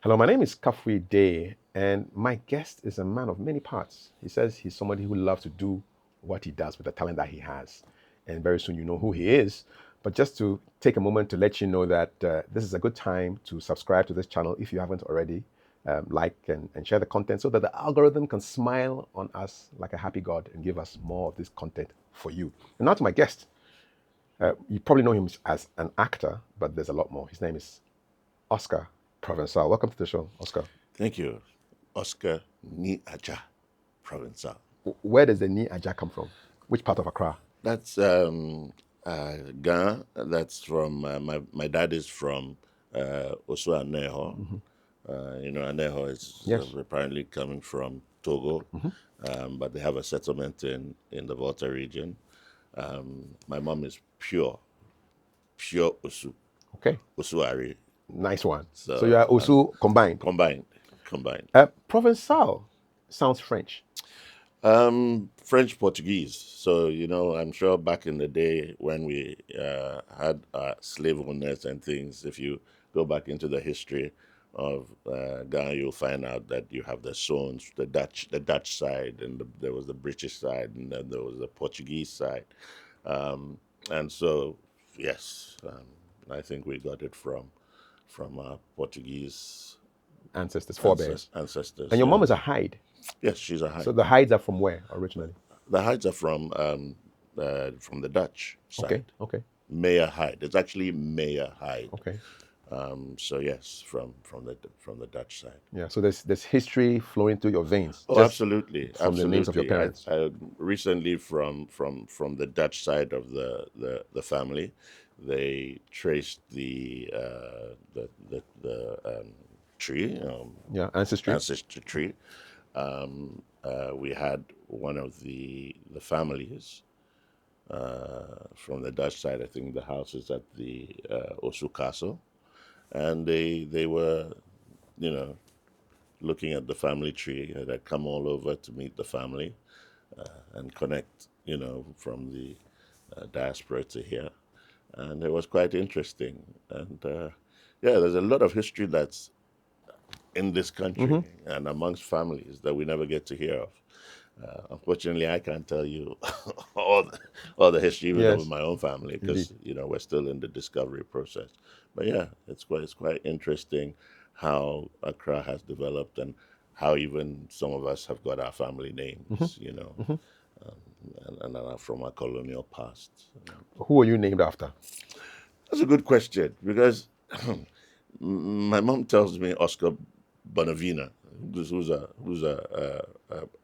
Hello, my name is Kafui Dey, and my guest is a man of many parts. He says he's somebody who loves to do what he does with the talent that he has. And very soon you know who he is. But just to take a moment to let you know that this is a good time to subscribe to this channel if you haven't already. Like and share the content so that the algorithm can smile on us like a happy God and give us more of this content for you. And now to my guest. You probably know him as an actor, but there's a lot more. His name is Oscar Provencal. Welcome to the show, Oscar. Thank you, Oscar Ni Aja Provencal. Where does the Ni Aja come from? Which part of Accra? That's Ghana. That's from my dad is from Osu Aneho. Aneho is Yes. apparently coming from Togo, Mm-hmm. but they have a settlement in the Volta region. My mom is pure Osu Okay. Osuari. Nice one. So So you are also combined. combined. Provencal sounds French. French Portuguese. So, I'm sure back in the day when we had slave owners and things, if you go back into the history of Ghana, you'll find out that you have the Sons, the Dutch side, and there was the British side, and then there was the Portuguese side. And so, yes, I think we got it from our Portuguese Ancestors, forebears. ancestors. And your yeah. mom is a Hyde. Yes, she's a Hyde. So the Hydes are from where originally? The Hydes are from the Dutch side. Okay. Okay. Mayor Hyde. It's actually Mayor Hyde. Okay. So yes, from the Dutch side. Yeah. So there's history flowing through your veins. Oh, just absolutely, from absolutely. the names of your parents. I recently from the Dutch side of the family, they traced the tree. Yeah. Ancestry. Ancestry tree. We had one of the families from the Dutch side. I think the house is at the Osu Castle, and they were, looking at the family tree. They had come all over to meet the family and connect, from the diaspora to here, and it was quite interesting. And there's a lot of history that's in this country and amongst families that we never get to hear of. Unfortunately, I can't tell you all the history even Yes. of my own family because we're still in the discovery process. But yeah, it's quite interesting how Accra has developed and how even some of us have got our family names, and are from our colonial past. Who were you named after? That's a good question because my mom tells me Oscar Bonavina,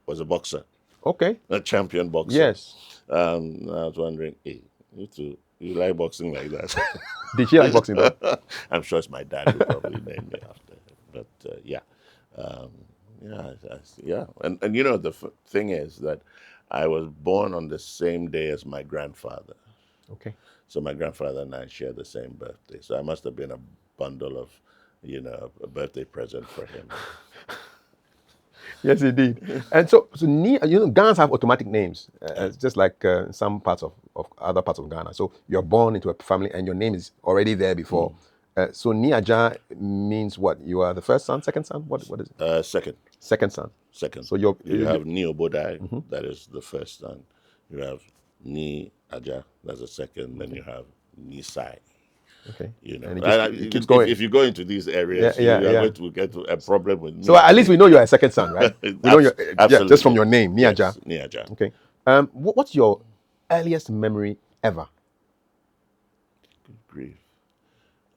was a boxer, Okay. a champion boxer. Yes. I was wondering, hey, you like boxing like that? Did she like boxing though? I'm sure it's my dad who probably named me after him. But yeah. And the thing is that I was born on the same day as my grandfather. Okay. So my grandfather and I share the same birthday. So I must have been a bundle of, a birthday present for him. Yes, indeed. And so Ghanaians have automatic names, just like some parts of other parts of Ghana. So you're born into a family and your name is already there before. So Ni Aja means what? You are the first son, second son? What is it? Second. Second son. Second. So you have Ni Obodai, that is the first son. You have Ni Aja, that's the second. Then you have Ni Sai. Okay. And it keeps going. If you go into these areas, you are going to get to a problem with. So at least we know you're a second son, right? We know you're, absolutely. just from your name, Ni Aja. Yes, Ni Aja. Okay. What's your earliest memory ever? Good grief.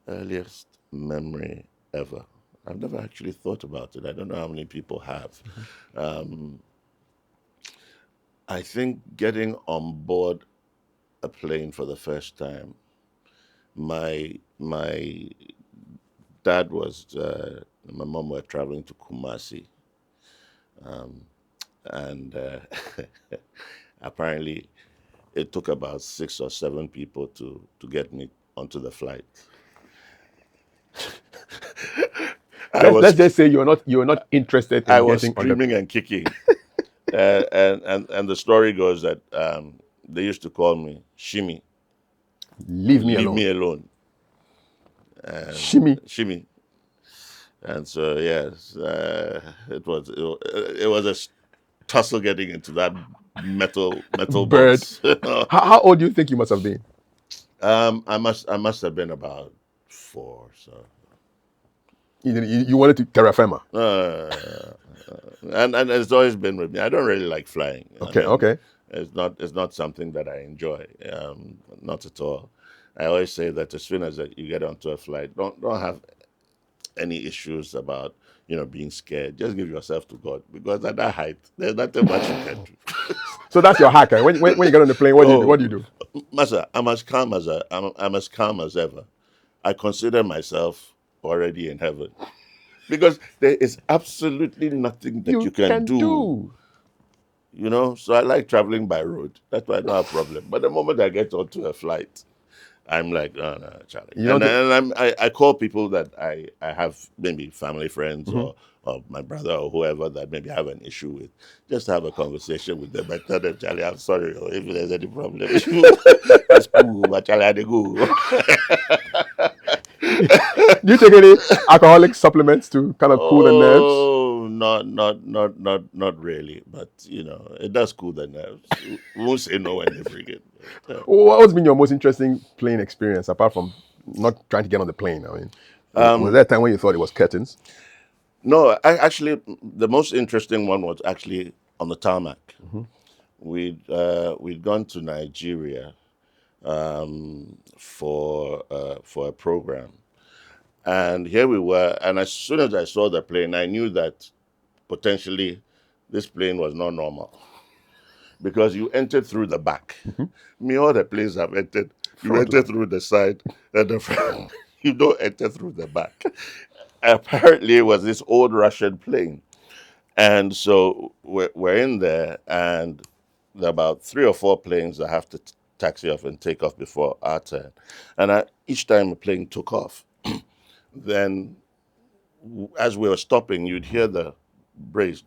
Earliest memory ever. I've never actually thought about it. I don't know how many people have. I think getting on board a plane for the first time. My dad my mom were traveling to Kumasi, and apparently it took about 6 or 7 people to get me onto the flight. Let's just say you're not interested in I was getting screaming and kicking. And the story goes that they used to call me Shimi. Leave me alone. Leave me alone. Shimi. Shimi. And so yes, it was a tussle getting into that metal Bird. box. How old do you think you must have been? I must have been about 4. So You wanted to terra firma. and it's always been with me. I don't really like flying. I Okay, mean, okay. it's not something that I enjoy. Not at all. I always say that as soon as you get onto a flight, don't have any issues about being scared. Just give yourself to God, because at that height, there's nothing much you can do. So that's your hack. Eh? When you get on the plane, what do you do? What do you Oh, do? Master, I'm as calm as ever. I consider myself already in heaven, because there is absolutely nothing that you You can can do. do. So I like traveling by road. That's why I don't have a problem. But the moment I get onto a flight, I'm like, oh, no, Charlie. You And, don't. and I call people that I have, maybe family friends, Mhm. or my brother or whoever, that maybe have an issue with. Just have a conversation with them. I tell them, Charlie, I'm sorry, or if there's any problem, it's cool, but Charlie, I dey go. Do you take any alcoholic supplements to kind of cool the nerves? Oh, not really. But it does cool the nerves. We won't say no when they bring it. But, What's been your most interesting plane experience apart from not trying to get on the plane? I mean, was um, there a time when you thought it was curtains? no, actually, the most interesting one was actually on the tarmac. Mhm. We'd gone to Nigeria for a program, and here we were. And as soon as I saw the plane, I knew that potentially this plane was not normal, because you entered through the back. Mhm. Me, all the planes I've entered, you Front. enter through the side and the front. You don't enter through the back. Apparently, it was this old Russian plane. And so we're in there, and there are about 3 or 4 planes that have to taxi off and take off before our turn. And each time a plane took off, then as we were stopping, you'd hear the brakes.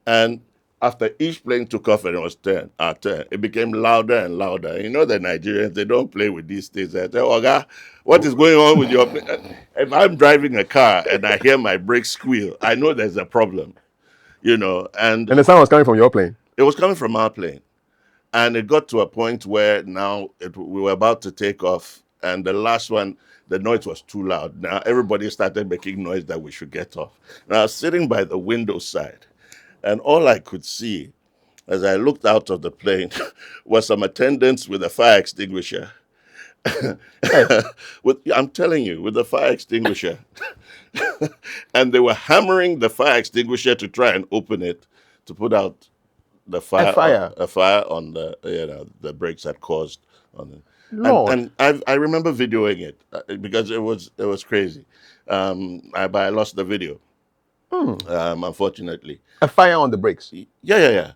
And after each plane took off and it was our turn, it became louder and louder. You know, the Nigerians, they don't play with these things. They say, Oga, what is going on with your plane? If I'm driving a car and I hear my brakes squeal, I know there's a problem, and And the sound was coming from your plane. it was coming from our plane. And it got to a point where now we were about to take off, and the last one, the noise was too loud. Now everybody started making noise that we should get off. Now I was sitting by the window side, and all I could see as I looked out of the plane was some attendants with a fire extinguisher. Hey, I'm telling you, with a fire extinguisher. And they were hammering the fire extinguisher to try and open it, to put out the a fire, fire. a fire on the brakes had caused on it. And Lord. and I remember videoing it, because it was crazy. But I lost the video, Hmm. unfortunately. A fire on the brakes, Yeah.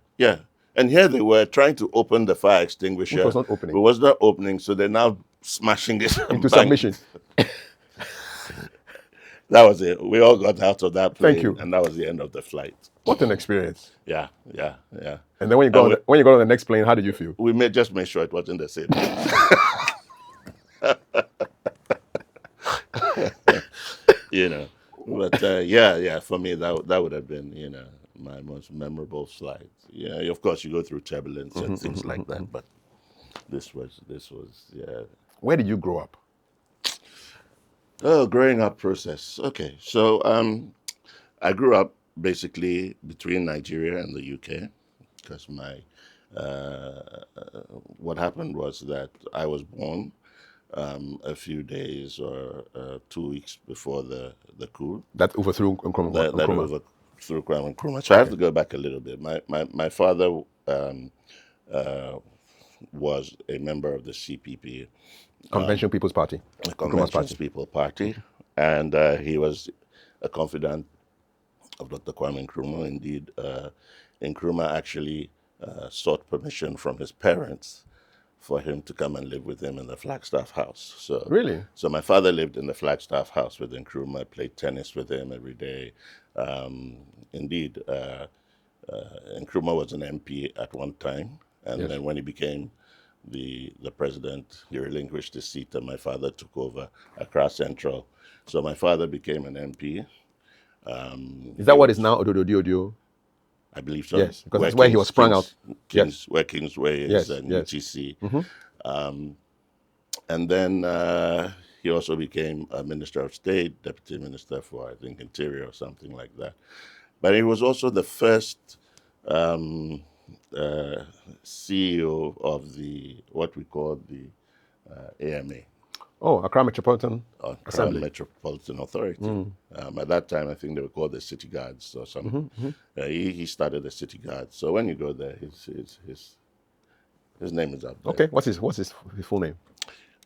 And here they were trying to open the fire which was extinguisher. not It opening, was not opening, so they're now smashing it and into banging submission. it. That was it. We all got out of that Thank plane, you. and that was the end of the flight. What an experience. Yeah, yeah, yeah. And then when you And when you got on the next plane, how did you feel? we just made sure it wasn't the same. you know. But yeah. For me, that would have been my most memorable flight. Yeah, of course you go through turbulence and things like that, but this was yeah. Where did you grow up? Oh, growing up process. Okay, so I grew up basically between Nigeria and the UK, because my what happened was that I was born a few days or 2 weeks before the coup That overthrew that Nkrumah. overthrew Kwame Nkrumah. So I have Okay. to go back a little bit. My father uh, was a member of the CPP, Convention People's Party. the Nkrumah's Conventions party. People Party, and he was a confidant of Dr. Kwame Nkrumah. Indeed, Nkrumah actually sought permission from his parents for him to come and live with him in the Flagstaff house. Really? So my father lived in the Flagstaff house with Nkrumah. I played tennis with him every day. Indeed, Nkrumah was an MP at one time, and Yes. then when he became the president, he relinquished his seat, and my father took over Accra Central. So my father became an MP. Is He that what is was, now Ododo? I believe so. Yes, because that's where he was sprung out. Yes. Where Kingsway is, Yes. and Yes. UTC. Mm-hmm. And then he also became a Minister of State, Deputy Minister for, I think, Interior or something like that. But he was also the first um, uh, CEO of what we call the AMA, Oh, Accra Metropolitan Accra Assembly. Metropolitan Authority. At that time, I think they were called the City Guards or something. He started the City Guards. So when you go there, his name is up there. Okay, what's his full name?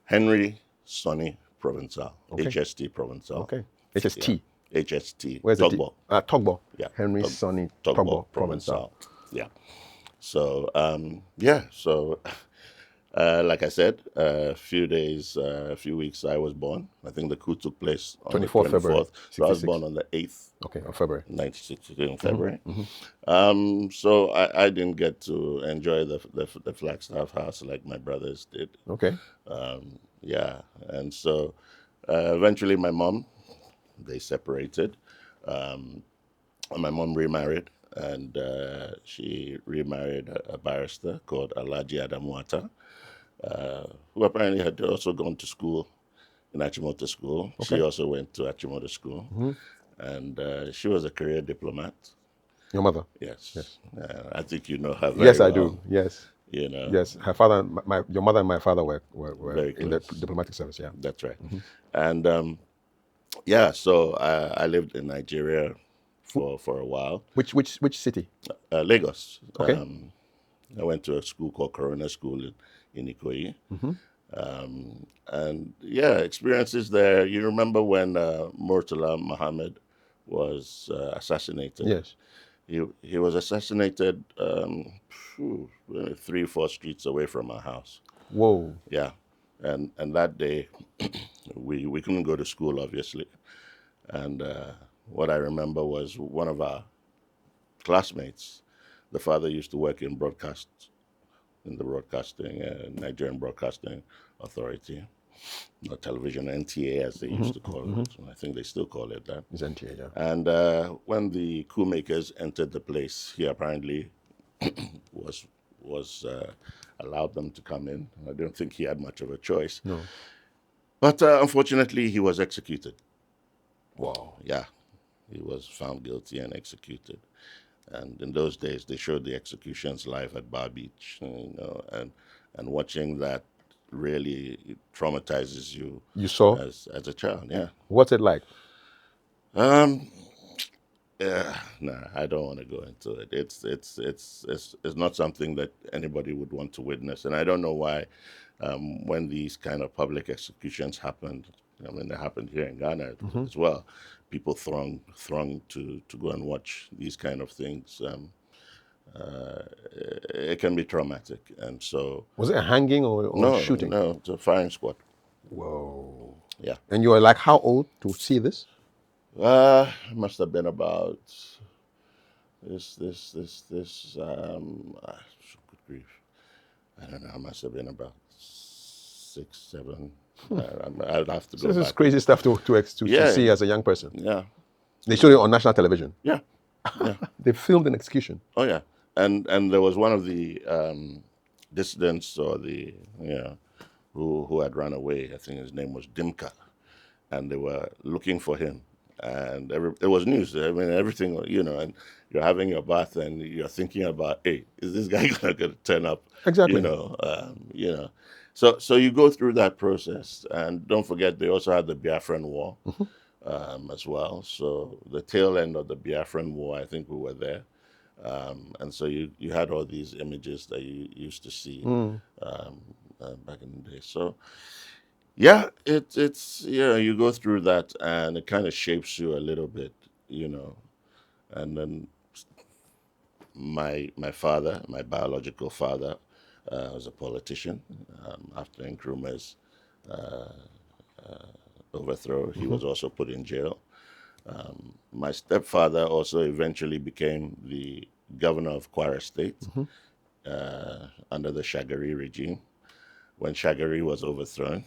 Henry Sonny Provencal, Okay. HST Provencal. Okay. HST. Yeah. HST. Where's the T? Togbo. Togbo. Yeah. Henry Sonny Togbo Provencal. Yeah. So So like I said, a few weeks I was born. I think the coup took place on 24th the 24th. February. So I was born on the 8th. Okay, of February. 1962 in February. So I didn't get to enjoy the Flagstaff house like my brothers did. Okay. Yeah, and so eventually they separated. And my mom remarried, and she remarried a barrister called Alaji Adamuata, who apparently had also gone to school in Achimota School. Okay. She also went to Achimota School, and she was a career diplomat. Your mother? Yes. Yes. I think you know her very Yes, I well. do. Yes. You know. Yes, her father, your mother and my father were Very in the close. diplomatic service. Yeah. That's right. And so I lived in Nigeria for a while. Which city? Lagos. Okay. I went to a school called Corona School in Ikoyi. And yeah, experiences there. You remember when Murtala Muhammad was assassinated? Yes. He was assassinated 3 or 4 streets away from our house. Whoa. Yeah, and that day we couldn't go to school, obviously. And what I remember was one of our classmates. The father used to work in the Nigerian Broadcasting Authority, or television, NTA as they used to call it. I think they still call it that. It's NTA, yeah. And when the coup makers entered the place, he apparently was allowed them to come in. I don't think he had much of a choice. No. But unfortunately, he was executed. Wow. Yeah, he was found guilty and executed. And in those days, they showed the executions live at Bar Beach, and watching that really traumatizes you. You saw? As a child, yeah. What's it like? Nah, I don't want to go into it. It's not something that anybody would want to witness, and I don't know why. When these kind of public executions happened, I mean, they happened here in Ghana as well. People throng to go and watch these kind of things. It can be traumatic, and so. Was it a hanging or shooting? No, it's a firing squad. Whoa. Yeah. And you were like how old to see this? Must have been about good grief. I don't know. I must have been about 6, 7. I'd have to go This back. is crazy stuff to see as a young person. Yeah. They showed it on national television. Yeah. Yeah. They filmed an execution. Oh yeah. And there was one of the dissidents or who had run away. I think his name was Dimka, and they were looking for him. And there was news. I mean, everything, and you're having your bath and you're thinking about, hey, is this guy going to turn up? Exactly. So you go through that process, and don't forget they also had the Biafran War as well. So the tail end of the Biafran War, I think we were there, and so you had all these images that you used to see back in the day. So. Yeah, you go through that and it kind of shapes you a little bit, And then my father, my biological father, was a politician. After Nkrumah's overthrow, he was also put in jail. My stepfather also eventually became the governor of Kwara State under the Shagari regime. when Shagari was overthrown.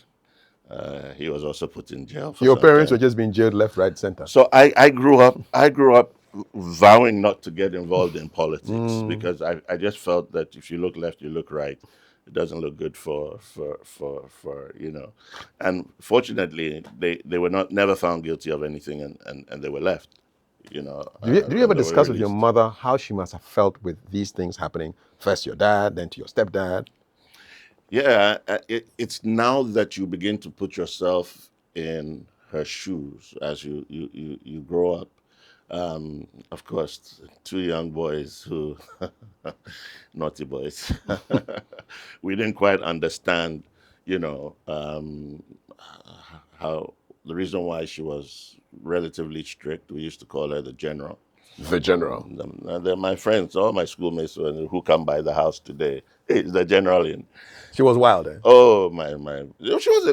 He was also put in jail for Your some parents were time. just being jailed left, right, center. So I grew up vowing not to get involved in politics because I just felt that if you look left, you look right. It doesn't look good for. And fortunately, they were not never found guilty of anything, and they were left, Did you and ever they were discuss with your released. mother how she must have felt with these things happening? First your dad, then to your stepdad. Yeah, it's now that you begin to put yourself in her shoes as you grow up. Of course, two young boys who, naughty boys, we didn't quite understand, how the reason why she was relatively strict. We used to call her the general. The general. They're my friends, all my schoolmates who come by the house today. Hey, the general in. She was wild, eh? Oh my!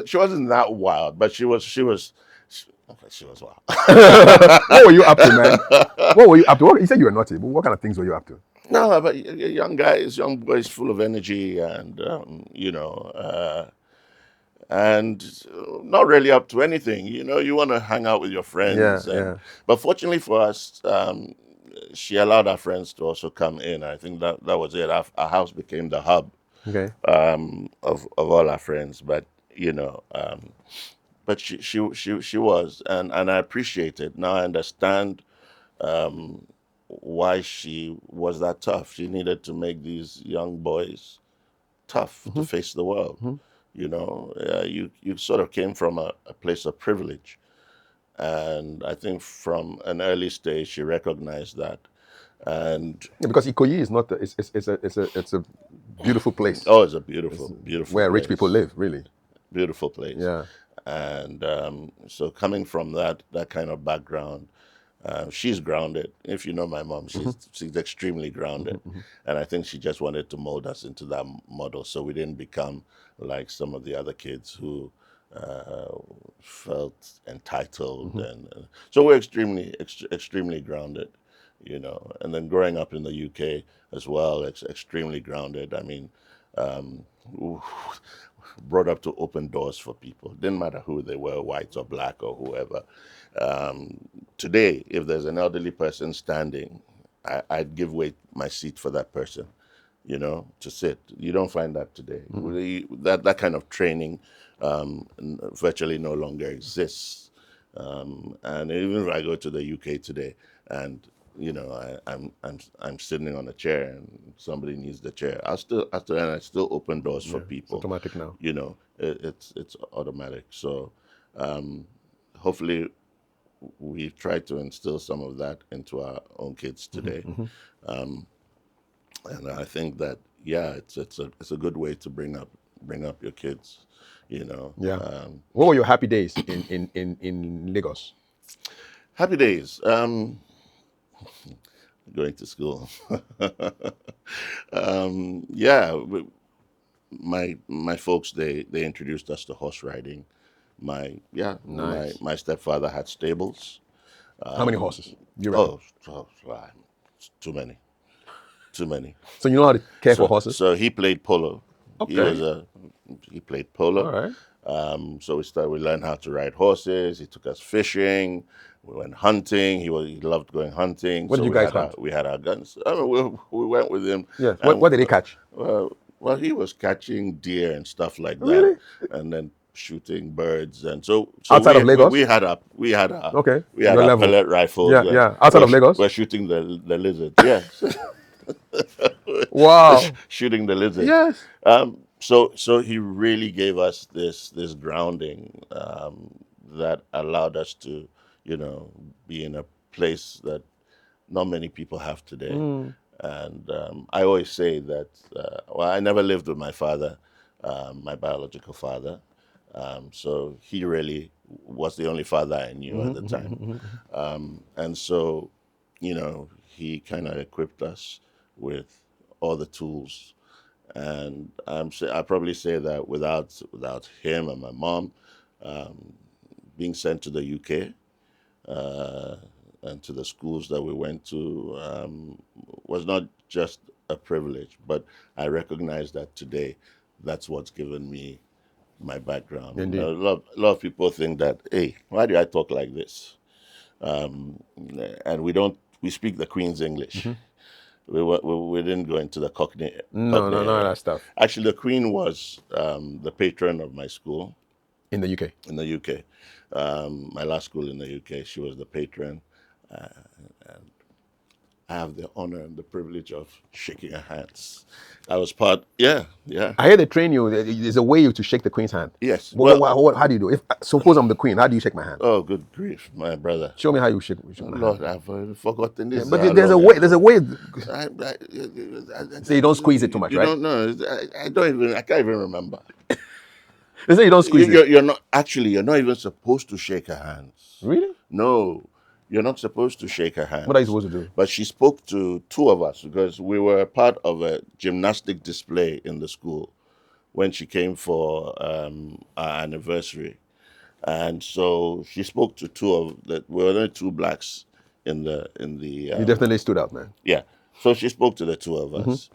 She wasn't that wild, but she was wild. What were you up to, man? What were you up to? You said you were naughty, but what kind of things were you up to? No, but young guys, young boys, full of energy, and not really up to anything. You want to hang out with your Yeah, friends, yeah. but fortunately for us, she allowed our friends to also come in. I think that was it. Our house became the hub Okay. of all our friends. But she was, and I appreciate it. Now I understand why she was that tough. She needed to make these young boys tough to face the world. You sort of came from a place of privilege, and I think from an early stage she recognized that. And Yeah, because Ikoyi is not. It's a beautiful place. oh, it's a It's beautiful, beautiful where rich people place. live, really. Beautiful place. Yeah. And so coming from that kind of background, she's grounded. If you know my mom, she's extremely grounded, and I think she just wanted to mold us into that model, so we didn't become like some of the other kids who uh, felt entitled, and so we're extremely grounded, And then growing up in the UK as well, extremely grounded. I mean, um, brought up to open doors for people. Didn't matter who they were, white or black or whoever. Today, if there's an elderly person standing, I'd give away my seat for that person, to sit. You don't find that today. That kind of training virtually no longer exists. And even if I go to the UK today, and I'm sitting on a chair and somebody needs the chair, I still open doors for Yeah. It's people. automatic now. It's automatic. So hopefully we've tried to instill some of that into our own kids today. And I think that, yeah, it's a good way to bring up your kids. Yeah. What were your happy days in Lagos? Happy days. Going to school. Yeah, my folks, they introduced us to horse riding. My Nice. my stepfather had stables. How many horses do you reckon? Oh, too many, too many. So you know how to care for So horses? so he played polo. He Okay. was a he played All polo. right. So we learned how to ride horses. He took us fishing. We went hunting. He loved going hunting. What did So you we guys had our hunt? we had our guns. I mean, we went with him, Yes. and What did they catch? well, he was catching deer and stuff like that, Really? and then shooting birds. And so Outside of we Lagos? had our we had our Okay. we had Your our level. pellet rifles. Yeah, yeah. Outside of Lagos? We're shooting the lizards. Yes. Wow. Shooting the lizards. Yes. So he really gave us this grounding that allowed us to, be in a place that not many people have today. And I always say that, well, I never lived with my father, my biological father. So he really was the only father I knew at the time. And so, he kind of equipped us with all the tools. And I probably say that without him and my mom being sent to the UK uh, and to the schools that we went to was not just a privilege, but I recognize that today that's what's given me my background. Indeed. A lot of people think that, hey, why do I talk like this? And we speak the Queen's English. We didn't go into the Cockney. No, none of that stuff. Actually, the Queen was the patron of my school In the UK. in the UK. My last school in the UK, she was the patron. And I have the honor and the privilege of shaking her hands. I was part, yeah. I hear they train you. There's a way to shake the Queen's hand. Yes. How do you do? If suppose I'm the Queen, how do you shake my hand? Oh, good grief, my brother. Show me how you shake my Lord, hand. I've forgotten this. But there's a way. There's a way. I So you don't squeeze it too much, you right? don't know. I can't even remember. They say you don't squeeze it. You're not even supposed to shake her hands. Really? No, you're not supposed to shake her hands. What are you supposed to do? But she spoke to two of us because we were part of a gymnastic display in the school when she came for our anniversary. And so she spoke to we were only two blacks in the. You definitely stood out, man. Yeah. So she spoke to the two of us.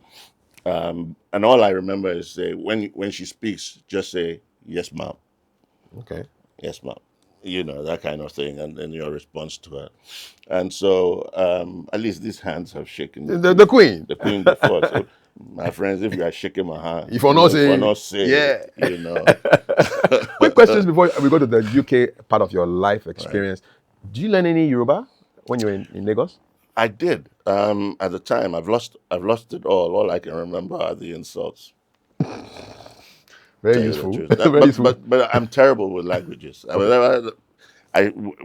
And all I remember is say, when she speaks, just say, yes, ma'am. Okay. Yes, ma'am. You know, that kind of thing, and then your response to her. And so, at least these hands have shaken The Queen. the Queen before. So, my friends, if you are shaking my hand, If you're not saying, yeah, you know. Quick questions before we go to the UK part of your life experience. Right. Do you learn any Yoruba when you were in Lagos? I did. At the time, I've lost it all. All I can remember are the insults. Very useful. But I'm terrible with languages. I mean,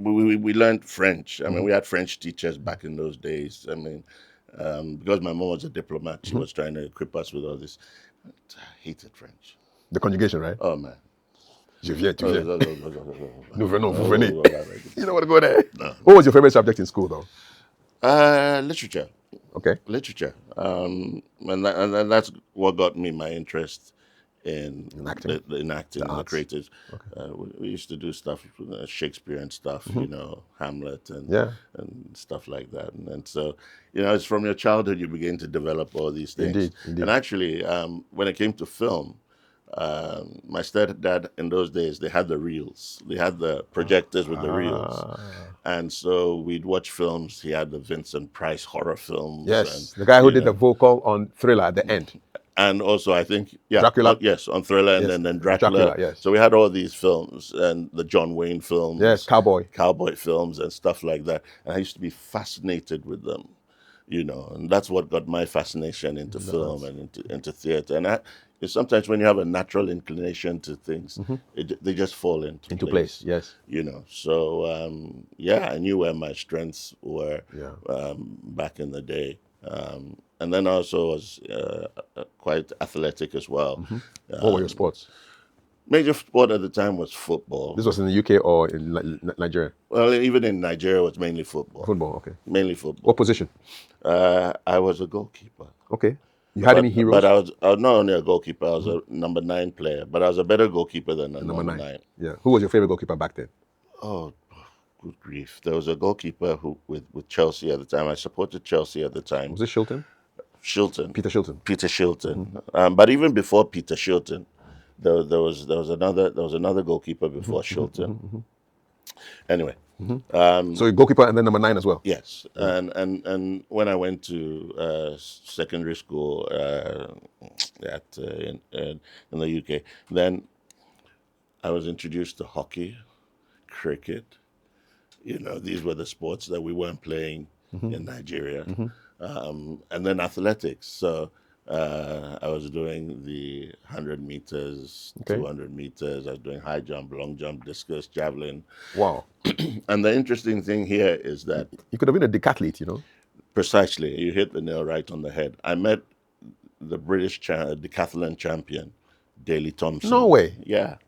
we learned French. I mean, we had French teachers back in those days. I mean, because my mom was a diplomat, she was trying to equip us with all this. I hated French. The conjugation, right? Oh, man. Je viens, tu viens. Nous venons, vous venez. You don't want to go there. No. What was your favorite subject in school, though? Literature. Okay. Literature. And that's what got me my interest in acting, the creative. Okay. We used to do stuff, Shakespeare and stuff, you know, Hamlet and stuff like that. And so, you know, it's from your childhood you begin to develop all these things. Indeed. And actually, when it came to film, my stepdad in those days, they had the reels. They had the projectors with the reels. And so we'd watch films. He had the Vincent Price horror films. Yes, the guy who did the vocal on Thriller at the end. And also, I think, Dracula. Yes, on Thriller, and then Dracula. Yes. So we had all these films and the John Wayne films. Yes, cowboy films and stuff like that. And I used to be fascinated with them, you know. And that's what got my fascination into film and into theater. And sometimes when you have a natural inclination to things, they just fall into place. Yes. You know. So I knew where my strengths were back in the day. And then I also was quite athletic as well. What were your sports? Major sport at the time was football. This was in the UK or in Nigeria? Well, even in Nigeria, it was mainly football. Football, okay. Mainly football. What position? I was a goalkeeper. Okay. You had any heroes? But I was not only a goalkeeper, I was a number 9 player. But I was a better goalkeeper than a number 9. Yeah. Who was your favorite goalkeeper back then? Oh, good grief. There was a goalkeeper with Chelsea at the time. I supported Chelsea at the time. Was it Shilton? Peter Shilton. Mm-hmm. But even before Peter Shilton, there was another goalkeeper before Shilton. Mm-hmm. Anyway. So goalkeeper and then number 9 as well. Yes, and when I went to secondary school in the UK, then I was introduced to hockey, cricket. You know, these were the sports that we weren't playing in Nigeria. And then athletics. So I was doing the 100 meters, 200 meters. I was doing high jump, long jump, discus, javelin. Wow. And the interesting thing here is that... You could have been a decathlete, you know? Precisely. You hit the nail right on the head. I met the British decathlon champion, Daley Thompson. No way. Yeah.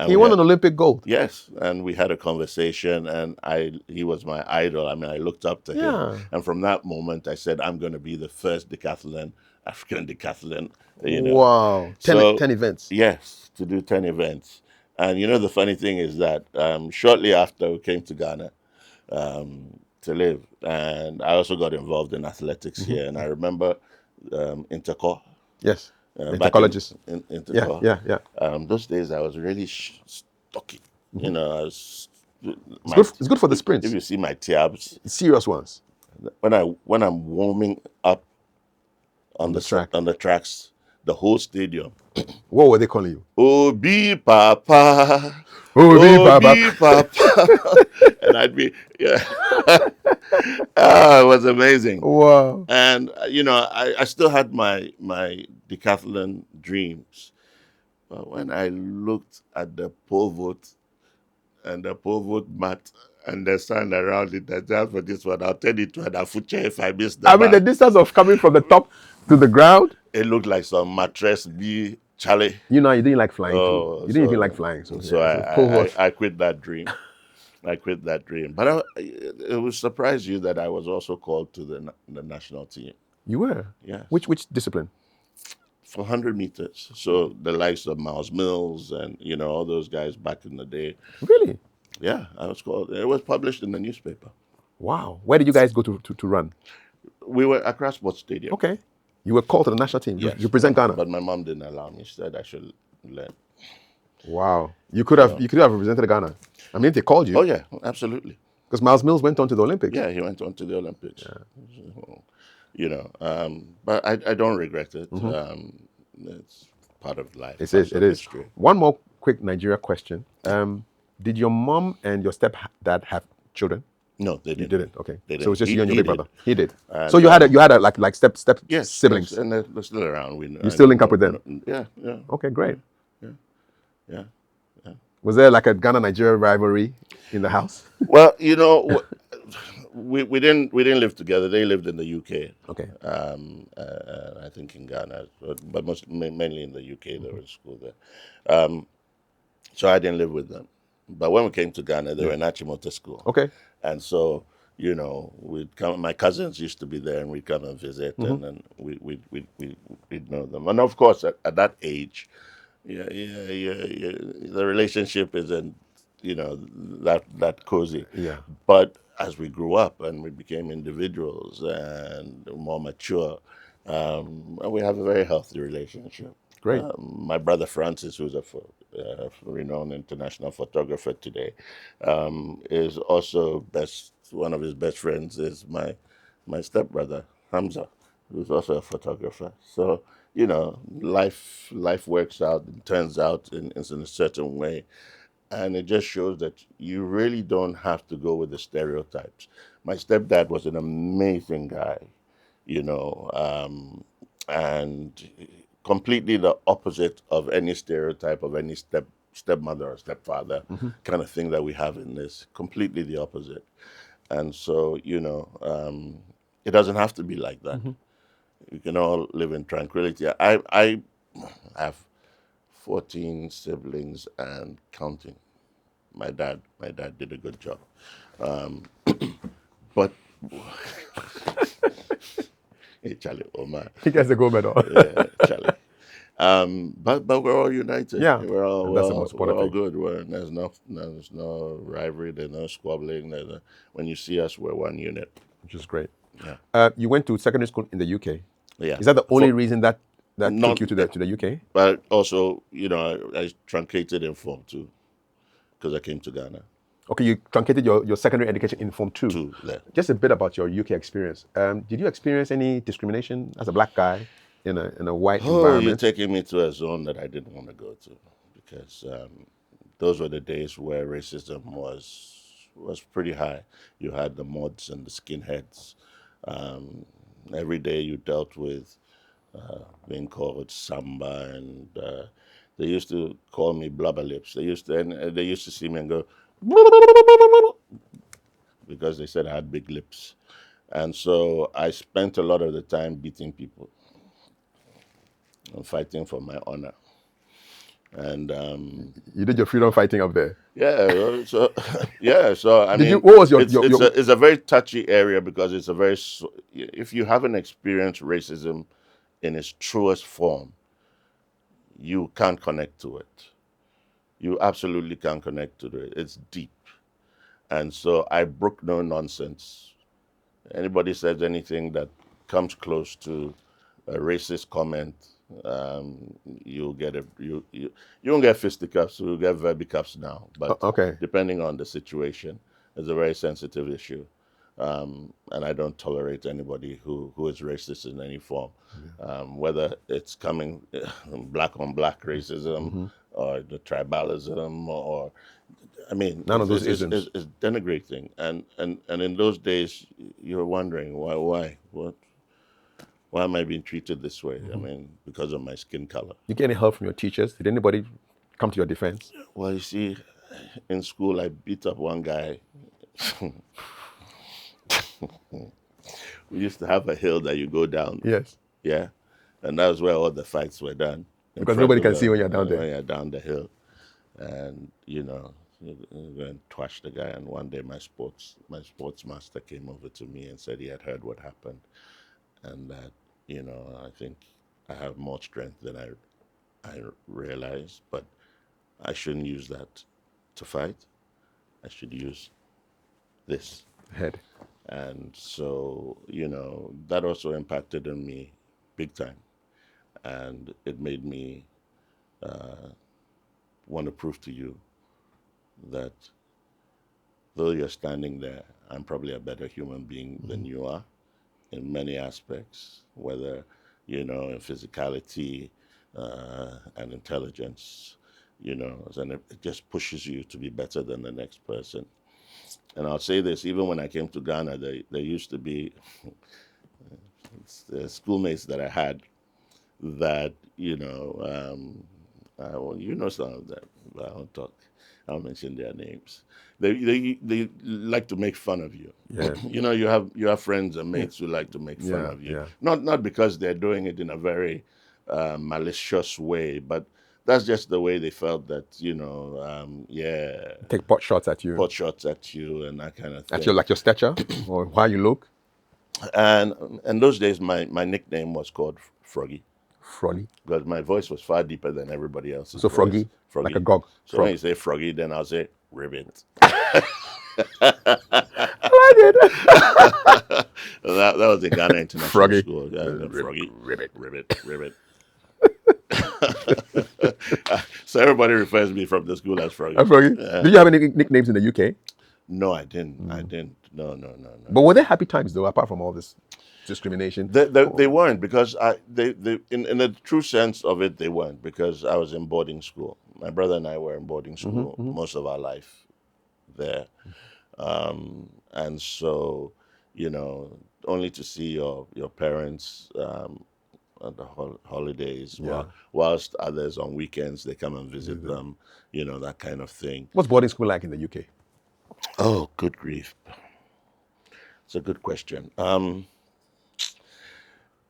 And he won an Olympic gold. Yes, and we had a conversation, and he was my idol. I mean, I looked up to him, and from that moment, I said, I'm going to be the first African decathlon. You know. Wow, 10 events. Yes, to do 10 events. And you know, the funny thing is that shortly after we came to Ghana to live, and I also got involved in athletics here, and I remember Intercor. Yes. back in, Psychologist. into Yeah, call. yeah, yeah. Those days I was really stocky. You know, I was, It's good. It's good for the if sprints. you see my tabs, Serious ones when I'm warming up on the track. on the tracks, the whole stadium. What were they calling you? Obi Papa, Obi Baba. Obi Papa, and I'd be yeah. It was amazing. Wow. And you know, I still had my decathlon dreams, but when I looked at the pole vault and the pole vault mat and the sand around it, I just for this one, I'll turn it to an afuche if I miss the I mean, the bar. distance of coming from the top to the ground. It looked like some mattress be Charlie. You know, you didn't like flying too. Oh, You didn't even like flying. So I quit that dream. I quit that dream. But it will surprise you that I was also called to the national team. You were. Yes. Which discipline? For 100 meters. So the likes of Miles Mills and, you know, all those guys back in the day. Really? Yeah, I was called. It was published in the newspaper. Wow. Where did you guys go to run? We were at Accra Sports Stadium. Okay. You were called to the national team. Yes. You present Ghana. But my mom didn't allow me. She said I should learn. Wow. You could have represented Ghana. I mean, if they called you. Oh, yeah, absolutely. Because Miles Mills went on to the Olympics. Yeah, he went on to the Olympics. Yeah. You know, but I don't regret it. It's part of life. It is. History. One more quick Nigeria question. Did your mom and your stepdad have children? No, they didn't. You didn't. Okay. They didn't. So it's just you and your big brother. He did. And, so you had a like step yes, siblings. yes, and they're still around. You still link up with them? Yeah, yeah. Okay, great. Yeah. Was there like a Ghana Nigeria rivalry in the house? Well, you know, we didn't live together. They lived in the UK. Okay. I think in Ghana, but mainly in the UK. They were in school there. So I didn't live with them. But when we came to Ghana, they were in Achimota school. Okay. And so, you know, we'd come. My cousins used to be there, and we'd come and visit, and then we'd know them. And of course, at that age, the relationship isn't, you know, that cozy. Yeah. But as we grew up and we became individuals and more mature, we have a very healthy relationship. Great. My brother Francis, who's a renowned international photographer today, is also one of his best friends is my stepbrother Hamza, who's also a photographer. So, you know, life works out and turns out in a certain way. And it just shows that you really don't have to go with the stereotypes. My stepdad was an amazing guy, you know, and completely the opposite of any stereotype of any stepmother or stepfather kind of thing that we have in this. Completely the opposite. And so, you know, it doesn't have to be like that. We can all live in tranquility. I have 14 siblings and counting. My dad did a good job. But hey, Charlie, Omar. He gets the gold medal. Yeah, Charlie. But we're all united. Yeah, we're all that's the most important we're all thing. good. There's no rivalry. There's no squabbling. When you see us, we're one unit. Which is great. Yeah. You went to secondary school in the UK. Yeah. Is that the only reason that took you to the UK? But also, you know, I truncated in Form 2 because I came to Ghana. Okay, you truncated your secondary education in Form 2. Yeah. Just a bit about your UK experience. Did you experience any discrimination as a black guy in a white environment? You're taking me to a zone that I didn't want to go to, because those were the days where racism was pretty high. You had the mods and the skinheads. Every day you dealt with being called Samba, and they used to call me blubber lips. They used to see me and go because they said I had big lips. And so I spent a lot of the time beating people and fighting for my honor. And you did your freedom fighting up there. Yeah, so yeah, so I mean, what was it's a very touchy area, because it's a very, if you haven't experienced racism in its truest form, you can't connect to it. You absolutely can't connect to it. It's deep. And so I brook no nonsense. Anybody says anything that comes close to a racist comment, you'll get you won't get fisticuffs. You'll get verbicuffs now, but Okay. depending on the situation, it's a very sensitive issue. And I don't tolerate anybody who is racist in any form, whether it's coming black on black racism or the tribalism or I mean, None of those isms. it's denigrating, and in those days, you're wondering why am I being treated this way? I mean, because of my skin color. You get any help from your teachers? Did anybody come to your defense? Well, you see, in school, I beat up one guy. We used to have a hill that you go down. Yes. Yeah, and that was where all the fights were done. Because nobody can see when you're down there. When you're down the hill, and you go and twash the guy. And one day, my sports master came over to me and said he had heard what happened, and that I think I have more strength than I realize, but I shouldn't use that to fight. I should use this. Head. And so, that also impacted on me big time. And it made me want to prove to you that though you're standing there, I'm probably a better human being than you are in many aspects, whether, in physicality and intelligence, and it just pushes you to be better than the next person. And I'll say this, even when I came to Ghana, there used to be schoolmates that I had that, some of them, but I won't talk. I'll mention their names. They like to make fun of you. Yeah. You have friends and mates who like to make fun of you. Yeah. Not because they're doing it in a very malicious way, but that's just the way they felt that, Take pot shots at you. Pot shots at you and that kind of thing. At your stature or how you look. And in those days, my nickname was called Froggy. Froggy. Because my voice was far deeper than everybody else's. So voice. Froggy, like a gog. So when you say Froggy, then I'll say Ribbit. I like it. that was the Ghana International Froggy. School. Froggy. Ribbit. So everybody refers to me from the school as Froggy. Froggy. Do you have any nicknames in the UK? No, I didn't. I didn't. No. But were there happy times though, apart from all this discrimination? They weren't, because they in the true sense of it, they weren't, because I was in boarding school. My brother and I were in boarding school most of our life there, and so only to see your parents at the holidays, whilst others on weekends they come and visit them, that kind of thing. What's boarding school like in the UK? Oh, good grief! It's a good question.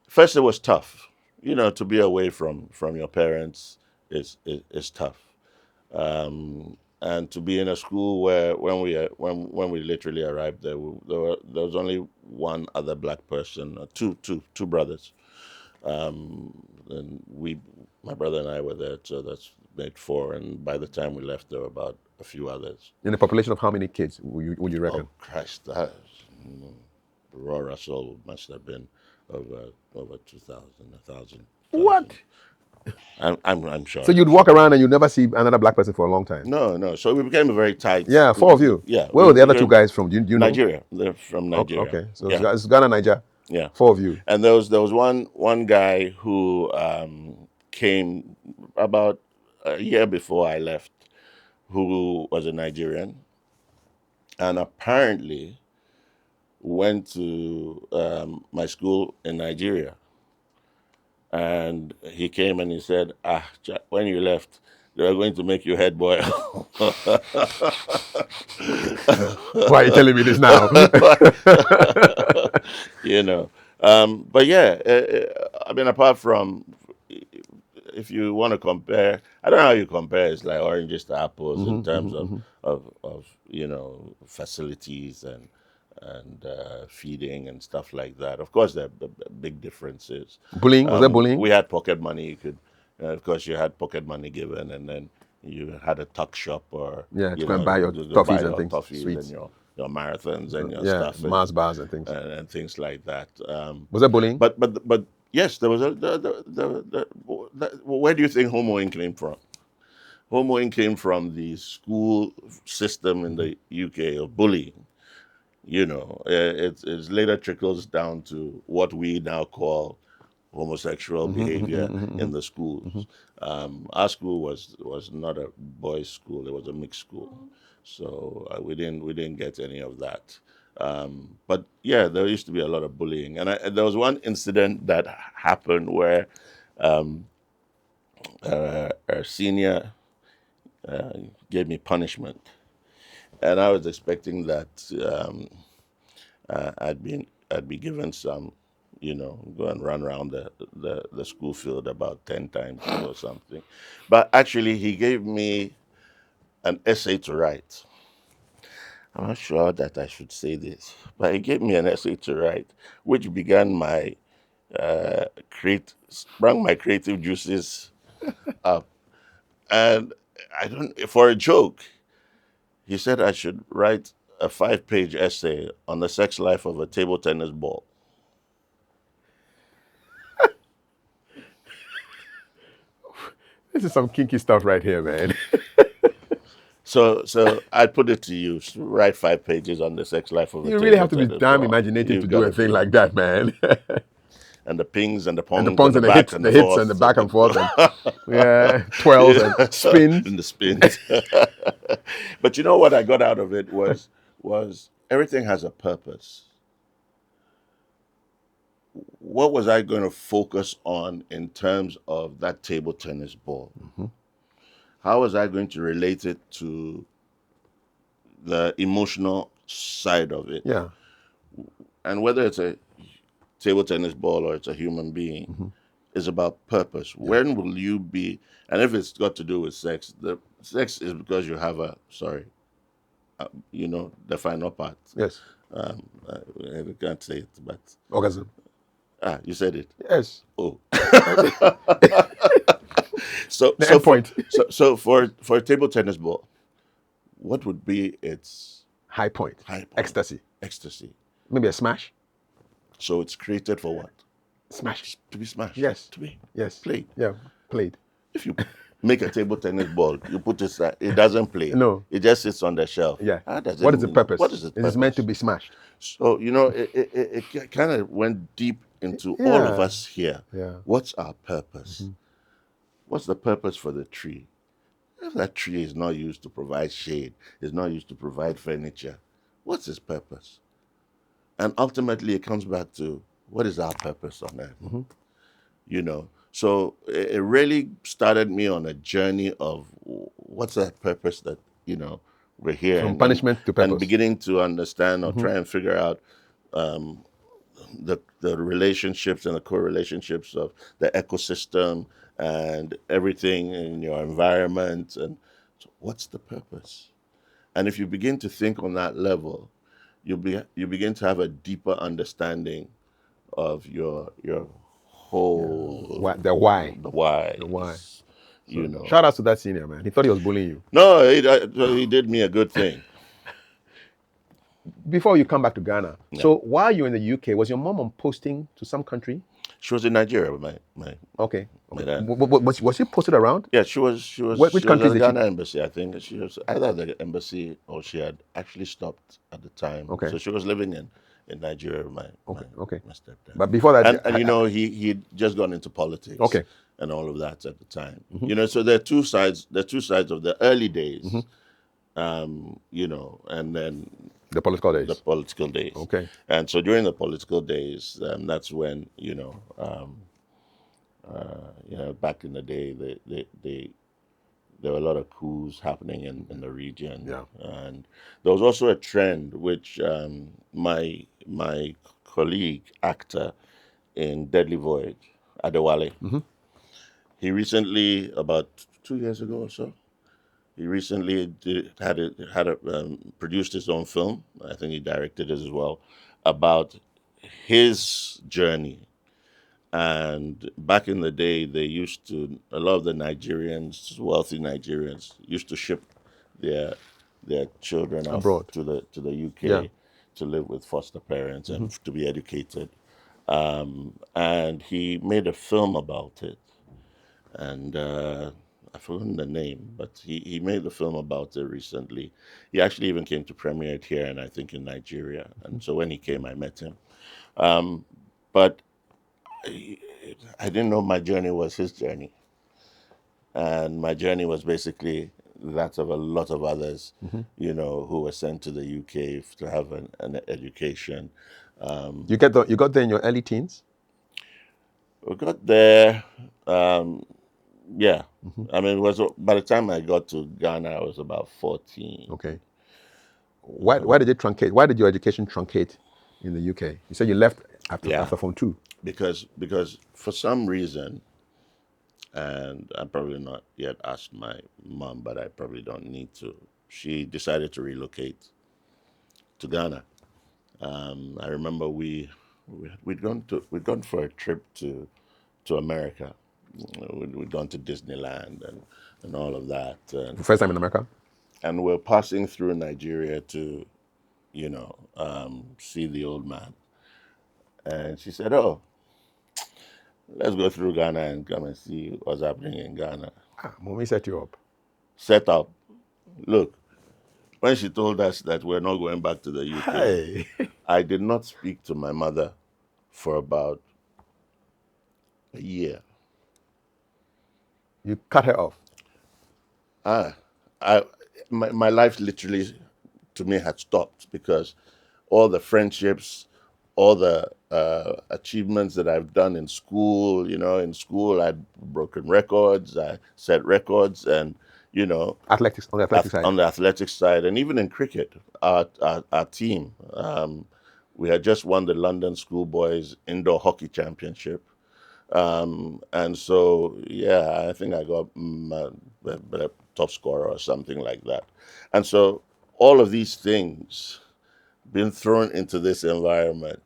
First, it was tough. To be away from your parents is tough, and to be in a school where when we literally arrived there was only one other black person, two brothers, and my brother and I were there, so that's made four. And by the time we left, there were about a few others. In a population of how many kids would you reckon? Oh Christ, that Raw Russell must have been over 2,000, 1,000. What? I'm sure. So you'd walk around and you'd never see another black person for a long time? No. So we became a very tight. Yeah, four of you. Yeah. Where were the other two guys from? Do you know? Nigeria. They're from Nigeria. Okay. So it's Ghana, Niger. Yeah. Four of you. And there was one guy who came about a year before I left, who was a Nigerian, and apparently went to my school in Nigeria. And he came and he said, when you left, they were going to make you head boy. Why are you telling me this now? But yeah, I mean, apart from, if you want to compare, I don't know how you compare. It's like oranges to apples in terms of facilities and feeding and stuff like that. Of course, there are big differences. Bullying? Was there bullying? We had pocket money. You could, of course, you had pocket money given, and then you had a tuck shop or to go and buy your toffees and things, sweets, and your marathons and your stuff, Mars bars and things, and things like that. Was there bullying? But Yes, there was where do you think homoing came from? Homoing came from the school system in the UK of bullying. You know, it's later trickles down to what we now call homosexual behavior in the schools. Our school was not a boys' school; it was a mixed school, so we didn't get any of that. But yeah, there used to be a lot of bullying, and there was one incident that happened where a senior gave me punishment, and I was expecting that I'd be given some, go and run around the school field about 10 times or something. But actually, he gave me an essay to write. I'm not sure that I should say this, but he gave me an essay to write, which began my sprung my creative juices up. And I don't, for a joke, he said I should write a 5-page essay on the sex life of a table tennis ball. This is some kinky stuff right here, man. So I put it to you: write 5 pages on the sex life of a You really table have to be tennis damn ball. imaginative to You've do got a to thing be, like that, man. and the pings and the And the pongs punts and the and the back hits, and the the hits and the forth back and forth, and yeah, twirls and yeah, spins. and the spins. But you know what I got out of it was everything has a purpose. What was I going to focus on in terms of that table tennis ball? How was I going to relate it to the emotional side of it? Yeah, And whether it's a table tennis ball or it's a human being, is about purpose. yeah. When will you be? And if it's got to do with sex, the sex is because you have the final part. Yes. I can't say it, but Orgasm. you said it. Yes. Oh, so The so end for point. so for a table tennis ball, what would be its High point. high point? Ecstasy. Ecstasy. Maybe a smash. So it's created for what? Smash. To be smashed. Yes. To be Yes. played. Yeah. Played. If you make a table tennis ball, you put it aside, it doesn't play. No. It just sits on the shelf. Yeah. How does What it is the mean? purpose? What is its It is meant to purpose? be smashed. So, it kind of went deep into all of Yeah. us here. Yeah. What's our purpose? What's the purpose for the tree? If that tree is not used to provide shade, is not used to provide furniture, what's its purpose? And ultimately, it comes back to what is our purpose on earth? So it really started me on a journey of what's that purpose that we're here, From and punishment to and purpose. beginning to understand or try and figure out the relationships and the co-relationships of the ecosystem and everything in your environment, and so what's the purpose? And if you begin to think on that level, you begin to have a deeper understanding of your whole Why, the why. the why. The why. You So, know. shout out to that senior, man. He thought he was bullying you. No, he did me a good thing. Before you come back to Ghana, Yeah. so while you're in the UK, was your mom on posting to some country? She was in Nigeria with my Okay. my dad. Was she posted around? Yeah, she was Which she was countries at the did she- Ghana embassy, I think. She was either at the embassy or she had actually stopped at the time. Okay. So she was living in Nigeria with Okay. my stepdad. But before that, And he'd just gone into politics. Okay. And all of that at the time. So there are two sides of the early days. And then the political days. the political days. Okay. And so during the political days, that's when back in the day, there were a lot of coups happening in the region. Yeah. And there was also a trend which my colleague actor in Deadly Voyage, Adewale, he recently, about 2 years ago or so, he recently produced his own film. I think he directed it as well, about his journey. And back in the day, a lot of the Nigerians, wealthy Nigerians, used to ship their children off Abroad. to the UK Yeah. to live with foster parents and to be educated. And he made a film about it. And I've forgotten the name, but he made a film about it recently. He actually even came to premiere it here, and I think in Nigeria. And so when he came, I met him. But I didn't know my journey was his journey. And my journey was basically that of a lot of others, who were sent to the UK to have an education. You got there in your early teens? We got there, yeah. I mean, it was by the time I got to Ghana, I was about 14. Okay. Why did it truncate? Why did your education truncate in the UK? You said you left after Form 2. Because for some reason, and I'm probably not yet asked my mom, but I probably don't need to. She decided to relocate to Ghana. I remember we'd gone for a trip to America. We'd gone to Disneyland and all of that. First time in America? And we're passing through Nigeria to, see the old man. And she said, "Oh, let's go through Ghana and come and see what's happening in Ghana." Mommy set you up. Set up. Look, when she told us that we're not going back to the UK, Hey. I did not speak to my mother for about a year. You cut her off. My life literally, to me, had stopped because all the friendships, all the achievements that I've done in school, in school I'd broken records, I set records, and Athletics, on the athletic side. on the athletic side, and even in cricket, our team, we had just won the London Schoolboys Indoor Hockey Championship. And so, yeah, I think I got a top scorer or something like that. And so all of these things being thrown into this environment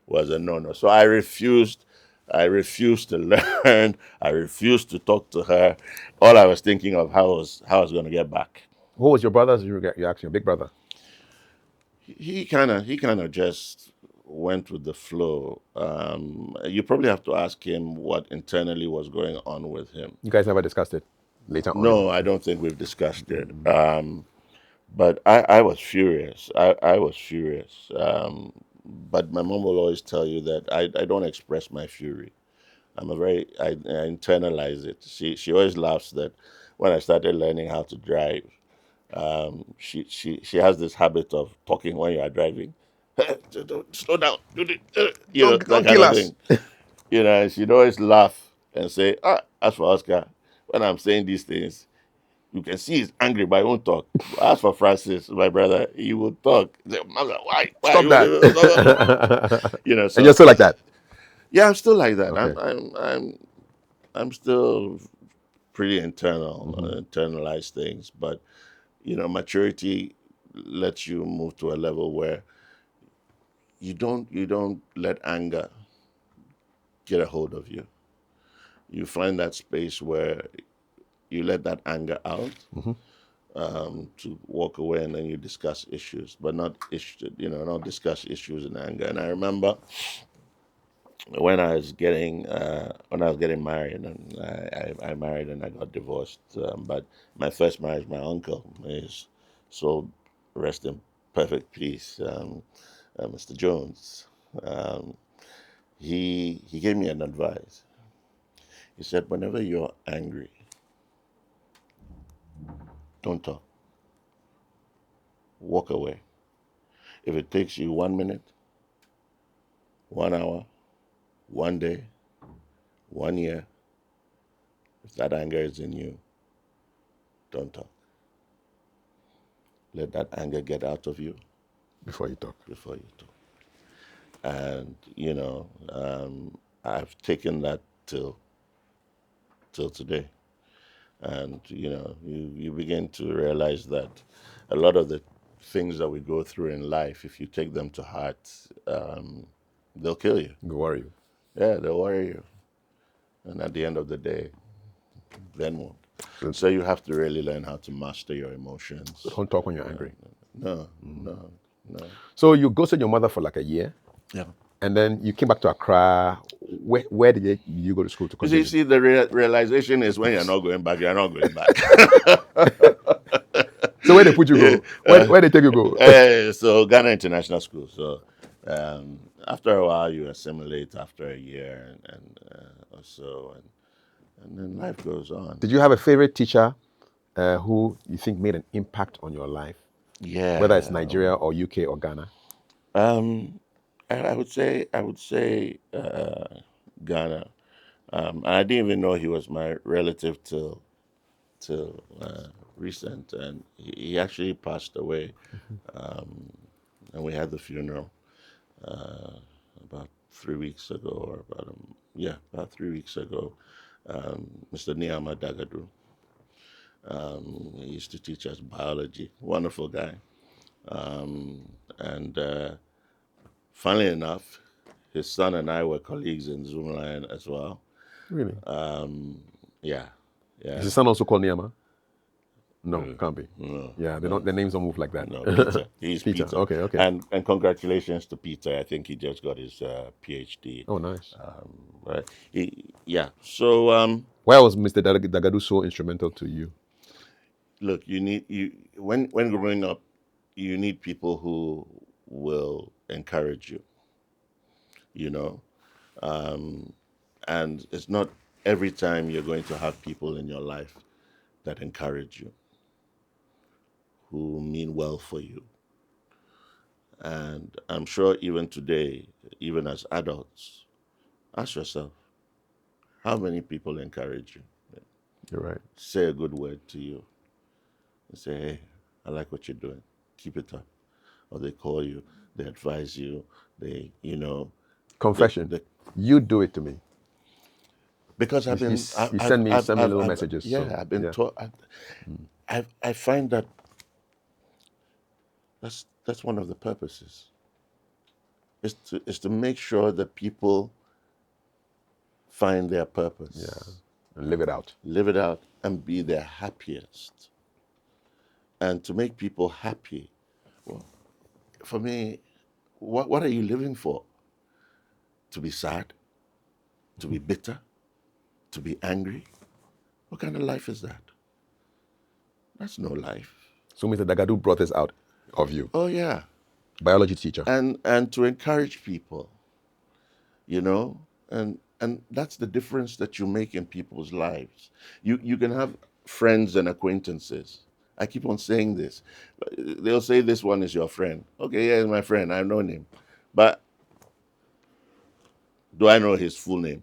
was a no-no. So I refused to learn. I refused to talk to her. All I was thinking of how I was going to get back. What was your brother's reaction, your big brother? He kind of just went with the flow. You probably have to ask him what internally was going on with him. You guys never discussed it later on? No, I don't think we've discussed it. But I was furious. I was furious. But my mom will always tell you that I don't express my fury. I internalize it. She always laughs that when I started learning how to drive, she has this habit of talking when you are driving. Slow down, Don't that kind kill of us. thing. She'd always laugh and say, as for Oscar, when I'm saying these things, you can see he's angry, but he won't talk. As for Francis, my brother, he will talk. He say, "Mother, why? Stop that. So, And you're still like that? yeah, I'm still like that. Okay. I'm still pretty internalize things, but maturity lets you move to a level where you don't let anger get a hold of you. You find that space where you let that anger out, to walk away, and then you discuss issues, but not discuss issues in anger. And I remember when I was getting married, and I married and I got divorced. But my first marriage, my uncle is so rest in perfect peace, Mr. Jones. Um, he gave me an advice. He said, whenever you're angry, don't talk. Walk away. If it takes you 1 minute, 1 hour, 1 day, 1 year, if that anger is in you, don't talk. Let that anger get out of you Before you talk. And I've taken that till today. And you begin to realize that a lot of the things that we go through in life, if you take them to heart, they'll kill you. They'll worry you. Yeah, they'll worry you. And at the end of the day, then what? So you have to really learn how to master your emotions. Don't talk when you're angry. No. So you ghosted your mother for like a year? Yeah. And then you came back to Accra. Where did you go to school to You continue? see, the realization is when you're not going back, you're not going back. So where they put you go? Where they take you go? So Ghana International School. So after a while, you assimilate after a year or so, and then life goes on. Did you have a favorite teacher who you think made an impact on your life, whether it's Yeah. Nigeria or UK or Ghana? I would say Ghana. And I didn't even know he was my relative till recent, and he actually passed away. And we had the funeral about 3 weeks ago, or about 3 weeks ago. Mr. Niama Dagadu. He used to teach us biology. Wonderful guy. And funnily enough, his son and I were colleagues in Zoomlion as well. Really? Yeah. Is his son also called Niama? No, Mm. can't be. No, Yeah, they don't. Their names don't move like that. no, Peter. He's Peter. Peter. Okay. And congratulations to Peter. I think he just got his PhD. Oh, nice. Right. So Why was Mr. Dagadu so instrumental to you? look, when growing up, you need people who will encourage you. You know, and it's not every time you're going to have people in your life that encourage you, who mean well for you. And I'm sure even today, even as adults, ask yourself, how many people encourage you? You're right. Say a good word to you. And say, hey, I like what you're doing. Keep it up. Or they call you, they advise you, Confession. You do it to me. Because I've been, You send me little messages. Yeah, so, I've been taught. I find that that's one of the purposes. Is to make sure that people find their purpose. Yeah, and live it out. Live it out and be their happiest. And to make people happy, well, for me, what are you living for? To be sad? To be bitter? To be angry? What kind of life is that? That's no life. So Mr. Dagadu brought this out of you. Oh yeah. Biology teacher. And to encourage people, and that's the difference that you make in people's lives. You can have friends and acquaintances. I keep on saying this. They'll say this one is your friend. Okay, yeah, he's my friend. I've known him. But do I know his full name?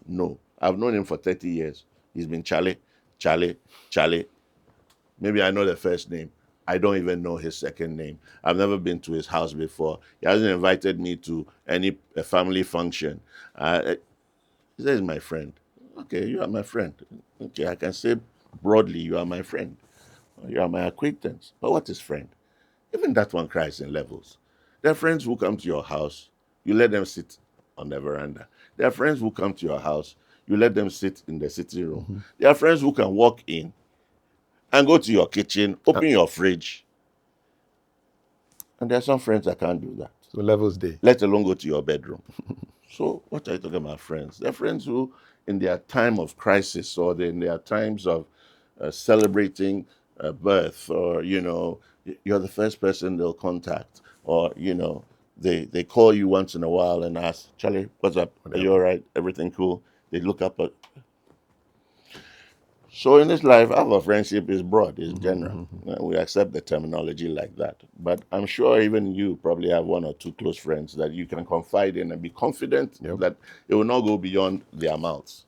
No. I've known him for 30 years. He's been Charlie, Charlie, Charlie. Maybe I know the first name. I don't even know his second name. I've never been to his house before. He hasn't invited me to any family function. He says, my friend. Okay, you are my friend. Okay, I can say broadly, you are my friend. You are my acquaintance. But what is friend? Even that one cries in levels. There are friends who come to your house, you let them sit on the veranda. There are friends who come to your house, you let them sit in the sitting room. Mm-hmm. There are friends who can walk in and go to your kitchen, open your fridge. And there are some friends that can't do that. So levels day. Let alone go to your bedroom. So what are you talking about friends? They're friends who, in their time of crisis or in their times of celebrating birth, or, you're the first person they'll contact, or, they call you once in a while and ask, Charlie, what's up? Are you all right? Everything cool? They look up at... So in this life, our friendship is broad, is general. We accept the terminology like that. But I'm sure even you probably have one or two close friends that you can confide in and be confident that it will not go beyond their mouths.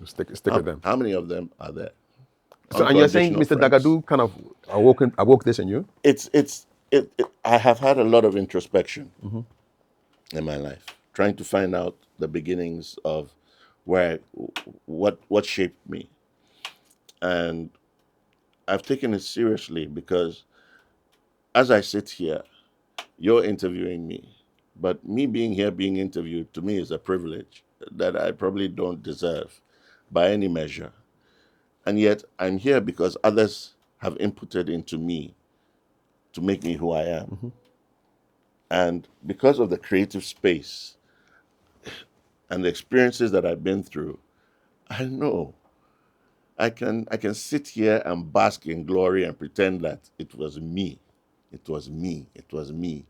Stick with them. How many of them are there? So, and you're saying Mr. Dagadu kind of awoke this in you? I have had a lot of introspection in my life, trying to find out the beginnings of what shaped me. And I've taken it seriously because as I sit here, you're interviewing me. But me being here, being interviewed, to me is a privilege that I probably don't deserve by any measure. And yet I'm here because others have inputted into me to make me who I am. And because of the creative space and the experiences that I've been through, I know I can sit here and bask in glory and pretend that it was me. It was me. It was me.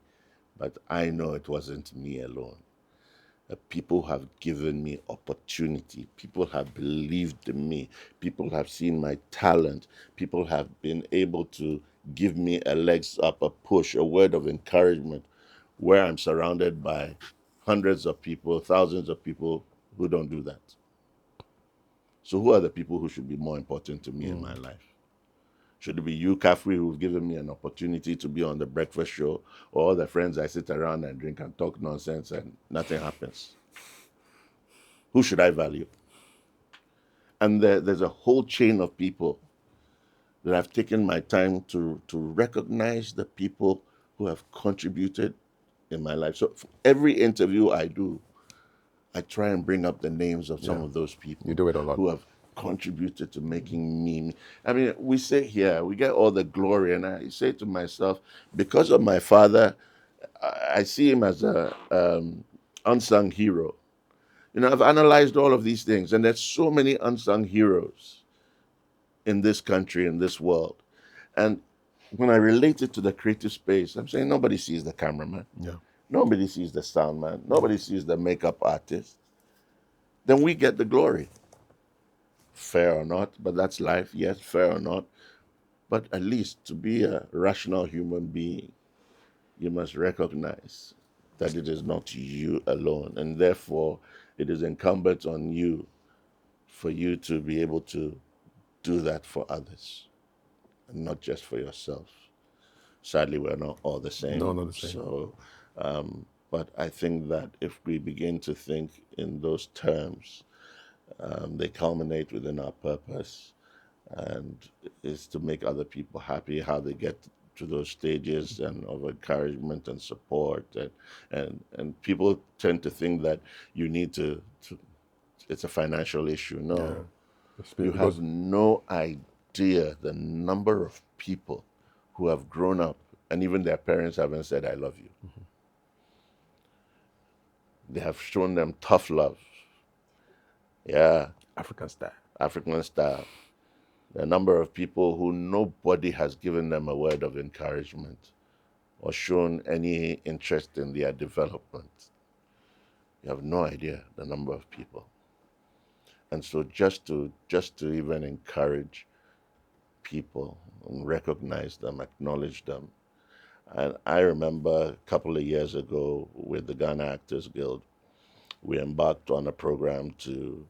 But I know it wasn't me alone. People have given me opportunity. People have believed in me. People have seen my talent. People have been able to give me a legs up, a push, a word of encouragement, where I'm surrounded by hundreds of people, thousands of people who don't do that. So who are the people who should be more important to me in my life? Should it be you, Kafui, who've given me an opportunity to be on the breakfast show, or all the friends I sit around and drink and talk nonsense and nothing happens? Who should I value? And there's a whole chain of people that I've taken my time to recognize the people who have contributed in my life. So for every interview I do, I try and bring up the names of some of those people You do it a lot. who have contributed to making me. I mean, we sit here, we get all the glory, and I say to myself, because of my father, I see him as a unsung hero. You know, I've analyzed all of these things, and there's so many unsung heroes in this country, in this world. And when I relate it to the creative space, I'm saying nobody sees the cameraman. Yeah. Nobody sees the sound man. Nobody sees the makeup artist. Then we get the glory. Fair or not, but that's life. Yes, fair or not. But at least to be a rational human being, you must recognize that it is not you alone. And therefore, it is incumbent on you for you to be able to do that for others and not just for yourself. Sadly, we're not all the same. No, not the same. So, but I think that if we begin to think in those terms, they culminate within our purpose, and is to make other people happy. How they get to those stages and of encouragement and support, and people tend to think that you need to it's a financial issue. No, you have no idea the number of people who have grown up and even their parents haven't said I love you. They have shown them tough love. Yeah, African style. African style. The number of people who nobody has given them a word of encouragement or shown any interest in their development. You have no idea the number of people. And so just to even encourage people and recognize them, acknowledge them. And I remember a couple of years ago with the Ghana Actors Guild, we embarked on a program to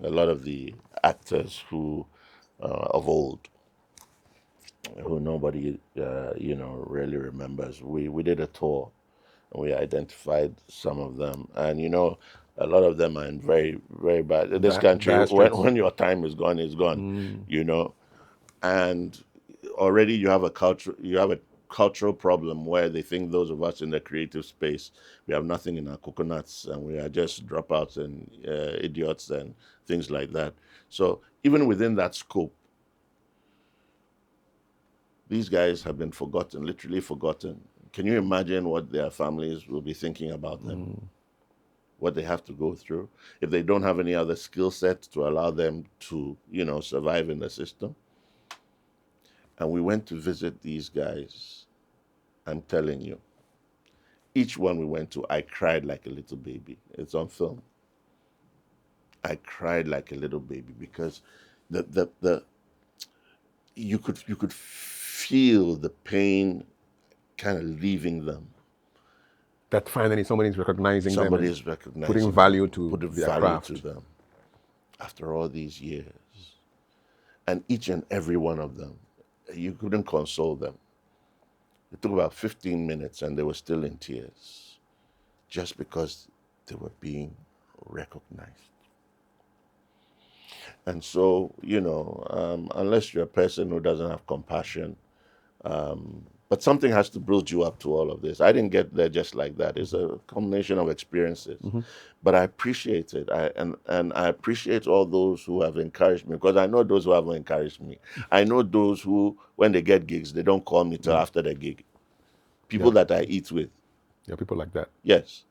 a lot of the actors who of old, who nobody really remembers. We did a tour and we identified some of them, and a lot of them are in very, very bad. In this country, when your time is gone, it's gone. And already you have a cultural problem where they think those of us in the creative space, we have nothing in our coconuts and we are just dropouts and idiots and things like that. So even within that scope, these guys have been forgotten, literally forgotten. Can you imagine what their families will be thinking about them? What they have to go through if they don't have any other skill set to allow them to, survive in the system? And we went to visit these guys. I'm telling you, each one we went to, I cried like a little baby. It's on film. I cried like a little baby because you could feel the pain kind of leaving them. That finally somebody is recognizing them. Somebody is recognizing putting value them, to putting their value craft to them after all these years. And each and every one of them, you couldn't console them. It took about 15 minutes and they were still in tears just because they were being recognized. And so, unless you're a person who doesn't have compassion, but something has to build you up to all of this. I didn't get there just like that. It's a combination of experiences. But I appreciate it. And I appreciate all those who have encouraged me, because I know those who haven't encouraged me. I know those who, when they get gigs, they don't call me till after the gig. People that I eat with. Yeah, people like that. Yes.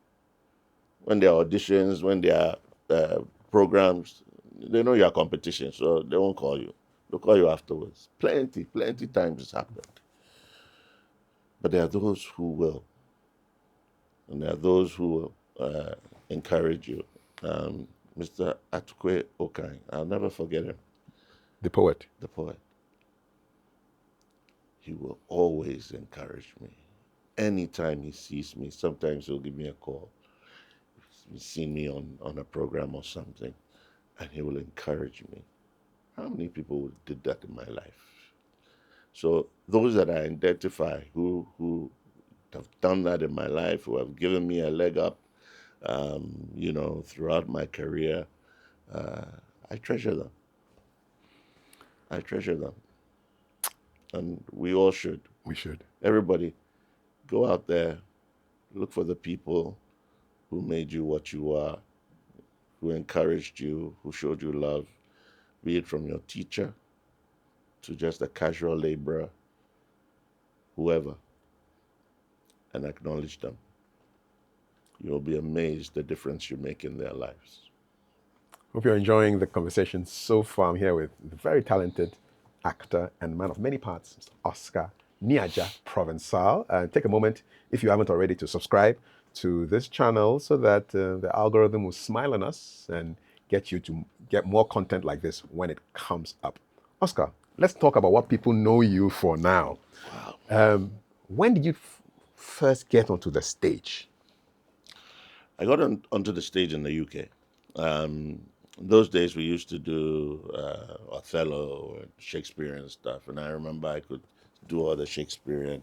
when there are auditions, when there are programs, they know your competition, so they won't call you. They'll call you afterwards. Plenty times it's happened. But there are those who will, and there are those who will encourage you. Mr. Atukwe Okai, I'll never forget him, The poet. the poet. He will always encourage me. Anytime he sees me, sometimes he'll give me a call. He's seen me on a program or something, and he will encourage me. How many people did that in my life? So those that I identify who have done that in my life, who have given me a leg up, throughout my career, I treasure them. I treasure them. And we all should. We should. Everybody, go out there, look for the people who made you what you are, who encouraged you, who showed you love, be it from your teacher to just a casual laborer, whoever, and acknowledge them. You'll be amazed the difference you make in their lives. Hope you're enjoying the conversation so far. I'm here with the very talented actor and man of many parts, Mr. Oscar Niaja Provencal. Take a moment, if you haven't already, to subscribe to this channel so that the algorithm will smile on us and get you to get more content like this when it comes up. Oscar, let's talk about what people know you for now. Wow. When did you first get onto the stage? I got onto the stage in the UK. Those days we used to do Othello or Shakespearean stuff, and I remember I could do all the Shakespearean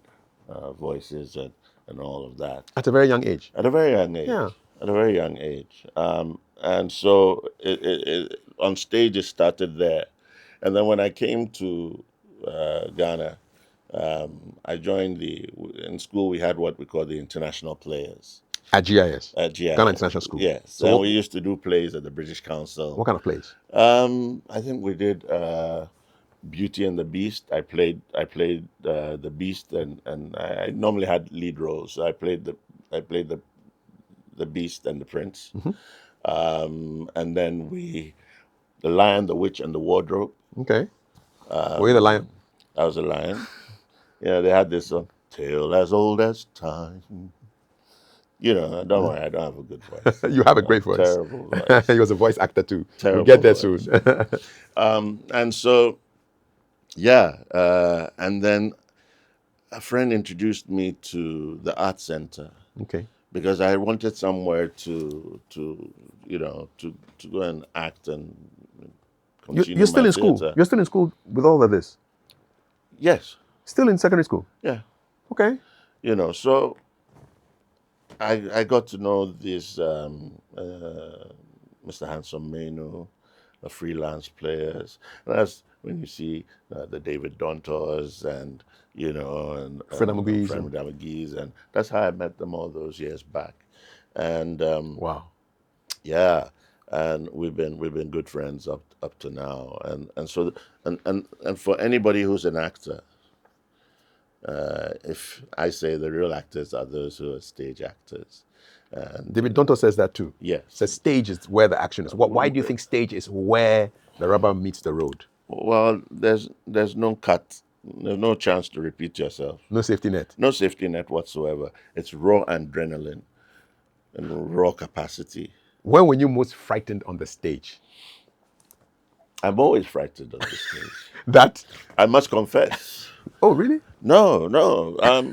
voices and all of that. At a very young age? At a very young age. Yeah. At a very young age. And so on stage it started there. And then when I came to Ghana, I joined in school we had what we call the international players. At GIS? At GIS. Ghana International School? Yes. So and we used to do plays at the British Council. What kind of plays? I think we did Beauty and the Beast. I played the Beast, and I normally had lead roles. So I played the Beast and the Prince. Mm-hmm. And then the Lion, the Witch, and the Wardrobe. Okay. Were you the lion? I was a lion. Yeah, they had this song, Tale as Old as Time. Don't worry, I don't have a good voice. You have a great voice. Terrible voice. He was a voice actor too. Terrible We'll get there voice. soon. And so, yeah, and then a friend introduced me to the art center. Okay. Because I wanted somewhere to go and act and continue. You're still in school. theater. You're still in school with all of this. Yes. Still in secondary school. Yeah. Okay. So I got to know this Mr. Handsome Mano, the freelance players. And that's when you see the David Dontors and Fred Amugis. Fred Amugis, and that's how I met them all those years back. And Wow. yeah, and we've been good friends up to now. And so and for anybody who's an actor, if I say the real actors are those who are stage actors. And David Donto says that too. yes. Says stage is where the action is. Why do you think stage is where the rubber meets the road? Well, there's no cut. There's no chance to repeat yourself. No safety net. No safety net whatsoever. It's raw adrenaline and raw capacity. When were you most frightened on the stage? I'm always frightened on the stage. That? I must confess. Oh, really? No.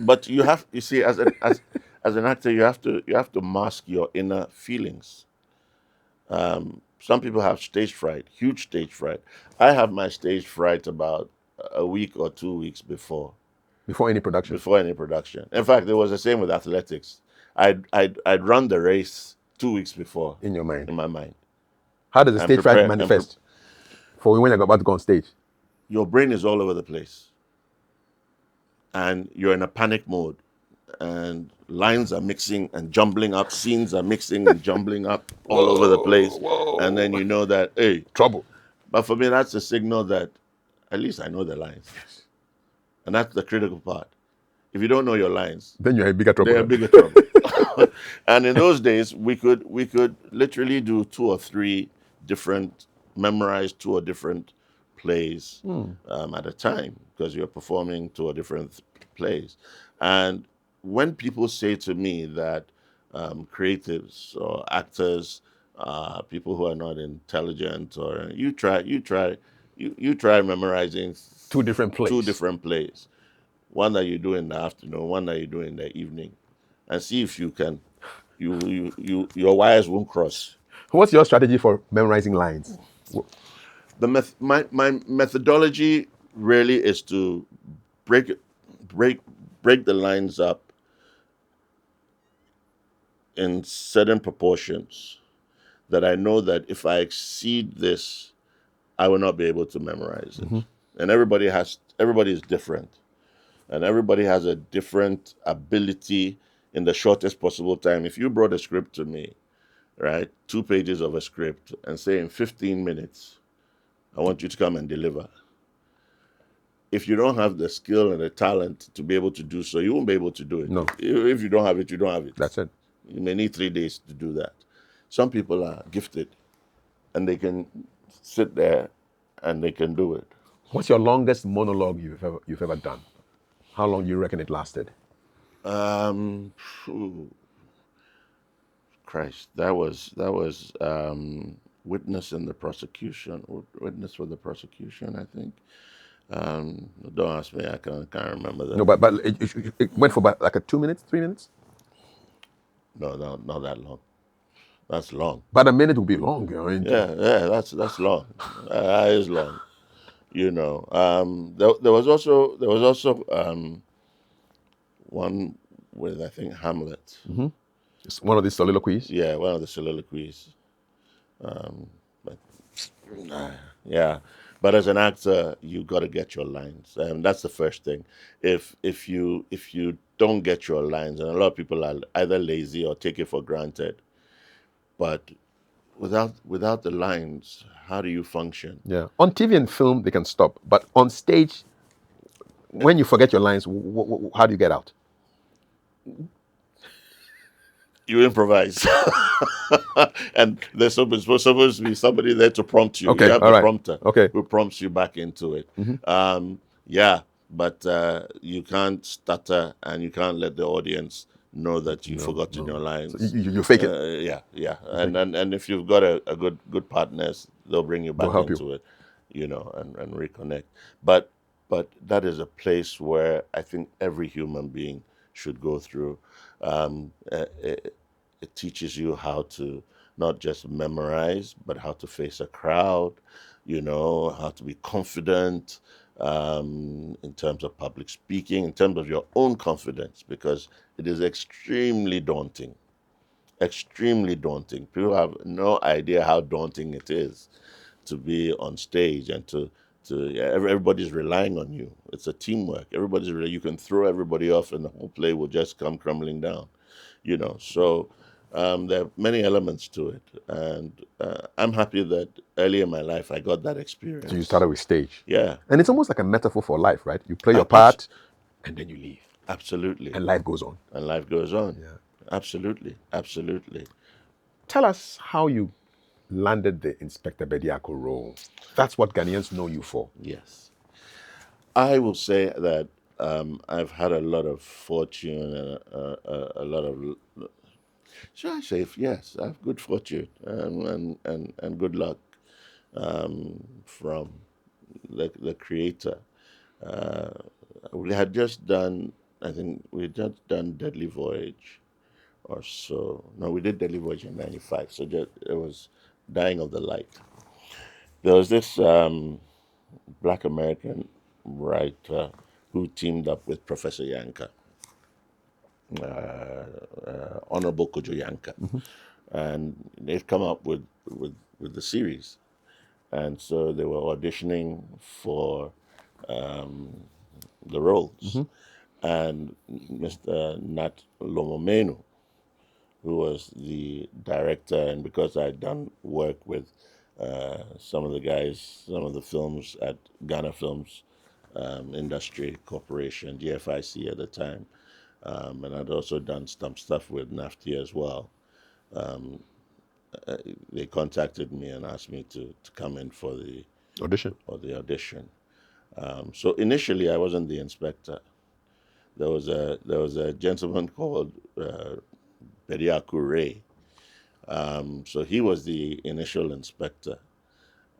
But you see, as an actor, you have to mask your inner feelings. Some people have stage fright, huge stage fright. I have my stage fright about a week or 2 weeks before. Before any production? Before any production. In fact, it was the same with athletics. I'd run the race 2 weeks before. In your mind? In my mind. How does the stage fright manifest for when you're about to go on stage? Your brain is all over the place. And you're in a panic mode. And lines are mixing and jumbling up. Scenes are mixing and jumbling up all over the place. Whoa. And then you know that, hey. Trouble. But for me, that's a signal that at least I know the lines. And that's the critical part. If you don't know your lines, Then you're in bigger trouble. they're in bigger trouble. And in those days, we could literally do memorize two or different plays at a time, because you're performing two or different plays. And when people say to me that creatives or actors, people who are not intelligent, or you try memorizing Two different two plays. different plays, one that you do in the afternoon, one that you do in the evening, and see if you can, your wires won't cross. What's your strategy for memorizing lines? My methodology really is to break the lines up in certain proportions that I know that if I exceed this, I will not be able to memorize it. And everybody is different. And everybody has a different ability in the shortest possible time. If you brought a script to me, right, 2 pages of a script, and say in 15 minutes, I want you to come and deliver. If you don't have the skill and the talent to be able to do so, you won't be able to do it. No. If you don't have it, you don't have it. That's it. You may need 3 days to do that. Some people are gifted, and they can sit there and they can do it. What's your longest monologue you've ever done? How long do you reckon it lasted? Christ, that was witness in the prosecution, witness for the prosecution, I think. Don't ask me, I can't remember that. No, but it went for about like 2 minutes, 3 minutes. No, not that long. That's long. But a minute would be long, you know. Yeah, that's long. That is long. You know, there was also one with, I think, Hamlet. It's one of these soliloquies. Yeah, one of the soliloquies. But yeah, but as an actor, you got to get your lines, and that's the first thing. If you don't get your lines, and a lot of people are either lazy or take it for granted, but without the lines, how do you function? Yeah. On TV and film, they can stop, but on stage, when you forget your lines, how do you get out? You improvise. And there's supposed to be somebody there to prompt you. Okay, You have all the right. prompter Okay. who prompts you back into it. Yeah, but you can't stutter, and you can't let the audience know that you've forgotten your lines. So you fake it. Yeah. And if you've got a good partners, they'll bring you back help you. into it, you know, and reconnect. But that is a place where I think every human being should go through. It teaches you how to not just memorize, but how to face a crowd, you know, how to be confident in terms of public speaking, in terms of your own confidence, because it is extremely daunting. Extremely daunting. People have no idea how daunting it is to be on stage and everybody's relying on you. It's a teamwork. You can throw everybody off and the whole play will just come crumbling down, you know. So there are many elements to it, and I'm happy that early in my life I got that experience. So you started with stage. Yeah. And it's almost like a metaphor for life, right? You play your part, and then you leave. Absolutely. And life goes on. And life goes on. Yeah. Absolutely. Tell us how you landed the Inspector Bediako role. That's what Ghanaians know you for. Yes. I will say that I've had a lot of fortune and a lot of... Should I say yes? I have good fortune and good luck from the Creator. We had just done, I think we had just done Deadly Voyage or so. No, we did Deadly Voyage in '95, so it was Dying of the Light. There was this Black American writer who teamed up with Professor Yanka, Honorable Kojo Yanka, and they've come up with the series, and so they were auditioning for the roles, and Mr. Nat Lomomenu, who was the director, and because I'd done work with some of the guys, some of the films at Ghana Films, Industry Corporation, GFIC at the time. And I'd also done some stuff with NAFTA as well. They contacted me and asked me to come in for Audition. the audition. So initially, I wasn't the inspector. There was a gentleman called Bediako Ray. So he was the initial inspector,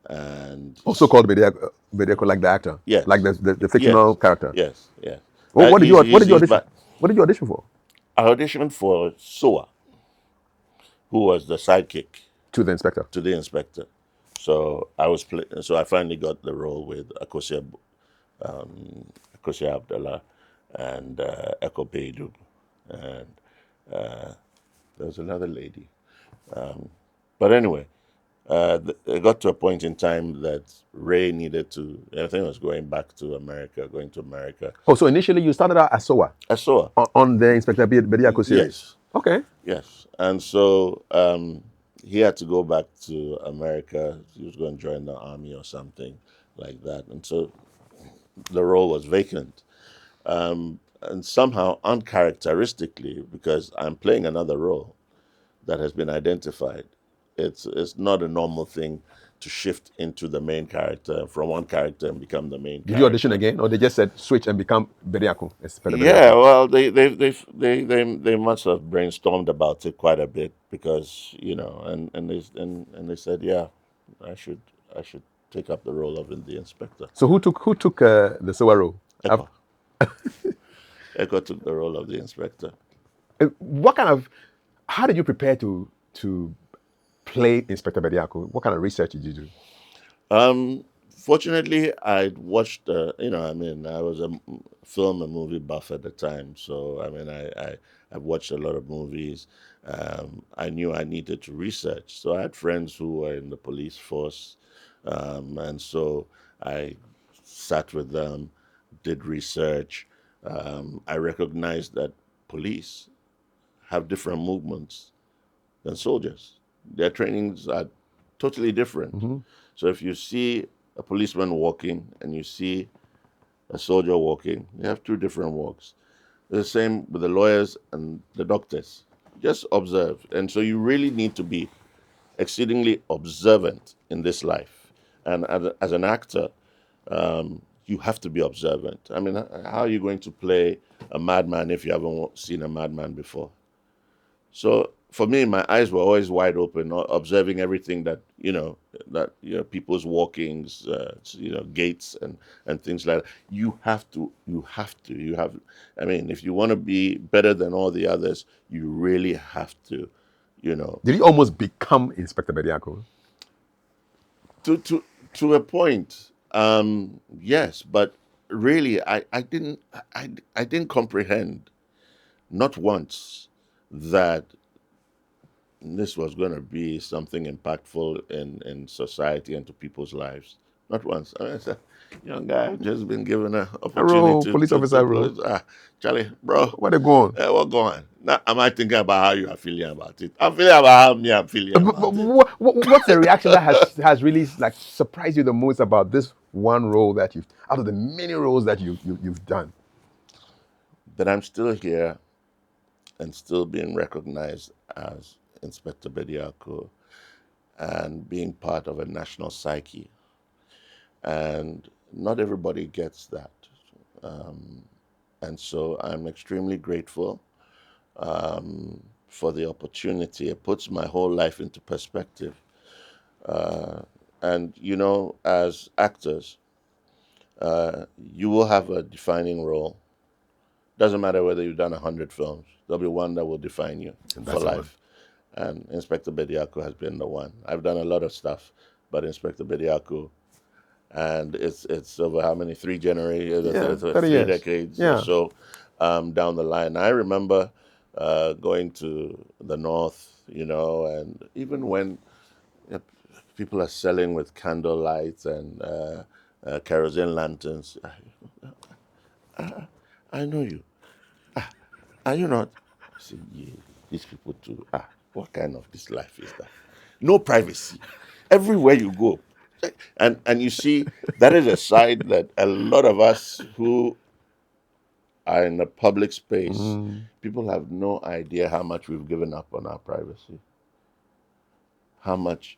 and Also called Bediako, like the actor. yes, Like the fictional yes, character. yes, yes. What did you He's audition? back. What did you audition for? I auditioned for Soa, who was the sidekick To the inspector. to the inspector. So so I finally got the role with Akosia Abdallah and Eko Beidu, and there was another lady. But anyway, it got to a point in time that Ray needed to. I think was going to America. Oh, so initially you started out as Soa I saw her. on the Inspector Bediako series. Yes, Okay. yes. And so he had to go back to America. He was going to join the army or something like that. And so the role was vacant. And somehow, uncharacteristically, because I'm playing another role that has been identified, it's not a normal thing to shift into the main character from one character and become the main Did you audition again, or they just said switch and become Bediako? Yeah, well, they must have brainstormed about it quite a bit because and they said, yeah, I should take up the role of the inspector. So who took the Soa role? Eko. Eko took the role of the inspector. What kind of? How did you prepare to play Inspector Bediako? What kind of research did you do? Fortunately, I'd watched. I was a film and movie buff at the time, so I watched a lot of movies. I knew I needed to research, so I had friends who were in the police force, and so I sat with them, did research. I recognized that police have different movements than soldiers. Their trainings are totally different. So if you see a policeman walking and you see a soldier walking, they have two different walks. The same with the lawyers and the doctors. Just observe. And so you really need to be exceedingly observant in this life. And as an actor, you have to be observant. I mean, how are you going to play a madman if you haven't seen a madman before? So for me, my eyes were always wide open, observing everything that people's walkings, gaits and things like that. You have. I mean, if you want to be better than all the others, you really have to, Did you almost become Inspector Bediako? to a point. Yes, but really, I didn't comprehend, not once, that this was going to be something impactful in society and to people's lives. Not once. I mean, it's a young guy who just been given an opportunity police officer role. Charlie, bro, Where they going? what going? Now, am I thinking about how you are feeling about it? I'm feeling about how I'm feeling about it. What's the reaction that has really like surprised you the most about this one role that out of the many roles that you've done? That I'm still here and still being recognized as Inspector Bediako and being part of a national psyche. And not everybody gets that. And so I'm extremely grateful for the opportunity. It puts my whole life into perspective. And, as actors, you will have a defining role. Doesn't matter whether you've done 100 films. There'll be one that will define you for life. And Inspector Bediako has been the one. I've done a lot of stuff, but Inspector Bediako, and it's over how many? 3 generations, 3 decades or so down the line. I remember going to the north, and even when people are selling with candle lights and kerosene lanterns, I know you. Are you not? I say, yeah, these people too. What kind of this life is that? No privacy. Everywhere you go, And you see, that is a side that a lot of us who are in the public space, people have no idea how much we've given up on our privacy. How much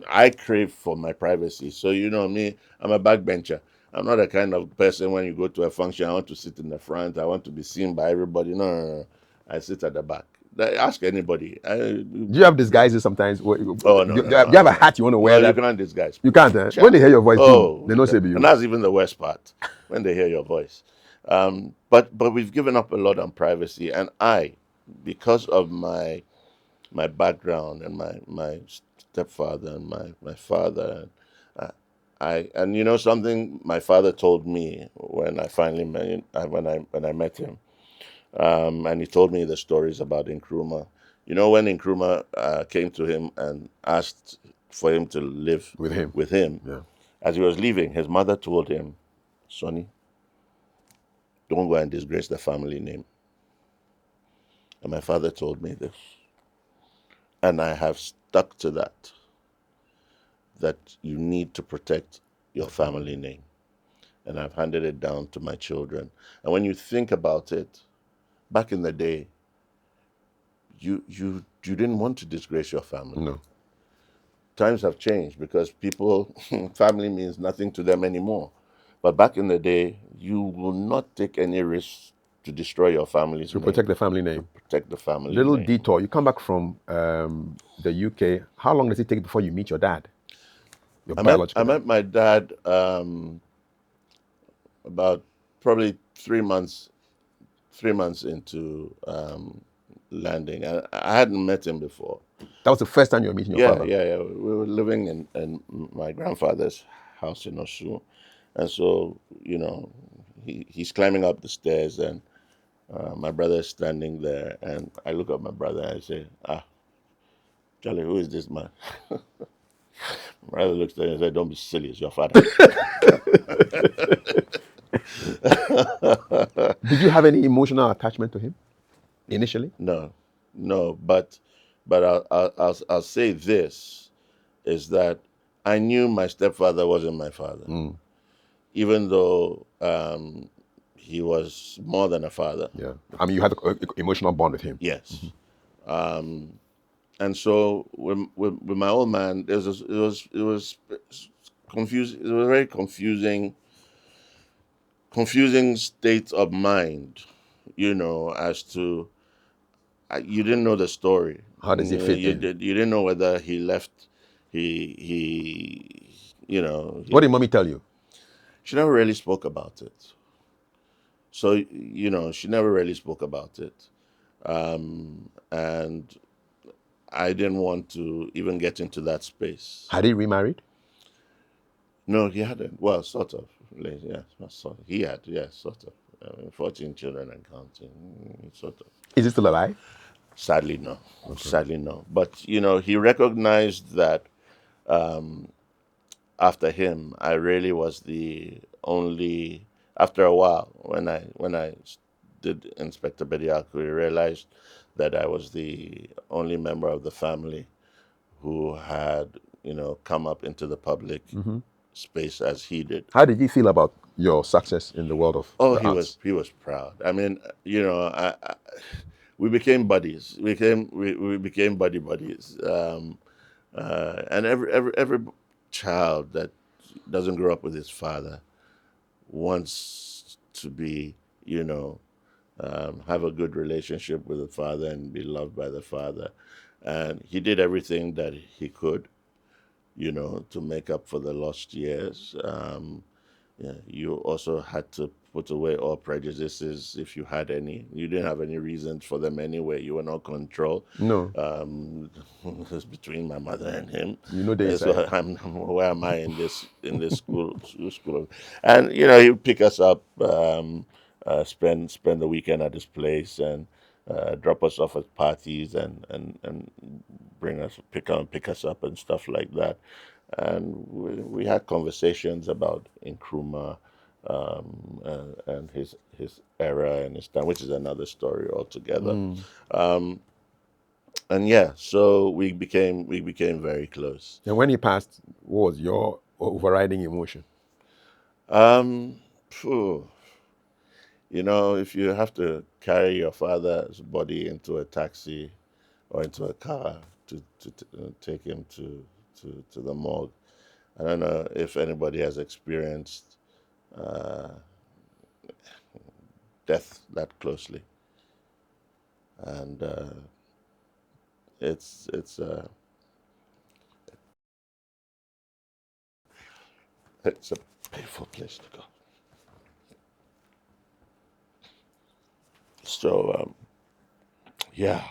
I crave for my privacy. So you know me, I'm a backbencher. I'm not the kind of person when you go to a function, I want to sit in the front, I want to be seen by everybody. No, no, no. I sit at the back. Ask anybody. Do you have disguises sometimes? Oh Do no, no, you no, have a no. hat you want to No, wear you that can't disguise. you can't? When Cha. they hear your voice, boom, Oh, they don't say be and you. that's even the worst part when they hear your voice. But we've given up a lot on privacy, and because of my background and my stepfather and my father, uh, and you know something my father told me when I finally met when I met him, and he told me the stories about Nkrumah. You know, when Nkrumah came to him and asked for him to live With him. with him, Yeah. as he was leaving, his mother told him, "Sonny, don't go and disgrace the family name." And my father told me this, and I have stuck to that you need to protect your family name. And I've handed it down to my children. And when you think about it, back in the day, you didn't want to disgrace your family. No. Times have changed because people, family means nothing to them anymore. But back in the day, you will not take any risk to destroy your family's To name, protect the family to name. protect the family Little name. detour. You come back from the UK. How long does it take before you meet your dad? Your I biological dad? met my dad about probably 3 months into landing. I hadn't met him before. That was the first time you were meeting your Yeah, father. yeah, yeah. We were living in my grandfather's house in Osu. And so, he's climbing up the stairs, and my brother is standing there. And I look at my brother and I say, Charlie, who is this man? My brother looks at him and says, don't be silly, it's your father. Did you have any emotional attachment to him initially? No, no, but I'll say this is that I knew my stepfather wasn't my father, even though he was more than a father. Yeah. I mean, you had an emotional bond with him. Yes. And so with my old man, it was confusing. It was a very confusing state of mind, as to you didn't know the story. How does it fit in? You didn't know whether he left. He What did mommy tell you? she never really spoke about it. So she never really spoke about it, and I didn't want to even get into that space. Had he remarried? No, he hadn't. Well, sort of. Yeah, sort of. He had, yeah, sort of. 14 children and counting, sort of. Is he still alive? Sadly, no. Sadly, no. But he recognized that after him, I really was the only. After a while, when I did Inspector Bediako, he realized that I was the only member of the family who had come up into the public space as he did. How did he feel about your success in the world of Oh, the arts? he was proud. I mean, we became buddies. We became buddies. And every child that doesn't grow up with his father wants to be, have a good relationship with the father and be loved by the father. And he did everything that he could, to make up for the lost years. Yeah, you also had to put away all prejudices if you had any. You didn't have any reasons for them anyway. You were not controlled. No. It was between my mother and him. You know they And say. so where am I in this school? And he'd pick us up, spend the weekend at his place, and drop us off at parties, and pick us up and stuff like that. And we had conversations about Nkrumah, and his era and his time, which is another story altogether. and yeah, so we became very close. And when he passed, what was your overriding emotion? Um, phew, if you have to carry your father's body into a taxi or into a car to take him to the morgue, I don't know if anybody has experienced uh, death that closely, and it's it's a painful place to go. So yeah,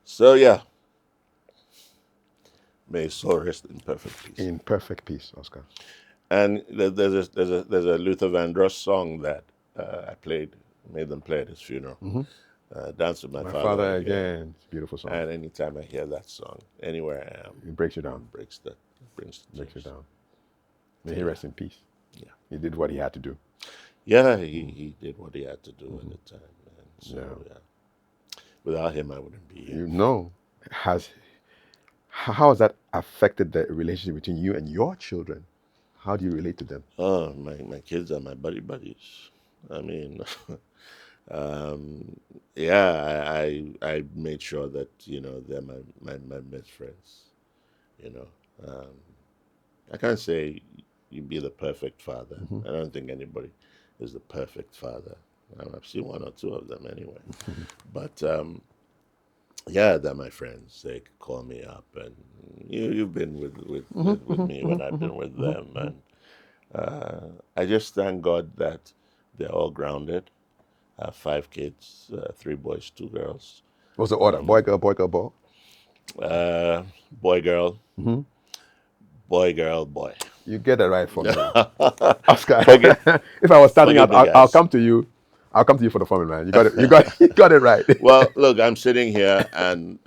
so yeah, may his soul rest in perfect peace. In perfect peace, Oscar. And there's a Luther Vandross song that I made them play at his funeral. Dance with my My father father again. again. It's a beautiful song. And anytime I hear that song, anywhere I am, It breaks you down. brings the Breaks you tears. down. May he rest in peace. Yeah, He did what he had to do. yeah. He did what he had to do at the time, and so Yeah. yeah. Without him, I wouldn't be here. You know, how has that affected the relationship between you and your children? How do you relate to them? Oh, my kids are my buddies. I mean, um, yeah, I made sure that they're my best friends. You know, um, I can't say you be the perfect father. I don't think anybody is the perfect father. I've seen one or two of them anyway. But yeah, they're my friends. They call me up, and you've been with me when I've been with them, and I just thank God that they're all grounded. I have 5 kids, 3 boys, 2 girls. What's the order? Boy, girl, boy, girl, boy. Uh, boy, girl, boy, girl, boy. You get it right for me, Oscar. Forgive, If I was starting forgive out, me, I'll guys. come to you. I'll come to you for the formula, man. You got it. You got it right. Well, look, I'm sitting here, and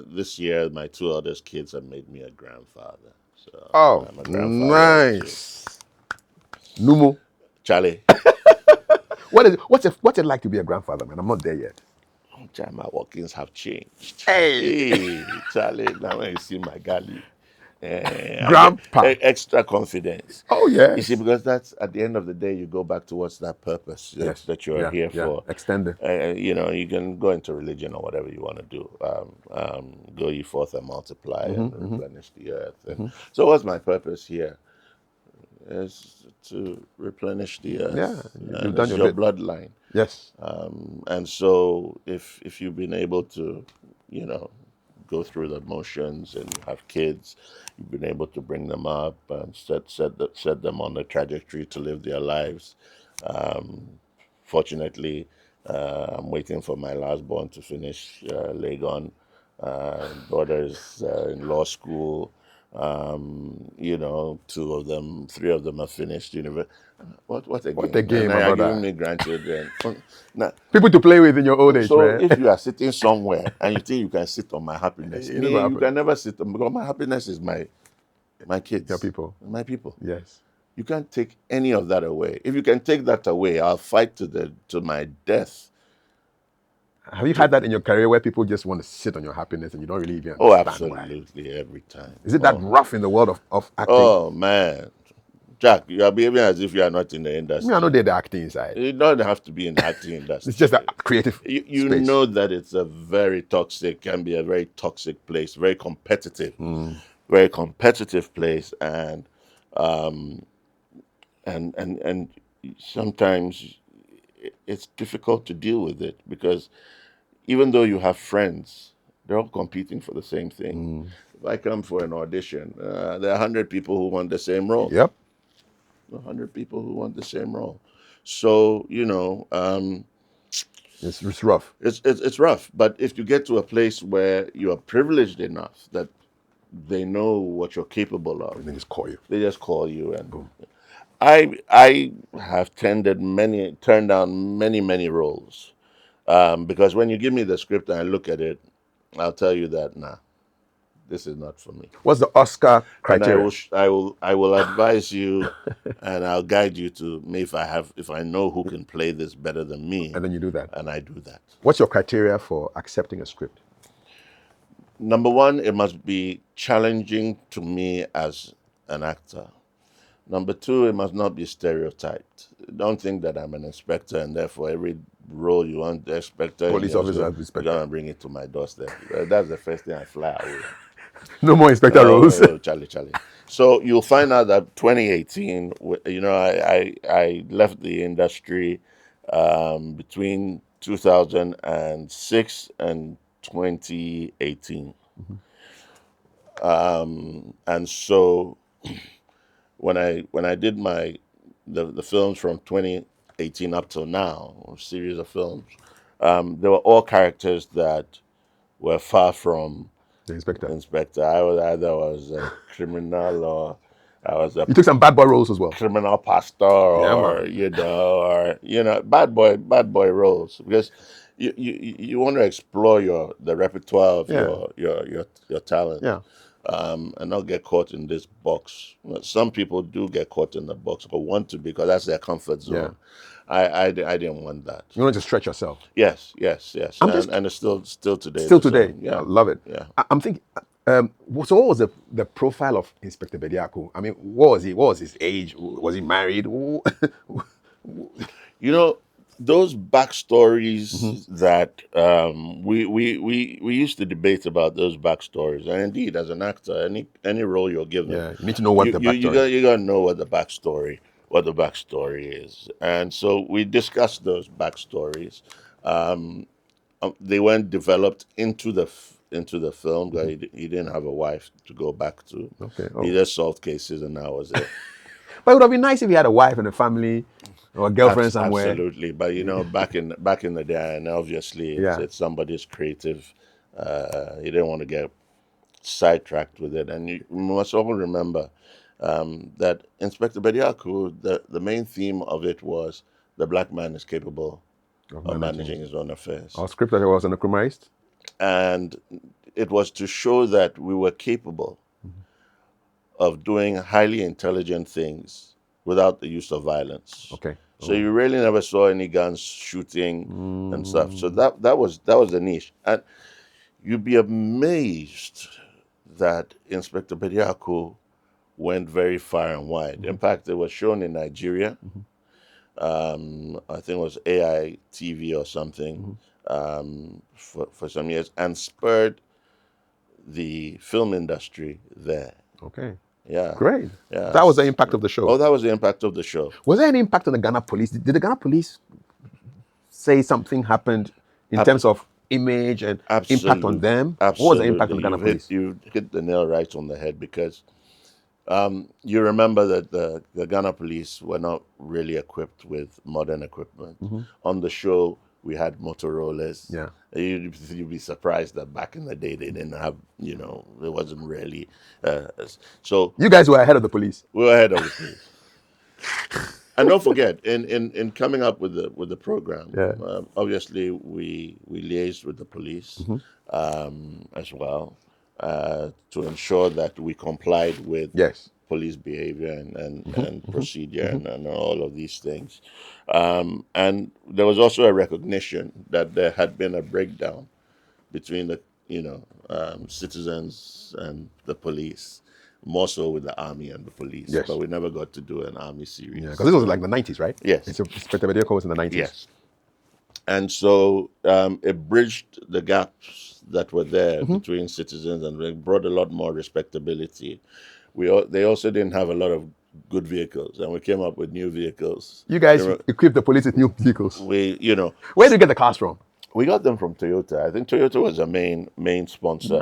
this year, my 2 oldest kids have made me a grandfather. So Oh, I'm a grandfather of 2. nice. Numu. Charlie, What's it like to be a grandfather, man? I'm not there yet. my walkings have changed. Hey, Hey, Charlie, now when you see my galley, I get grandpa. extra confidence. Oh You see, yes, because that's at the end of the day, you go back towards that purpose yes, that you're yeah, here yeah. for. Extended. You can go into religion or whatever you want to do. Go ye forth and multiply and replenish the earth. And so, what's my purpose here? Is to replenish the Yeah, earth, you've and done it's your your bit. bloodline. Yes. And so, if you've been able to, you know, go through the motions and you have kids, you've been able to bring them up and set them on the trajectory to live their lives. Um, Fortunately, I'm waiting for my last born to finish Legon. Daughter's in law school. 3 of them have finished university. What What a again? And game, now my you're giving brother. me grandchildren. Now, People to play with in your old age, so man. if you are sitting somewhere and you think you can sit on my happiness, It never me, you happened. can never sit on, because my happiness is my Your kids, people. my people. Yes. You can't take any of that away. If you can take that away, I'll fight to my death. Have you To, had that in your career where people just want to sit on your happiness and you don't really even oh, understand why? absolutely, every time. Is it that Oh, rough in the world of acting? oh man, Jack, you are behaving as if you are not in the Me, I know industry. they're the acting inside. You don't have to be in the acting It's just a industry. creative You space. know that it's a very toxic, can be a very toxic place, very competitive place, um, and sometimes it's difficult to deal with it because even though you have friends, they're all competing for the same thing. If I come for an audition, there are 100 people who want the same role. Yep. 100 people who want the same role. So It's rough. it's rough. But if you get to a place where you are privileged enough that they know what you're capable of, And they just call you. they just call you. And Boom. I have turned down many roles, because when you give me the script and I look at it, I'll tell you that nah, this is not for me. What's the Oscar And I criteria? will I will advise you, and I'll guide you to me if I know who can play this better than me, And then you do that. and I do that. What's your criteria for accepting a script? Number one, it must be challenging to me as an actor. Number two, it must not be stereotyped. Don't think that I'm an inspector and therefore every role you want the inspector in Police your officer, you're inspector. gonna bring it to my doorstep. That's the first thing I fly away. No more inspector roles. Oh, Charlie. So you'll find out that 2018, I left the industry between 2006 and 2018. And so when I did the films from 2018 up till now, a series of films, they were all characters that were far from The inspector. inspector. I was either was a criminal or I was a You took some bad boy roles as well. criminal pastor Yeah, or man. bad boy roles because you want to explore the repertoire of Yeah. your talent. Yeah. And not get caught in this box. Some people do get caught in the box or want to because that's their comfort zone. Yeah. I didn't want that. You want to stretch yourself. Yes. I'm just And it's still today. still the today. same. Yeah. I love it. Yeah. I'm thinking. So what was the profile of Inspector Bediako? I mean, what was he? What was his age? Was he married? You know, those backstories that we used to debate about those backstories, and indeed, as an actor, any role you're given, Yeah, you need to know what the backstory. you gotta know what the backstory is, and so we discussed those backstories. They weren't developed into the film. He didn't have a wife to go back to. Okay. He Oh. just solved cases, and that was it. But it would have been nice if he had a wife and a family or a girlfriend somewhere. Absolutely, but back in the day, and obviously Yeah. it's somebody's creative. You didn't want to get sidetracked with it, and you must also remember that Inspector Bediako, the main theme of it was the black man is capable of managing his own affairs, Our script that was an criminalist. and it was to show that we were capable of doing highly intelligent things without the use of violence. Okay. So you really never saw any guns shooting and stuff. So that was the niche, and you'd be amazed that Inspector Bediako went very far and wide. In fact, it was shown in Nigeria. I think it was AI TV or something for some years, and spurred the film industry there. Okay. Yeah. Great. Yeah. That was the impact of the show. Oh, that was the impact of the show. Was there any impact on the Ghana police? Did the Ghana police say something happened in terms of image and impact on them? Absolutely. What was the impact on the Ghana police? You hit the nail right on the head because you remember that the Ghana police were not really equipped with modern equipment. On the show, we had Motorola's. Yeah. You'd be surprised that back in the day they didn't have, it wasn't really. So You guys were ahead of the police. we were ahead of the police. And don't forget, in coming up with the program, obviously we liaised with the police as well to ensure that we complied with police behavior and procedure and all of these things. And there was also a recognition that there had been a breakdown between the citizens and the police, more so with the army and the police. Yes. But we never got to do an army series. Yeah, because this was like the 90s, right? Yes. Inspector Bediako was in the 90s. Yes. And so it bridged the gaps that were there between citizens and it brought a lot more respectability. They also didn't have a lot of good vehicles, and we came up with new vehicles. You guys equipped the police with new vehicles. Where did you get the cars from? We got them from Toyota. I think Toyota was a main sponsor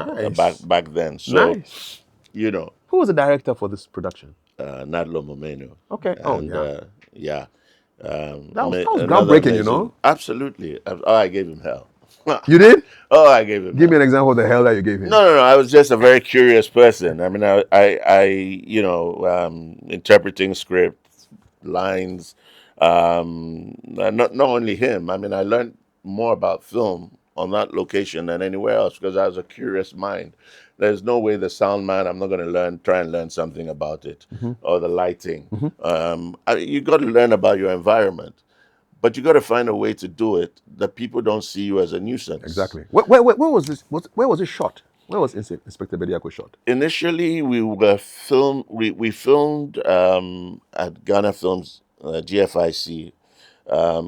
back then. So, Nice. Who was the director for this production? Nadlo Momeno. Okay. Yeah. That was groundbreaking, Absolutely. I gave him hell. You did? Oh, I gave him. Give me an example of the hell that you gave him. No. I was just a very curious person. I mean, interpreting scripts, lines. Not only him. I mean, I learned more about film on that location than anywhere else because I was a curious mind. There's no way the sound man, I'm not going to try and learn something about it, or the lighting. You got to learn about your environment, but you got to find a way to do it that people don't see you as a nuisance. Exactly. Where was this? Where was it shot? Where was Inspector Bediako shot? Initially, we filmed at Ghana Films, GFIC.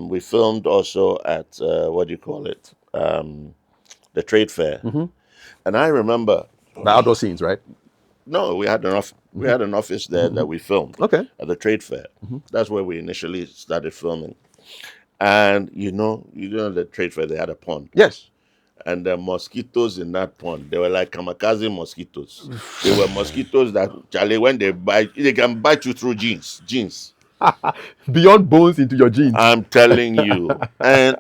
We filmed also at what do you call it? The trade fair. And I remember The outdoor scenes, right? no, we had an office there that we filmed Okay. at the trade fair. That's where we initially started filming. And you know the trade fair, they had a pond. Yes. And the mosquitoes in that pond, they were like kamikaze mosquitoes. They were mosquitoes that, Charlie, when they bite, they can bite you through jeans. Beyond bones into your jeans. I'm telling you. And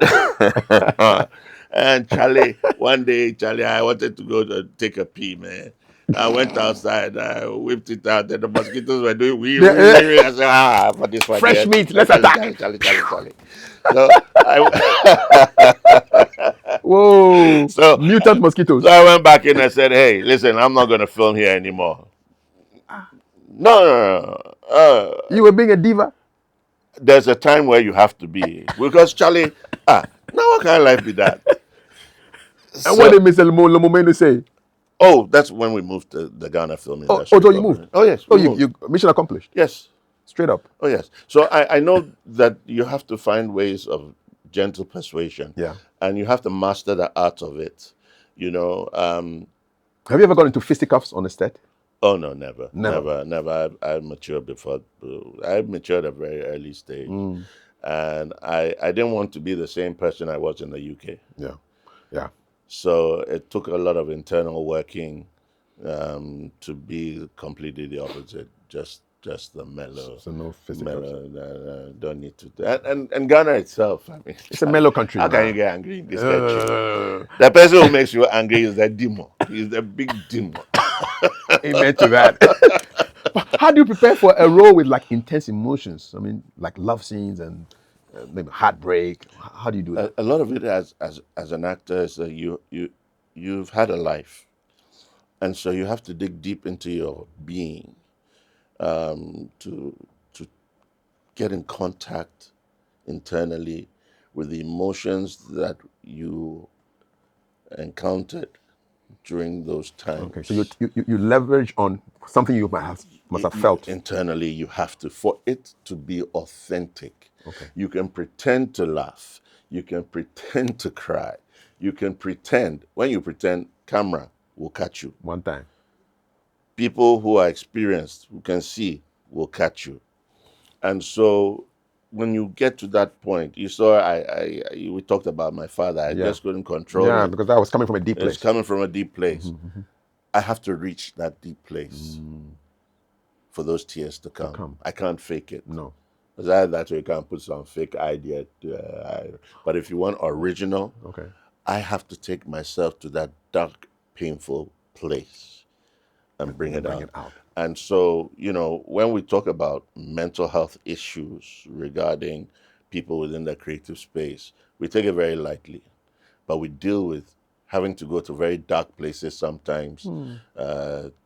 and Charlie, one day, Charlie, I wanted to go to take a pee, man. I went outside, I whipped it out, and the mosquitoes were doing wee. I said, for this one. Fresh meat, let's attack. Charlie. So Whoa. So mutant mosquitoes. So I went back in and said, hey, listen, I'm not going to film here anymore. No. You were being a diva? There's a time where you have to be. Because, Charlie, now what kind of life be that? And what did Mr. Lomomeno say? Oh, that's when we moved to the Ghana film industry. So you moved? Oh, yes. You mission accomplished? Yes. Straight up? Oh, yes. So I know that you have to find ways of gentle persuasion. Yeah. And you have to master the art of it. You know. Have you ever gone into fisticuffs on the set? Oh, no, never. I matured before. I matured at a very early stage. And I didn't want to be the same person I was in the UK. Yeah. So it took a lot of internal working to be completely the opposite. Just the mellow. So no fisticuffs. Don't need to. And Ghana itself, I mean, it's a mellow country. How can you get angry in this country? The person who makes you angry is the demon. He's the big demon. Amen to that. How do you prepare for a role with like intense emotions? I mean, like love scenes and maybe heartbreak. How do you do that? A lot of it as an actor is that you've had a life, and so you have to dig deep into your being to get in contact internally with the emotions that you encountered during those times. Okay, so you leverage on something you must have felt. Internally, you have to, for it to be authentic. Okay. You can pretend to laugh. You can pretend to cry. You can pretend. When you pretend, camera will catch you. One time. People who are experienced, who can see, will catch you. And so when you get to that point, you saw we talked about my father. I just couldn't control it. Yeah, because that was coming from a deep place. It's coming from a deep place. I have to reach that deep place for those tears to come. I can't fake it. No. Because that's where you can't put some fake idea. But if you want original, I have to take myself to that dark, painful place and bring it out. And so, when we talk about mental health issues regarding people within the creative space, we take it very lightly. But we deal with having to go to very dark places sometimes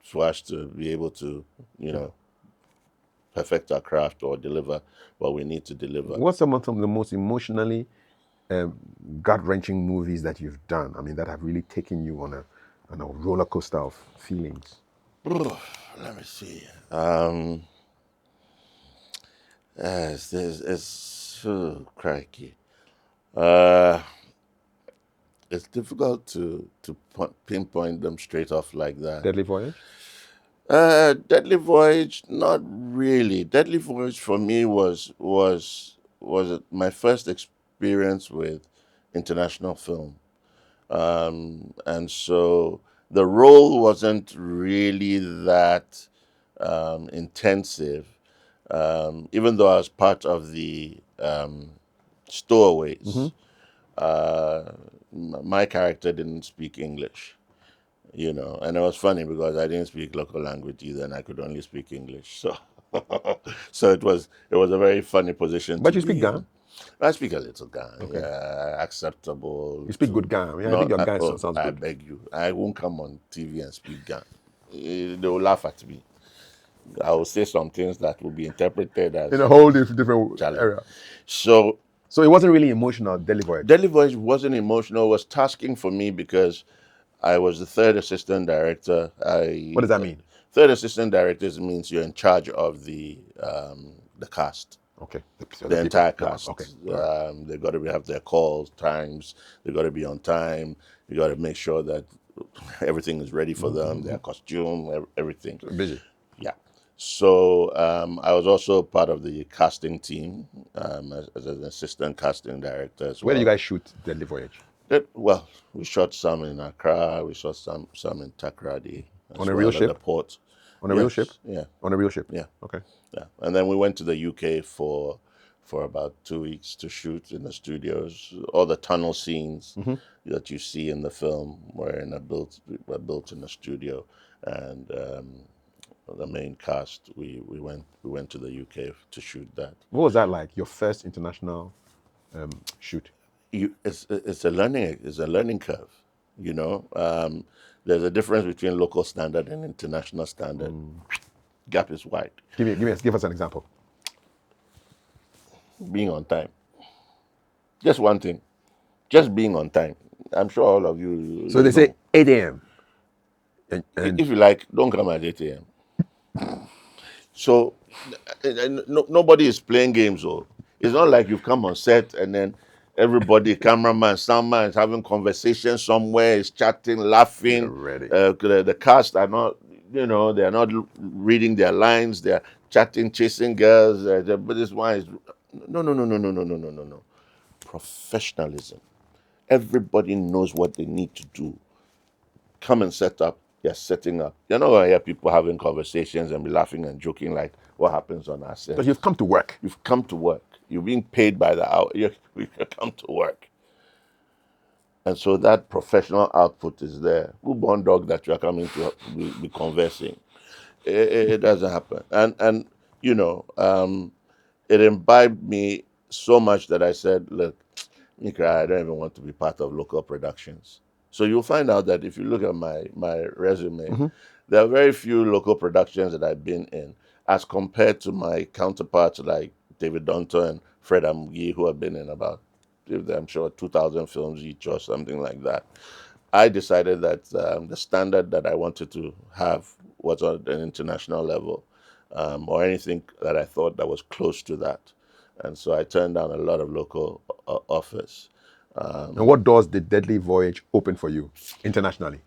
for us to be able to, perfect our craft or deliver what we need to deliver. What's some of the most emotionally gut-wrenching movies that you've done? I mean, that have really taken you on a roller coaster of feelings? Let me see. It's so crikey. It's difficult to pinpoint them straight off like that. Deadly Voyage? Deadly Voyage, not really. Deadly Voyage for me was my first experience with international film, and so the role wasn't really that intensive, even though I was part of the stowaways. My character didn't speak English. And it was funny because I didn't speak local language either, and I could only speak English. So, so it was a very funny position. But you speak Ghana? I speak a little Ghana. Okay. Yeah, acceptable. You speak good Ghana. Yeah, I think your Ghana sounds I good. beg you. I won't come on TV and speak Ghana. They will laugh at me. I will say some things that will be interpreted In a as whole different challenge. area. So So it wasn't really emotional, Delhi Voyage. Delhi Voice wasn't emotional. It was tasking for me because I was the third assistant director. What does that mean? Third assistant director means you're in charge of the cast. Okay. The entire Yeah, cast. okay. Right. They got to have their calls, times. They got to be on time. You got to make sure that everything is ready for them, their costume, everything. Busy. Yeah. So I was also part of the casting team as an assistant casting director as well. Where did you guys shoot Deadly Voyage? Well, we shot some in Accra. We shot some in Takrady. On a real ship? At the port. On a real ship? Yeah. On a real ship? Yeah. Okay. Yeah. And then we went to the UK for about 2 weeks to shoot in the studios. All the tunnel scenes that you see in the film were built in the studio, and the main cast we went to the UK to shoot that. What was that like? Your first international shoot? It's a learning curve. You know, there's a difference between local standard and international standard. Gap is wide. Give us an example. Being on time. Just one thing. Just being on time. I'm sure all of you. So they say 8 a.m. And if you like, don't come at 8 a.m. So nobody is playing games. So it's not like you've come on set and then everybody, cameraman, soundman, is having conversation somewhere, is chatting, laughing. ready. The cast are not, they are not reading their lines. They're chatting, chasing girls. But this one is no. Professionalism. Everybody knows what they need to do. Come and set up. You're setting up. You're not going to hear people having conversations and be laughing and joking like what happens on our set. Because you've come to work. You've come to work. You're being paid by the hour. You come to work. And so that professional output is there. Who born dog that you are coming to be conversing? It doesn't happen. And it imbibed me so much that I said, look, Mikra, I don't even want to be part of local productions. So you'll find out that if you look at my resume, there are very few local productions that I've been in as compared to my counterparts like David Donto and Fred Amugi, who have been in about, I'm sure, 2,000 films each or something like that. I decided that the standard that I wanted to have was on an international level, or anything that I thought that was close to that. And so I turned down a lot of local offers. And what doors did Deadly Voyage open for you internationally?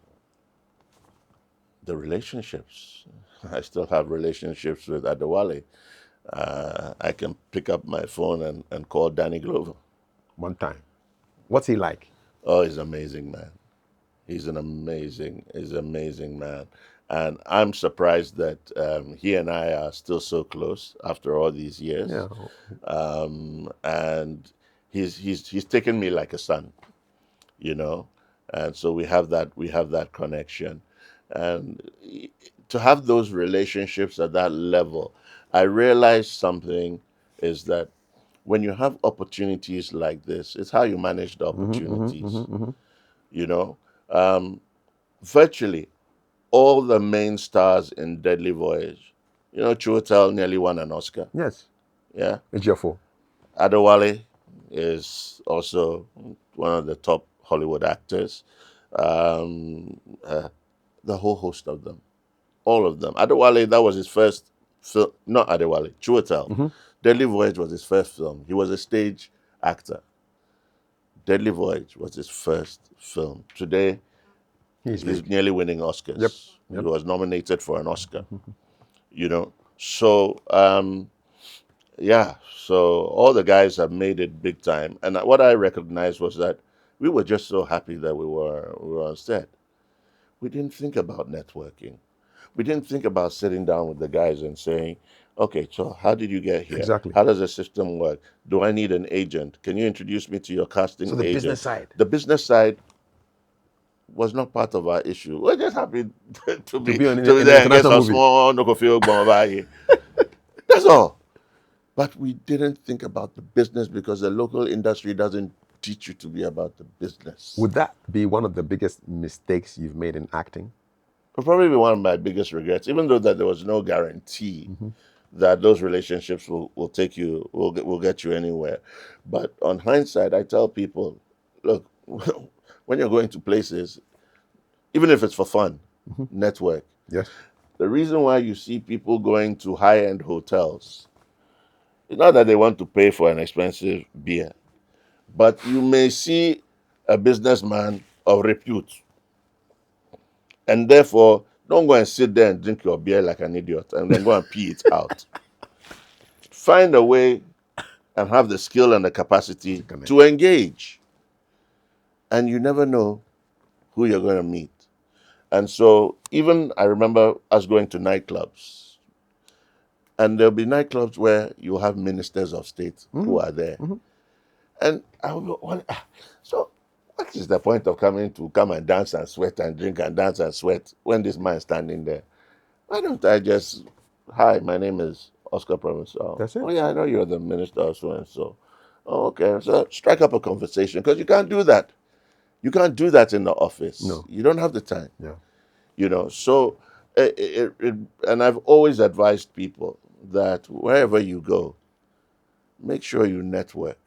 The relationships. I still have relationships with Adewale. I can pick up my phone and call Danny Glover. One time. What's he like? Oh, he's an amazing man. He's amazing man. And I'm surprised that he and I are still so close after all these years. Yeah. And he's taken me like a son, and so we have that connection, and to have those relationships at that level, I realized something is that when you have opportunities like this, it's how you manage the opportunities. Virtually all the main stars in Deadly Voyage, Chiwetel nearly won an Oscar. Yes. Yeah. Ejiofor. Adewale is also one of the top Hollywood actors. The whole host of them, all of them. Adewale, that was his first film. Not Adewale, Chiwetel. Deadly Voyage was his first film. He was a stage actor. Deadly Voyage was his first film. Today, he's nearly winning Oscars. Yep. He was nominated for an Oscar. So so all the guys have made it big time. And what I recognized was that we were just so happy that we were on set. We didn't think about networking. We didn't think about sitting down with the guys and saying, okay, so how did you get here? Exactly. How does the system work? Do I need an agent? Can you introduce me to your casting agent? So the business side. The business side was not part of our issue. We're just happy to be be on there and get some small no. That's all. But we didn't think about the business because the local industry doesn't teach you to be about the business. Would that be one of the biggest mistakes you've made in acting? It'll probably be one of my biggest regrets, even though that there was no guarantee that those relationships will take you, will get you anywhere. But on hindsight, I tell people, look, when you're going to places, even if it's for fun, network. Yes. The reason why you see people going to high-end hotels, it's not that they want to pay for an expensive beer, but you may see a businessman of repute, and therefore don't go and sit there and drink your beer like an idiot and then go and pee it out. Find a way and have the skill and the capacity to engage. And you never know who you're going to meet. And so even I remember us going to nightclubs. And there'll be nightclubs where you have ministers of state who are there. And I will go, so what is the point of coming to come and dance and sweat and drink and dance and sweat when this man is standing there? Why don't I just, hi, my name is Oscar Provencal. That's it. Oh yeah, I know you're the minister of so and so. Oh, okay, so strike up a conversation because you can't do that. You can't do that in the office. No. You don't have the time. Yeah. You know, so, and I've always advised people that wherever you go, make sure you network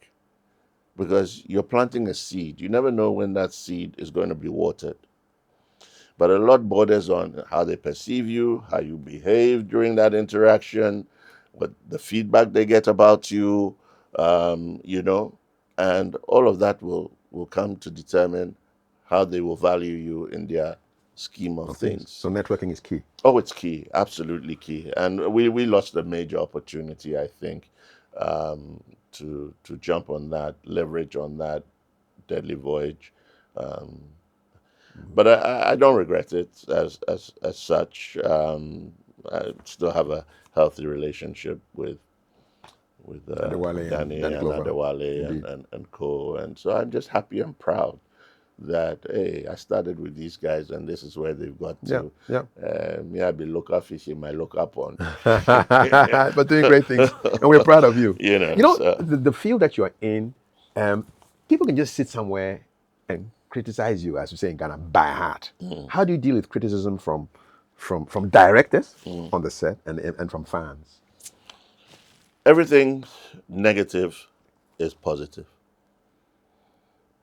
because you're planting a seed. You never know when that seed is going to be watered. But a lot borders on how they perceive you, how you behave during that interaction, what the feedback they get about you, you know, and all of that will come to determine how they will value you in their scheme of things. So networking is key. Oh, it's key, absolutely key. And we lost a major opportunity, I think, to jump on that, leverage on that deadly voyage. But I don't regret it as such. I still have a healthy relationship with Adewale Danny and and Glover. Adewale and co. And so I'm just happy and proud that, hey, I started with these guys and this is where they've got to. Yeah. Me, I be local fishing my local pond. But doing great things. And we're proud of you. You know, so. the field that you're in, people can just sit somewhere and criticize you, as we say in Ghana, by heart. How do you deal with criticism from directors on the set and from fans? Everything negative is positive.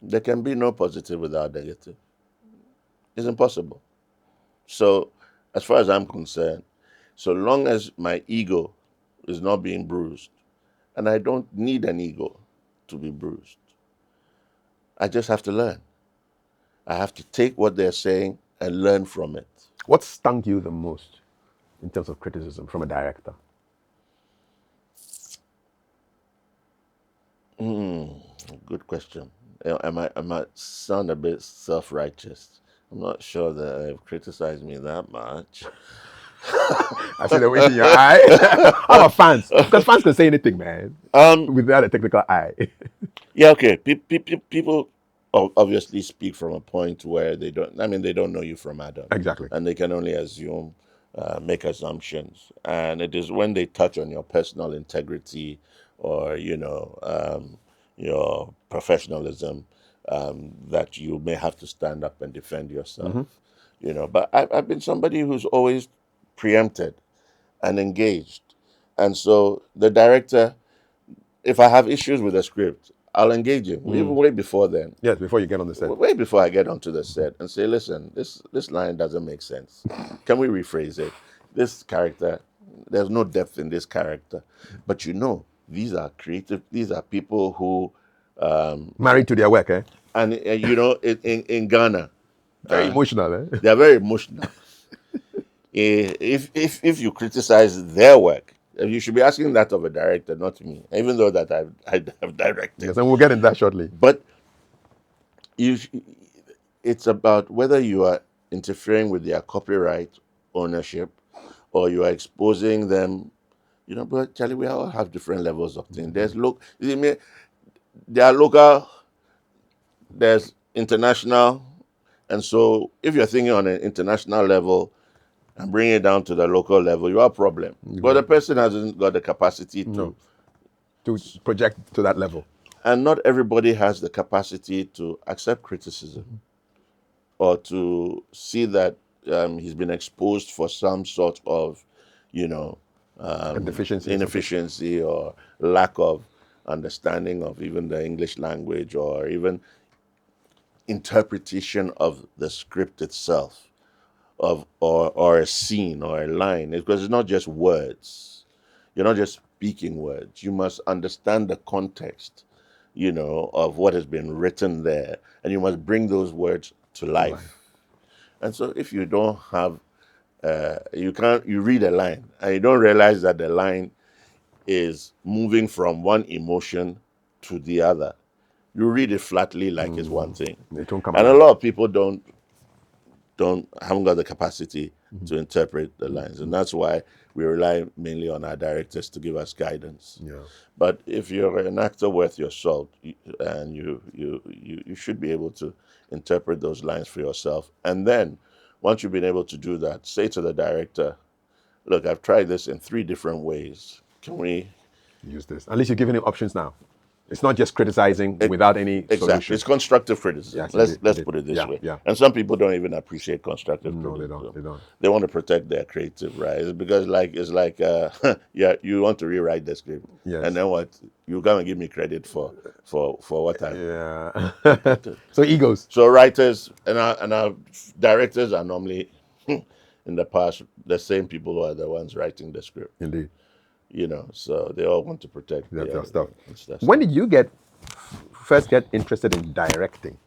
There can be no positive without negative. It's impossible. So, as far as I'm concerned, so long as my ego is not being bruised, and I don't need an ego to be bruised, I just have to learn. I have to take what they're saying and learn from it. What stung you the most in terms of criticism from a director? Good question. I might sound a bit self-righteous. I'm not sure that they've criticized me that much. I see the wish in your eye. How about fans? Because fans can say anything, man, without a technical eye. Yeah, okay. People obviously speak from a point where they don't know you from Adam. Exactly. And they can only assume, make assumptions. And it is when they touch on your personal integrity or, your professionalism that you may have to stand up and defend yourself. But I've been somebody who's always preempted and engaged. And so the director, if I have issues with a script, I'll engage him, even way before then. Yes, before you get on the set. Way before I get onto the set and say, listen, this line doesn't make sense. Can we rephrase it? This character, there's no depth in this character. But these are creative, these are people who... married to their work, eh? And, in Ghana... Very emotional, eh? They're very emotional. If you criticize their work, you should be asking that of a director, not me, even though that I have directed. Yes, and we'll get into that shortly. But it's about whether you are interfering with their copyright ownership or you are exposing them. But Charlie, we all have different levels of things. There are local, there's international, and so if you're thinking on an international level and bring it down to the local level, you have a problem. But the person hasn't got the capacity to to project to that level. And not everybody has the capacity to accept criticism or to see that he's been exposed for some sort of, you know, And deficiency. inefficiency or lack of understanding of even the English language or even interpretation of the script itself, of or a scene or a line, because it's not just words. You're not just speaking words. You must understand the context, of what has been written there, and you must bring those words to life. And so, if you don't have, you read a line and you don't realize that the line is moving from one emotion to the other. You read it flatly like it's one thing, It won't come and a alive. lot of people haven't got the capacity to interpret the lines, and that's why we rely mainly on our directors to give us guidance. Yeah. But if you're an actor worth your salt, and you should be able to interpret those lines for yourself, and then once you've been able to do that, say to the director, "Look, I've tried this in 3 different ways. Can we Use this. At least you're giving him options now. It's not just criticizing without any Exactly. solution. It's constructive criticism. Yes, let's indeed. put it this way. Yeah. And some people don't even appreciate constructive No, criticism. they don't. They want to protect their creative, right? It's because it's like yeah, you want to rewrite the script. Yes. And then what? You're gonna give me credit for what I Yeah. So egos. So writers and our directors are normally in the past the same people who are the ones writing the script. Indeed. So they all want to protect Their stuff. stuff. When did you first get interested in directing?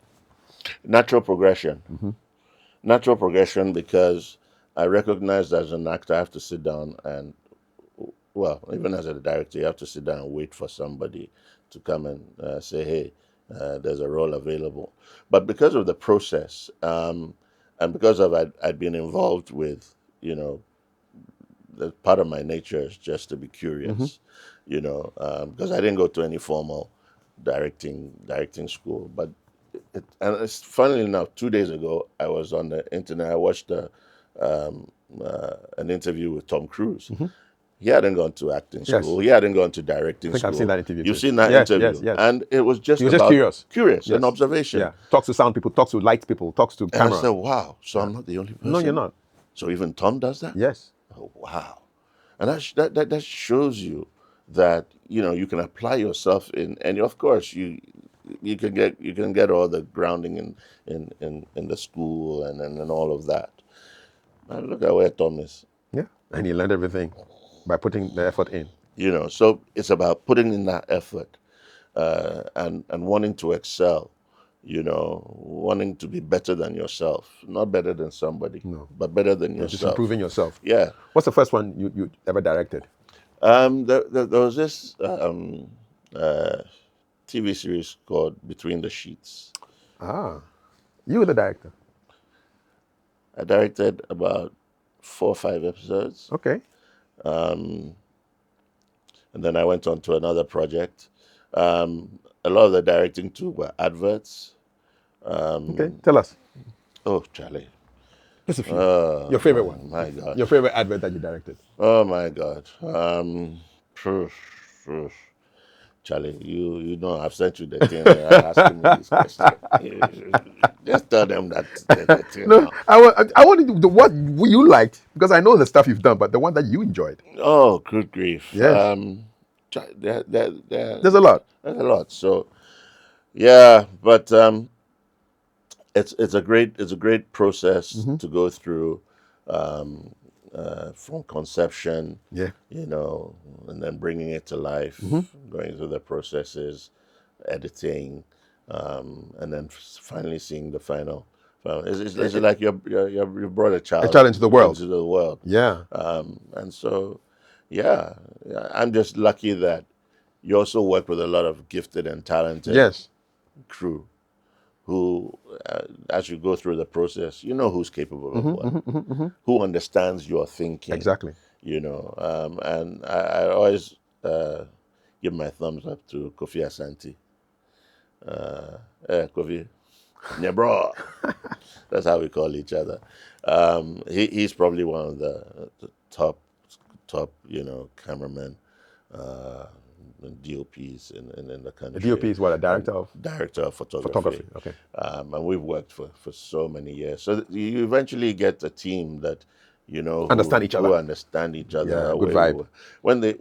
Natural progression. Natural progression, because I recognized as an actor, I have to sit down and, well, even as a director, you have to sit down and wait for somebody to come and say, hey, there's a role available. But because of the process, and because I'd been involved with, the part of my nature is just to be curious, because I didn't go to any formal directing school. But and it's funnily enough, 2 days ago, I was on the internet. I watched an interview with Tom Cruise. He hadn't gone to acting school. He hadn't gone to directing I think school. I've seen that interview. You've too. seen that Yes, interview, yes. and it was just He was just about curious. an observation. Yeah. Talks to sound people, talks to light people, talks to And camera. I said, wow, so I'm not the only person? No, you're not. So even Tom does that? Yes. Oh, wow. And that shows you that you can apply yourself in, and of course you can get all the grounding in the school and all of that. And look at where Tom is. Yeah. And he learned everything by putting the effort in. So it's about putting in that effort, and wanting to excel. Wanting to be better than yourself, not better than somebody, but better than yourself. Just improving yourself. Yeah. What's the first one you ever directed? There was this TV series called Between the Sheets. Ah, you were the director. I directed about 4 or 5 episodes, Okay. and then I went on to another project. A lot of the directing too were adverts. Okay. Tell us. Oh, Charlie. Just a few. Your favorite one. My God. Your favorite advert that you directed. Oh my God. Charlie, you know I've sent you the thing asking me this question. Just tell them that the thing No, now. I wanted the what you liked, because I know the stuff you've done, but the one that you enjoyed. Oh, good grief. Yes. There's There's a lot. a lot. So yeah, but it's a great process to go through, from conception, Yeah. and then bringing it to life, going through the processes, editing, and then finally seeing the final. It's like you brought a child into the world. Into the world. Yeah. And so, yeah, I'm just lucky that you also work with a lot of gifted and talented Yes. crew who, as you go through the process, who's capable of what, who understands your thinking. Exactly. And I always give my thumbs up to Kofi Asante. Kofi, yeah, bro. That's how we call each other. He's probably one of the top cameramen DOPs in the The country. DOP is what, a director of Director of photography. Okay. and we've worked for so many years. So you eventually get a team that Understand each who other. understand each other. Yeah, That good way, vibe. when they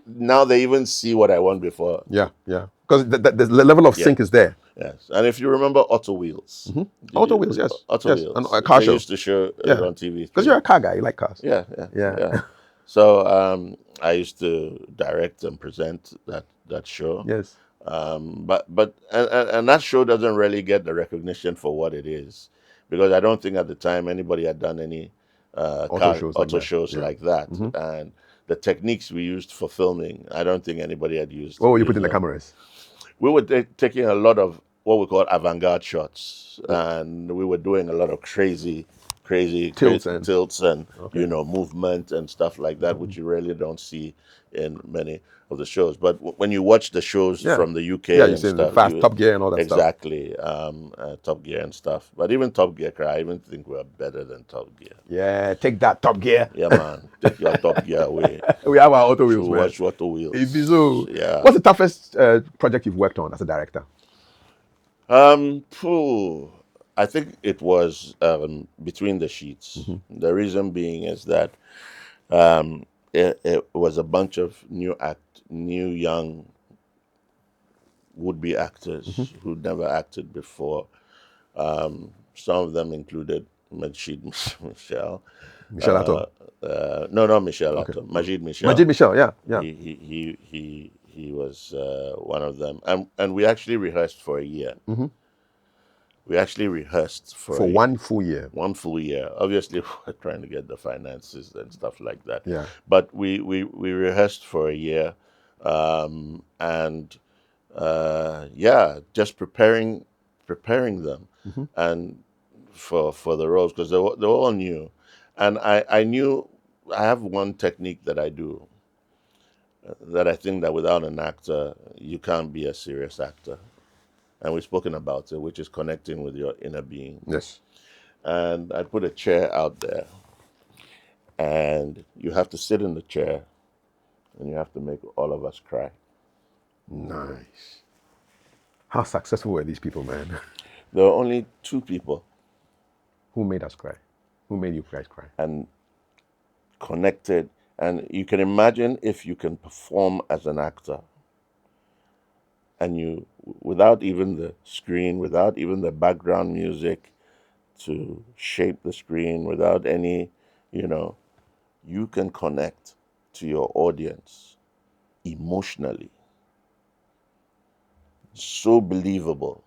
now they even see what I want before. Yeah, yeah. Because the level of Yeah. sync is there. Yes, and if you remember Auto Wheels, Auto Wheels, yes. Auto Yes. And Wheels, a car they show. used to show it Yeah. on TV3. Because you're a car guy, you like cars. Yeah, Yeah. yeah. So I used to direct and present that show. Yes. But that show doesn't really get the recognition for what it is, because I don't think at the time anybody had done any Auto shows like auto that. shows Yeah. like that, and the techniques we used for filming, I don't think anybody had used. What were you used putting the them. cameras? We were taking a lot of what we call avant-garde shots, and we were doing a lot of crazy Tilts and Okay. movement and stuff like that, which you really don't see in many of the shows. But when you watch the shows Yeah. from the UK Yeah, you and see the stuff, fast Top Gear and all that stuff. exactly, Top Gear and stuff. But even Top Gear, I even think we're better than Top Gear. Yeah, take that Top Gear. Yeah, man, take your Top Gear away. We have our Auto Wheels, man. Watch Auto Wheels. If you so, Yeah. what's the toughest project you've worked on as a director? I think it was Between the Sheets. The reason being is that it was a bunch of new young would-be actors who'd never acted before. Some of them included Majid Michel. Michel Atto. No, not Michel Atto. Majid Michel. Majid Michel, yeah, yeah. He was one of them, and we actually rehearsed for a year. We actually rehearsed for one full year. One full year. Obviously, we're trying to get the finances and stuff like that. Yeah. But we rehearsed for a year, and just preparing them, and for the roles, because they were all new, and I knew I have one technique that I do that I think that without an actor you can't be a serious actor. And we've spoken about it, which is connecting with your inner being. Yes. And I put a chair out there, and you have to sit in the chair, and you have to make all of us cry. Nice. How successful were these people, man? There were only 2 people. Who made us cry? Who made you guys cry? And connected. And you can imagine if you can perform as an actor, and you, without even the screen, without even the background music to shape the screen, without any, you can connect to your audience emotionally. So believable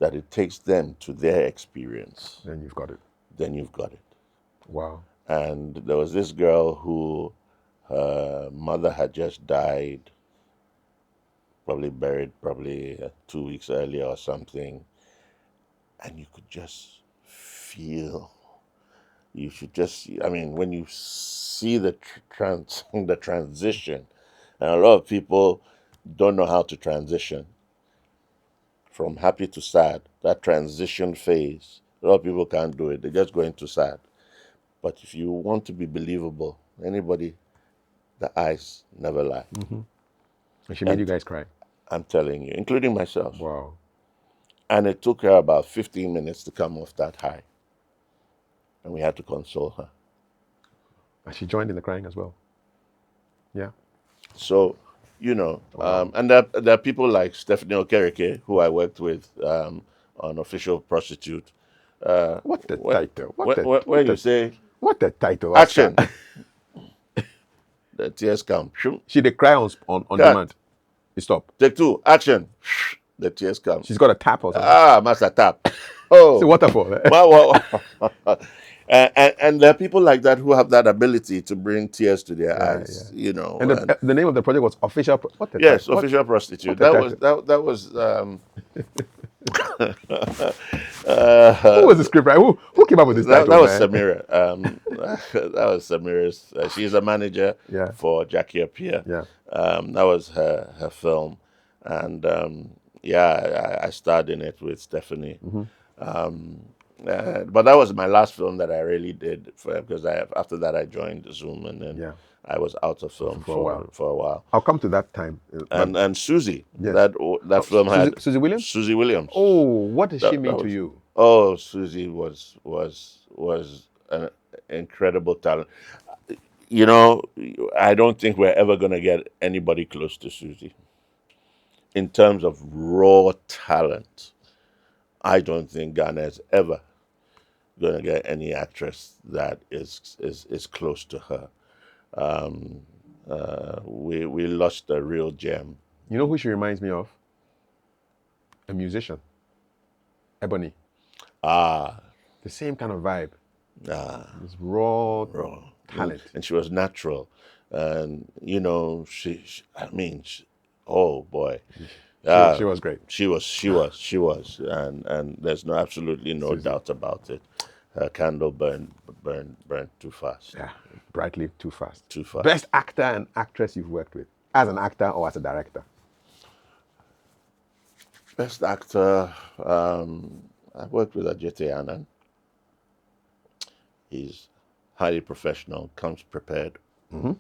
that it takes them to their experience. Then you've got it. Then you've got it. Wow. And there was this girl who her mother had just died, buried 2 weeks earlier or something, and you could just feel. You should just. When you see the the transition, and a lot of people don't know how to transition from happy to sad. That transition phase, a lot of people can't do it. They just go into sad. But if you want to be believable, anybody, the eyes never lie. And she made you guys cry. I'm telling you, including myself. Wow. And it took her about 15 minutes to come off that high. And we had to console her. And she joined in the crying as well. Yeah. So, and there are people like Stephanie Okereke, who I worked with on Official Prostitute. What the title? Where you say, what the title? action. The tears come. She did cry on demand. You stop. Take 2, action. The tears come. She's got a tap or something. Master tap. Oh. It's a waterfall. And there are people like that who have that ability to bring tears to their eyes, And the name of the project was Official. Official Prostitute. That was. Who was the scriptwriter? Who came up with this title? That was Samira. That was Samira's. She's a manager for Jackie Appiah. Yeah. That was her film, and I starred in it with Stephanie. But that was my last film that I really did because after that I joined Zoom, and then Yeah, I was out of film for a while. for a while. I'll come to that time. But And Susie, yes, that film Susie, had Susie Williams. Susie Williams. Oh, what does she That mean to was you? oh Susie was an incredible talent. You know, I don't think we're ever gonna get anybody close to Susie in terms of raw talent. I don't think Ghana is ever gonna get any actress that is close to her. Um, we lost a real gem. You know who she reminds me of? A musician, Ebony. Ah, The same kind of vibe. ah, This raw raw. talent. And she was natural, and you know, I mean, oh boy, She was great. she was, and there's no absolutely no Susie. doubt about it. Her candle burned too fast, Yeah, brightly too fast. too fast. Best actor and actress you've worked with, as an actor or as a director? Best actor. I worked with Ajite Anand. He's highly professional, comes prepared. Mm-hmm.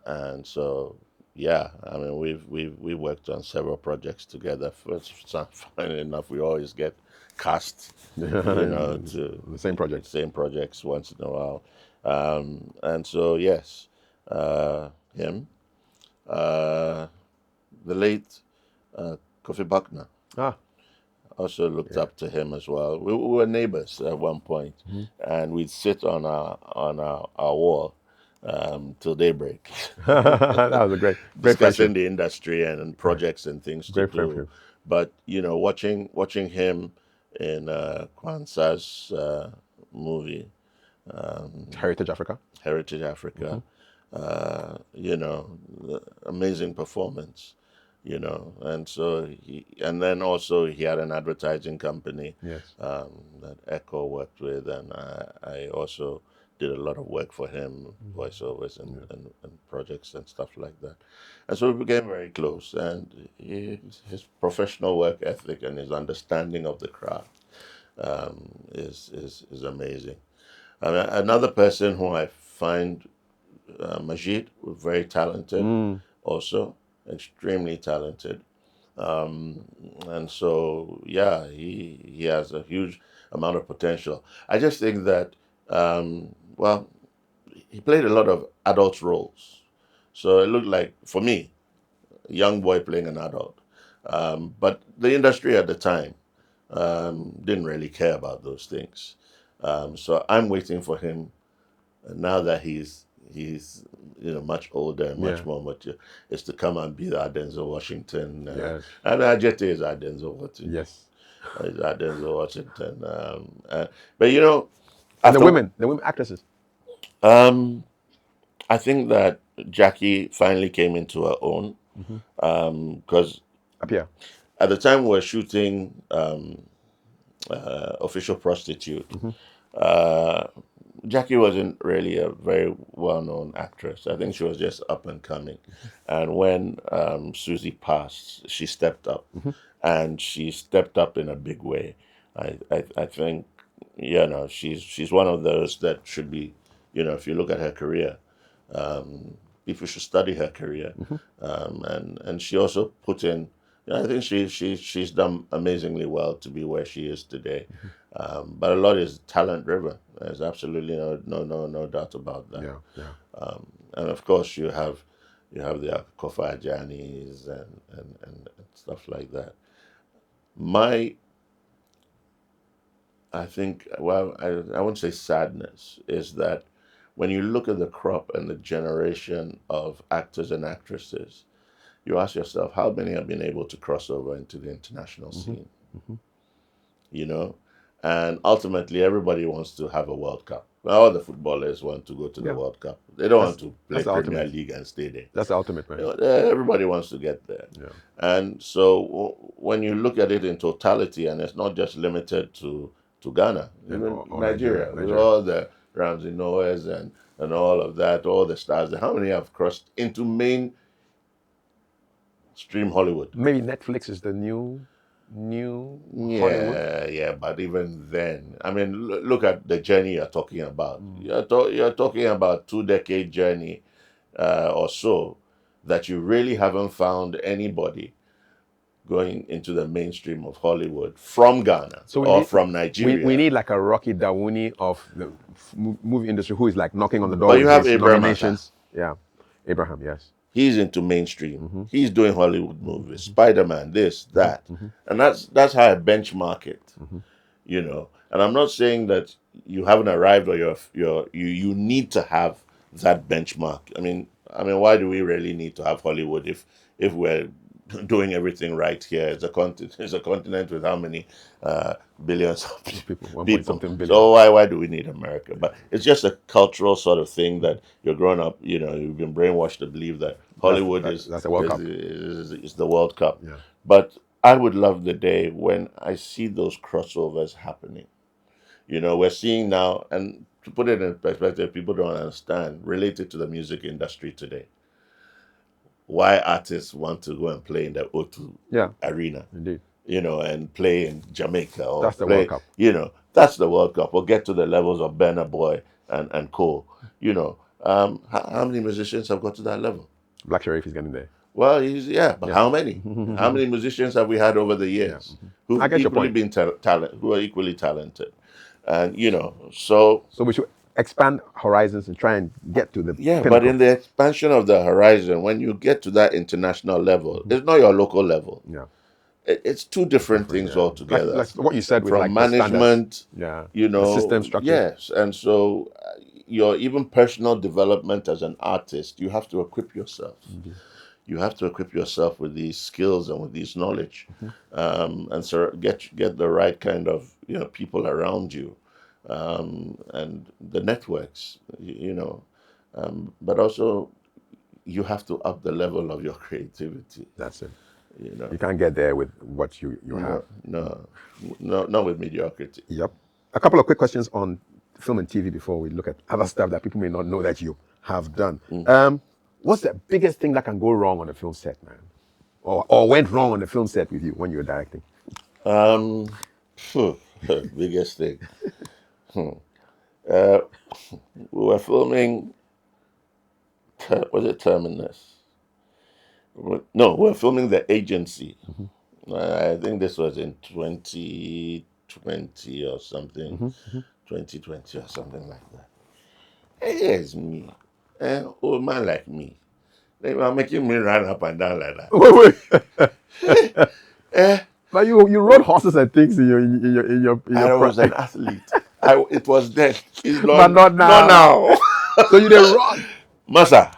And so yeah, I mean we worked on several projects together. Funny enough, we always get cast, you know, to The same project. same projects once in a while. And so yes, him, uh, the late Kofi Buckner. Ah, Also looked yeah. up to him as well. We were neighbors at one point, Mm-hmm. and we'd sit on our wall till daybreak, That was a great discussing friendship. the industry and projects and things to Great do. friendship. But you know, watching him in Kwanzaa's movie Heritage Africa. Heritage Africa, you know, amazing performance, you know, and so and then also he had an advertising company Yes. that Echo worked with, and I also did a lot of work for him, voiceovers and projects and stuff like that, and so we became very close. And his professional work ethic and his understanding of the craft is amazing. I mean, another person who I find Majid, very talented, Mm. also extremely talented. Um, and so, yeah, he has a huge amount of potential. I just think that, well, he played a lot of adult roles. So it looked like, for me, a young boy playing an adult. But the industry at the time didn't really care about those things. So I'm waiting for him now that he's you know much older and Yeah. much more mature, is to come and be our Denzel Washington. Yes. And Ajete is our Denzel Washington. Yes. Is our Denzel Washington. But you know, And after the women actresses. um, I think that Jackie finally came into her own because Appear. at the time we were shooting Official Prostitute. Uh, Jackie wasn't really a very well-known actress. I think she was just up and coming. And when Susie passed, she stepped up, and she stepped up in a big way. I think you know she's one of those that should be, you know, if you look at her career, people should study her career. And she also put in. I think she's done amazingly well to be where she is today. But a lot is talent driven. There's absolutely no doubt about that. Yeah. Yeah. And of course you have the Kofa Janis and stuff like that. My I think well I wouldn't say sadness is that when you look at the crop and the generation of actors and actresses, you ask yourself how many have been able to cross over into the international scene, you know? And ultimately, everybody wants to have a World Cup. All the footballers want to go to the Yeah. World Cup. They don't That's want to play that's the Premier ultimate. League and stay there. That's the ultimate, man. You know, everybody wants to get there. Yeah. And so when you look at it in totality, and it's not just limited to Ghana, And even or Nigeria, with Nigeria. all the Ramsey Noahs and all of that, all the stars, how many have crossed into mainstream Hollywood? Maybe Netflix is the new Hollywood? Yeah, but even then, I mean, look at the journey you're talking about. You're talking about 2 decade journey or so that you really haven't found anybody going into the mainstream of Hollywood from Ghana So or from we Nigeria. need like a Rocky Dawuni of the movie industry who is like knocking on the door But you with have his Abraham Atta. nominations. Yeah, Abraham. Yes. He's into mainstream. Mm-hmm. He's doing Hollywood movies, Mm-hmm. Spider-Man, this, that. Mm-hmm. And that's how I benchmark it, Mm-hmm. you know. And I'm not saying that you haven't arrived or you need to have that benchmark. I mean, why do we really need to have Hollywood if we're doing everything right here? It's a continent with how many billions of People, one point people. something billion. So why do we need America? But it's just a cultural sort of thing that you're growing up. You've been brainwashed to believe that Hollywood That's a World Cup. is the World Cup. Yeah. But I would love the day when I see those crossovers happening. We're seeing now, and to put it in perspective, people don't understand, related to the music industry today, why artists want to go and play in the O2 Yeah. arena, Indeed. and play in Jamaica or That's the World play, Cup. that's the World Cup, or get to the levels of Burna Boy and Co. How many musicians have got to that level? Black Sharif is getting there. Well, but Yeah. how many? How many musicians have we had over the Yeah. years I who've get your equally point. been who are equally talented? And so So we should expand horizons and try and get to the yeah, but pinnacle. in the expansion of the horizon, when you get to that international level, it's not your local level. Yeah. It's two different things Yeah. altogether. Like what you said with From like the standards. management, Yeah. The system structures. yes, and so your even personal development as an artist, you have to equip yourself. Mm-hmm. You have to equip yourself with these skills and with these knowledge, Mm-hmm. and so get the right kind of people around you, and the networks, but also you have to up the level of your creativity. That's it. You know, You can't get there with what you have. no, not with mediocrity. Yep. A couple of quick questions on film and TV before we look at other stuff that people may not know that you have done. What's the biggest thing that can go wrong on a film set, man? Or went wrong on the film set with you when you were directing? Biggest thing. Uh, we were filming. Was it Terminus? No, we were filming The Agency. I think this was in 2020 or something. 2020 or something like that. Here's me, old man like me. They were making me run up and down like that. Wait. But you rode horses and things in your I was an athlete. It was then. It's but not now. Not now. So you didn't run. Massa,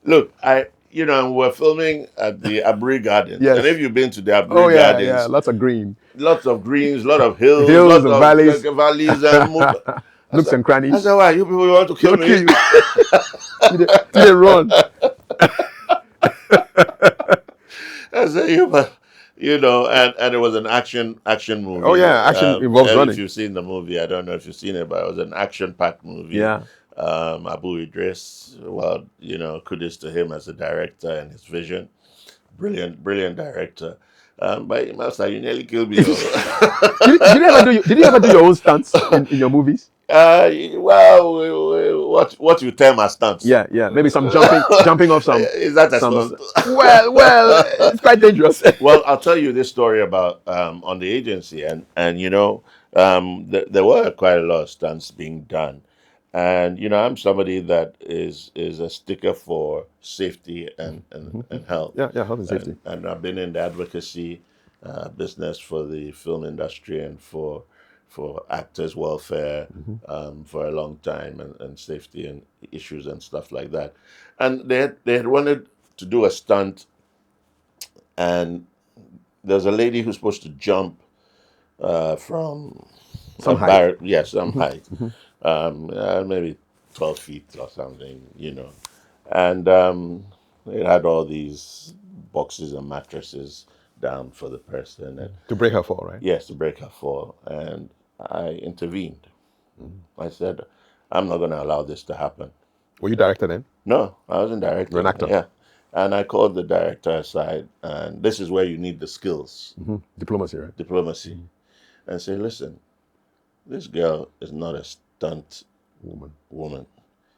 look, we're filming at the Abri Gardens. Yes. And if you've been to the Abri Oh yeah, Gardens, yeah. Lots of green. lots of greens, lot of hills, Hills lots and of valleys. valleys and Nooks and crannies. I said, why you people want to kill me? You didn't run. I said, and it was an action movie. Oh yeah, action involves If running. you've seen the movie, I don't know if you've seen it, but it was an action-packed movie. Yeah. Abu Idris, well, kudos to him as a director and his vision. Brilliant director. But Master, you nearly killed me. Did you ever do your own stunts in your movies? Well, what you term as stunts? Yeah. Maybe some jumping off some. Is that a stunt? Well, it's quite dangerous. Well, I'll tell you this story about on the agency, and there were quite a lot of stunts being done, and I'm somebody that is a sticker for safety and health. Yeah, health and safety. And I've been in the advocacy business for the film industry and for actors' welfare for a long time, and safety and issues and stuff like that. And they had wanted to do a stunt, and there's a lady who's supposed to jump from Some height. Some height, maybe 12 feet or something, and it had all these boxes and mattresses down for the person, and To break her fall, right? yes, to break her fall, and I intervened. I said, I'm not going to allow this to happen. Were you director then? No, I wasn't directing. You're an actor. Yeah, And I called the director aside, and this is where you need the skills, Diplomacy, right? diplomacy, and say, listen, this girl is not a stunt woman.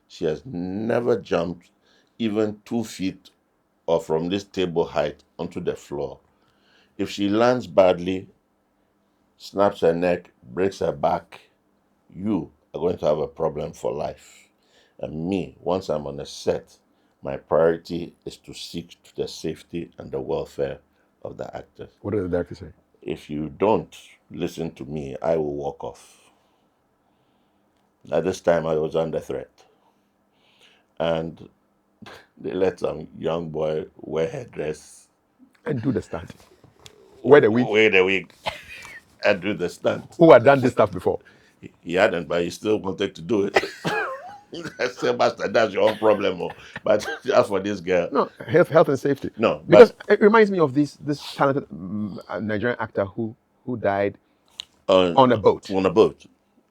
She has never jumped even 2 feet or from this table height onto the floor. If she lands badly, snaps her neck, breaks her back, you are going to have a problem for life. And me, once I'm on a set, my priority is to seek to the safety and the welfare of the actors. What did the director say? If you don't listen to me, I will walk off. At this time, I was under threat. And they let some young boy wear headdress, And do the stunt. Wear the wig. wear the wig, and do the stunt. Who had done this stuff before? He hadn't, but he still wanted to do it. I said, Master, that's your own problem. But as for this girl, No, health and safety. no. Because But it reminds me of this talented Nigerian actor who died on a boat. on a boat.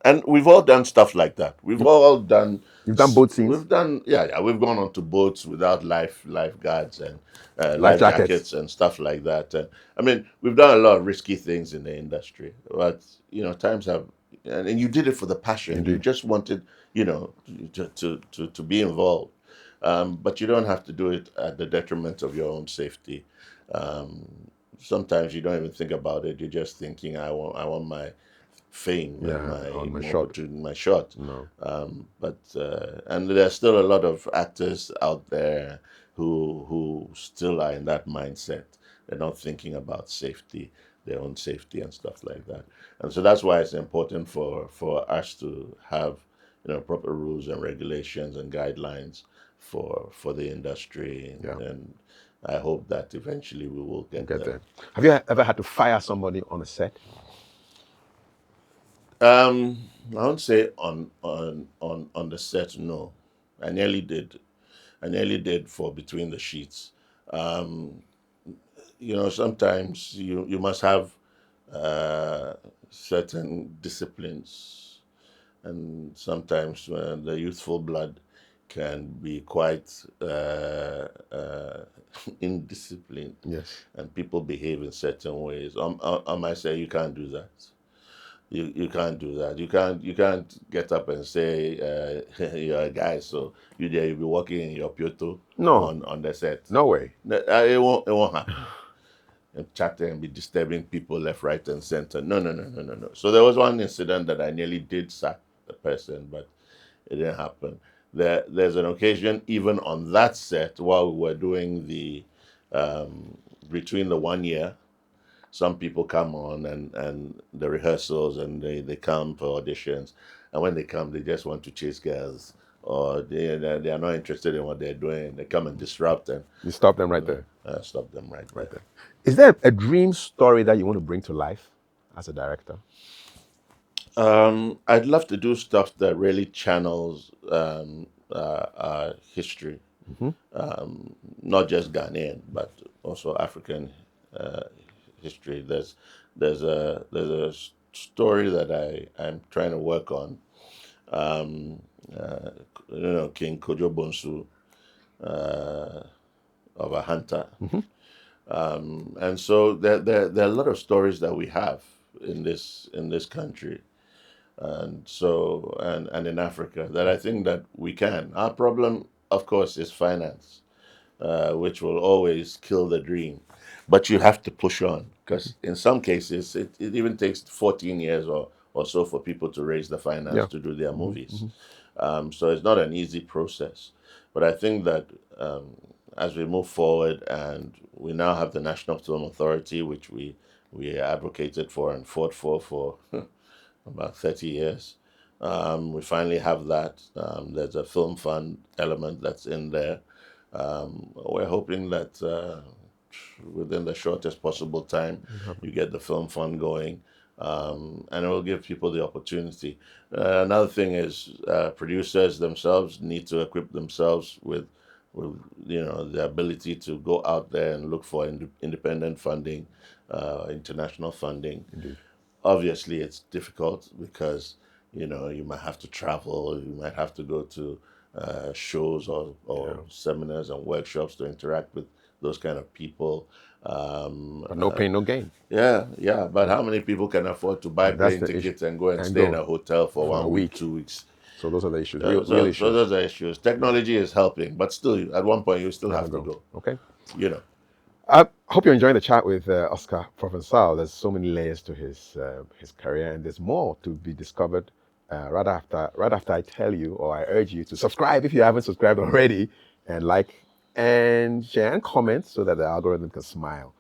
And we've all done stuff like that. We've all done. You've done boat scenes? We've done, yeah. We've gone onto boats without lifeguards and Life life jackets. jackets and stuff like that. And I mean, we've done a lot of risky things in the industry, but times have, and you did it for the passion. Indeed. You just wanted, to be involved. But you don't have to do it at the detriment of your own safety. Sometimes you don't even think about it. You're just thinking, I want my fame and my shot. No. And there's still a lot of actors out there who still are in that mindset. They're not thinking about safety, their own safety and stuff like that. And so that's why it's important for us to have proper rules and regulations and guidelines for the industry. And I hope that eventually we will get there. Have you ever had to fire somebody on a set? I won't say on the set. No, I nearly did. I nearly did for Between the Sheets. Sometimes you must have certain disciplines, and sometimes the youthful blood can be quite indisciplined. Yes. And people behave in certain ways. I might say you can't do that. You can't do that. You can't get up and say you're a guy, so you'll be walking in your Pyoto on the set. No way. It won't happen. And chatting and be disturbing people left, right, and center. No. So there was one incident that I nearly did sack the person, but it didn't happen. There's an occasion even on that set while we were doing the between the 1 year. Some people come on and the rehearsals and they come for auditions, and when they come they just want to chase girls, or they are not interested in what they're doing. They come and disrupt, and you stop them right there. Stop them right there. Is there a dream story that you want to bring to life as a director? I'd love to do stuff that really channels history, not just Ghanaian, but also African history. There's a story that I'm trying to work on. King Kojo Bonsu of a hunter. And so there are a lot of stories that we have in this country, and so and in Africa, that I think that we can. Our problem, of course, is finance, which will always kill the dream. But you have to push on, because in some cases it even takes 14 years or so for people to raise the finance to do their movies. So it's not an easy process. But I think that as we move forward, and we now have the National Film Authority, which we advocated for and fought for about 30 years. We finally have that. There's a film fund element that's in there. We're hoping that within the shortest possible time, you get the film fund going, and it will give people the opportunity. Another thing is producers themselves need to equip themselves with the ability to go out there and look for independent funding, international funding. Indeed. Obviously, it's difficult because you might have to travel, you might have to go to shows or seminars and workshops to interact with those kind of people. But no pain, no gain. Yeah. But how many people can afford to buy That's plane the issue. tickets and go and And stay in go a hotel for for a 1 week, week. 2 weeks? So those are the issues, real issues. So those are issues. Technology is helping, but still, at one point, you still have to go. Okay. You know. I hope you're enjoying the chat with Oscar Provencal. There's so many layers to his career, and there's more to be discovered. Right after I tell you, or I urge you to subscribe if you haven't subscribed already, and like and share and comment so that the algorithm can smile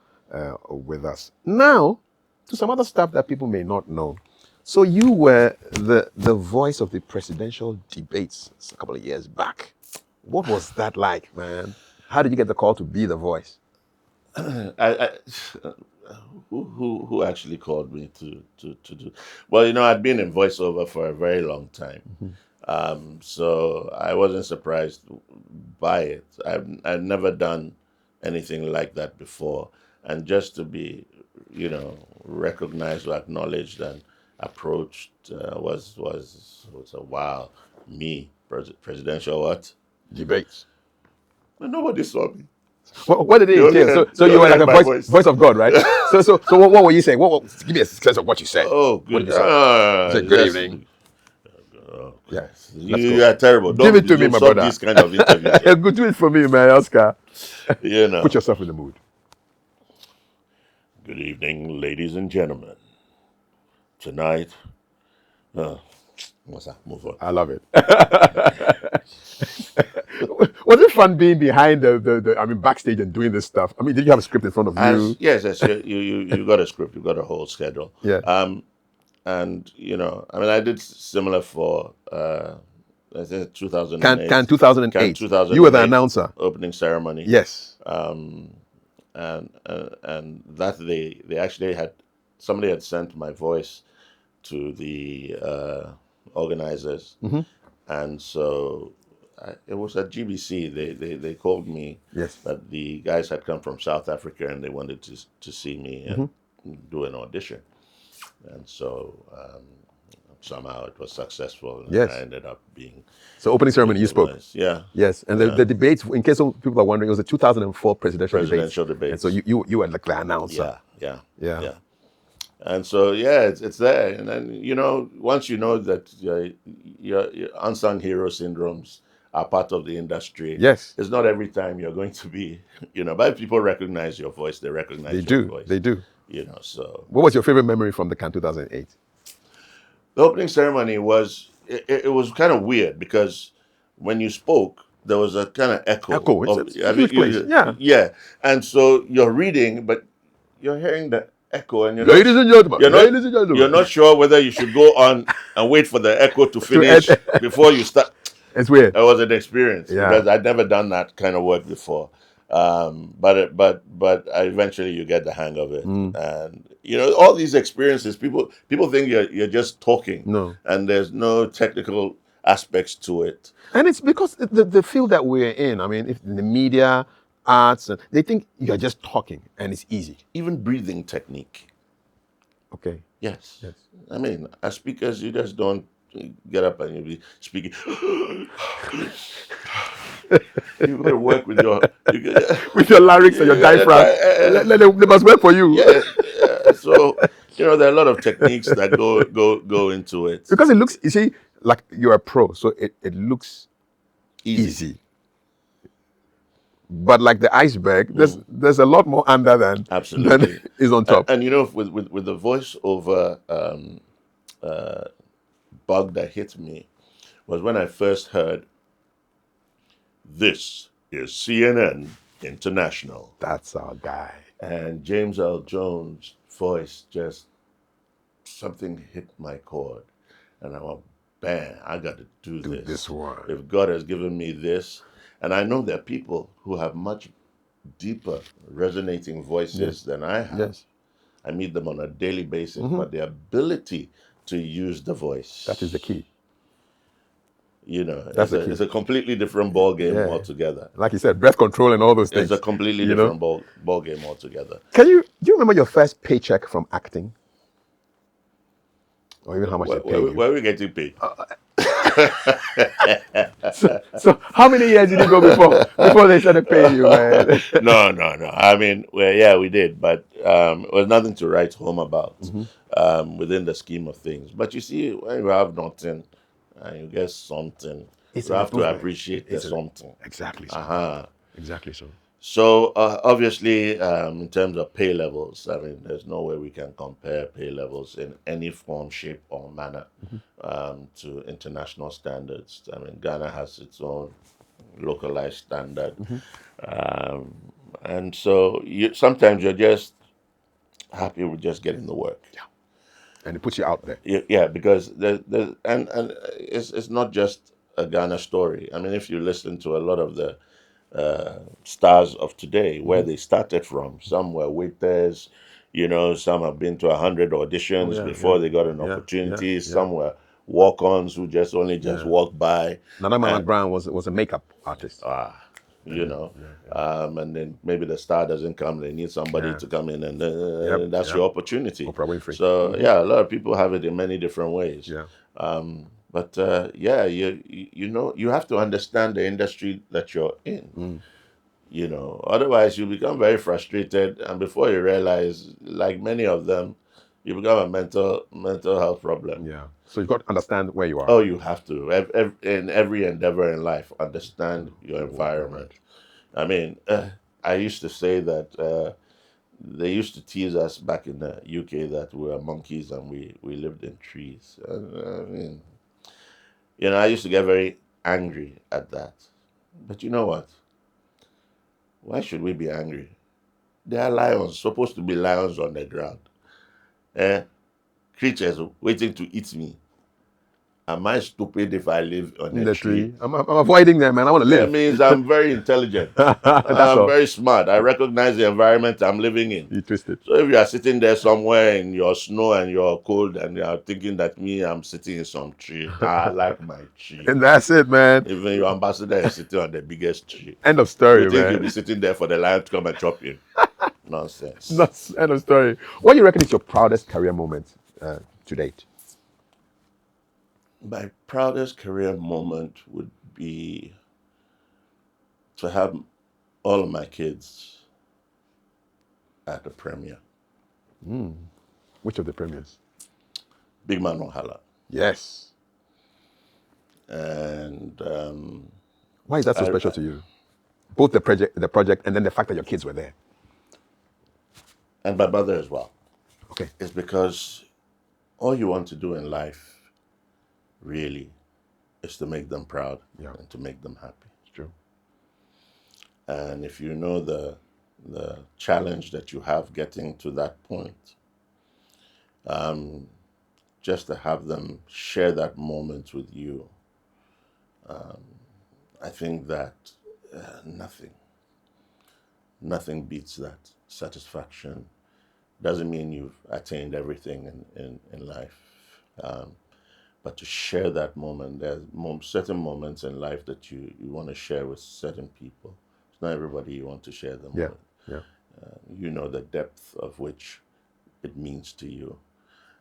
with us. Now, to some other stuff that people may not know. So you were the voice of the presidential debates a couple of years back. What was that like, man? How did you get the call to be the voice? I who actually called me to do? Well, I'd been in voiceover for a very long time, so I wasn't surprised by it. I've never done anything like that before, and just to be, recognized or acknowledged and approached was a wow. Me, presidential what? Debates. Nobody saw me. What did it entail? So you were like a voice of God, right? so what were you saying? Give me a sense of what you said. Oh, What good. did you say? Say good evening. Oh, Yes. you are terrible. Give it to me, my brother. This kind of interview. Good, do it for me, man, Oscar. Put yourself in the mood. Good evening, ladies and gentlemen. Tonight, what's that? Move on. I love it. Was it fun being behind the backstage and doing this stuff? I mean, did you have a script in front of you? Yes. You got a script. You got a whole schedule. Yeah. And I did similar for I think 2008. Can 2008. 2008. You were the announcer. Opening ceremony. Yes. And that they actually somebody had sent my voice to the organizers, and so it was at GBC. They called me. Yes. That the guys had come from South Africa and they wanted to see me and do an audition, and so somehow it was successful. And yes. I ended up being. So opening ceremony, you spoke. Yeah. Yes, and the debates. In case some people are wondering, it was the 2004 presidential debate. And so you were like the announcer. Yeah. And so it's there, and then once you know that your unsung hero syndromes are part of the industry. Yes, it's not every time you're going to be, but people recognize your voice. They recognize your voice. They do. So. What was your favorite memory from the Cannes 2008? The opening ceremony was it was kind of weird because when you spoke, there was a kind of echo. It's a huge place. Yeah, and so you're reading, but you're hearing the echo, and ladies and gentlemen, you're not sure whether you should go on and wait for the echo to finish before you start. It's weird. It was an experience because I'd never done that kind of work before. But eventually you get the hang of it, and all these experiences. People think you're just talking, and there's no technical aspects to it. And it's because the field that we're in. I mean, if in the media, arts, they think you're just talking, and it's easy. Even breathing technique. Okay. Yes. I mean, as speakers, you just don't get up and you'll be speaking. You've got to work with your larynx and your diaphragm. They must work for you. Yeah. So there are a lot of techniques that go into it. Because it looks, you see, like you're a pro, so it looks easy. But like the iceberg, there's a lot more under than is on top. And with the voiceover bug that hit me was when I first heard, "This is CNN International." That's our guy. And James L. Jones' voice something hit my chord, and I went, "Bam! I got to do this one. If God has given me this." And I know there are people who have much deeper resonating voices than I have. Yes. I meet them on a daily basis, but the ability to use the voice. That is the key. It's a completely different ball game altogether. Like you said, breath control and all those things. It's a completely different ball game altogether. Do you remember your first paycheck from acting? Or even how much they paid you? Where are we getting paid? So how many years did you go before they started paying you, man? No, no, no. I mean, well, yeah, we did, but it was nothing to write home about Hmm. within the scheme of things. But you see, when you have nothing and you get something, It's you an have to improvement. appreciate the It's a something. Exactly so. Uh-huh. Exactly so. So obviously, in terms of pay levels, I mean, there's no way we can compare pay levels in any form, shape, or manner Hmm. to international standards. I mean, Ghana has its own localized standard, Hmm. um, and so sometimes you're just happy with just getting the work. Yeah, and it puts you out there. Yeah, because and it's not just a Ghana story. I mean, if you listen to a lot of the stars of today, where Hmm. they started from. Some were waiters, some have been to 100 Oh auditions yeah, yeah, before they got an yeah, yeah, opportunity. yeah, Some were walk-ons who just only just yeah. walked by. Nana And, Brown was a makeup artist. ah, And then, yeah, yeah. and then maybe the star doesn't come. They need somebody Yeah. to come in, and Yep, that's yep. your opportunity. Oprah Winfrey. So Hmm. yeah, a lot of people have it in many different ways. Yeah. But yeah, you have to understand the industry that you're in. Mm. Otherwise you become very frustrated, and before you realize, like many of them, you become a mental health problem. Yeah. So you've got to understand where you are. Oh, you have to, in every endeavor in life, understand your Your environment. environment. I mean, I used to say that they used to tease us back in the UK that we were monkeys and we lived in trees. I mean, I used to get very angry at that. But you know what? Why should we be angry? They are lions, supposed to be lions on the ground. Eh? Creatures waiting to eat me. Am I stupid if I live on In a the tree? tree. I'm avoiding them, man. I want to That live. means I'm very intelligent. That's I'm all. very smart. I recognize the environment I'm living in. You twisted. So if you are sitting there somewhere in your snow and you're cold and you are thinking that me, I'm sitting in some tree, I like my tree. And that's it, man. Even your ambassador is sitting on the biggest tree. End of You story, think you'll man. be sitting there for the lion to come and chop you? Nonsense. That's end of story. What do you reckon is your proudest career moment to date? My proudest career moment would be to have all of my kids at the premiere. Which of the premiers? Big Man Wahala. Yes. And Why is that so special to you? Both the project, and then the fact that your kids were there. and my brother as well. Okay. It's because all you want to do in life really is to make them proud Yeah, and to make them happy. it's true. And if you know the challenge that you have getting to that point, just to have them share that moment with you, I think that nothing beats that satisfaction. Doesn't mean you've attained everything in life, um, but to share that moment, there's certain moments in life that you want to share with certain people. It's not everybody you want to share them Yeah, with. yeah. You know the depth of which it means to you.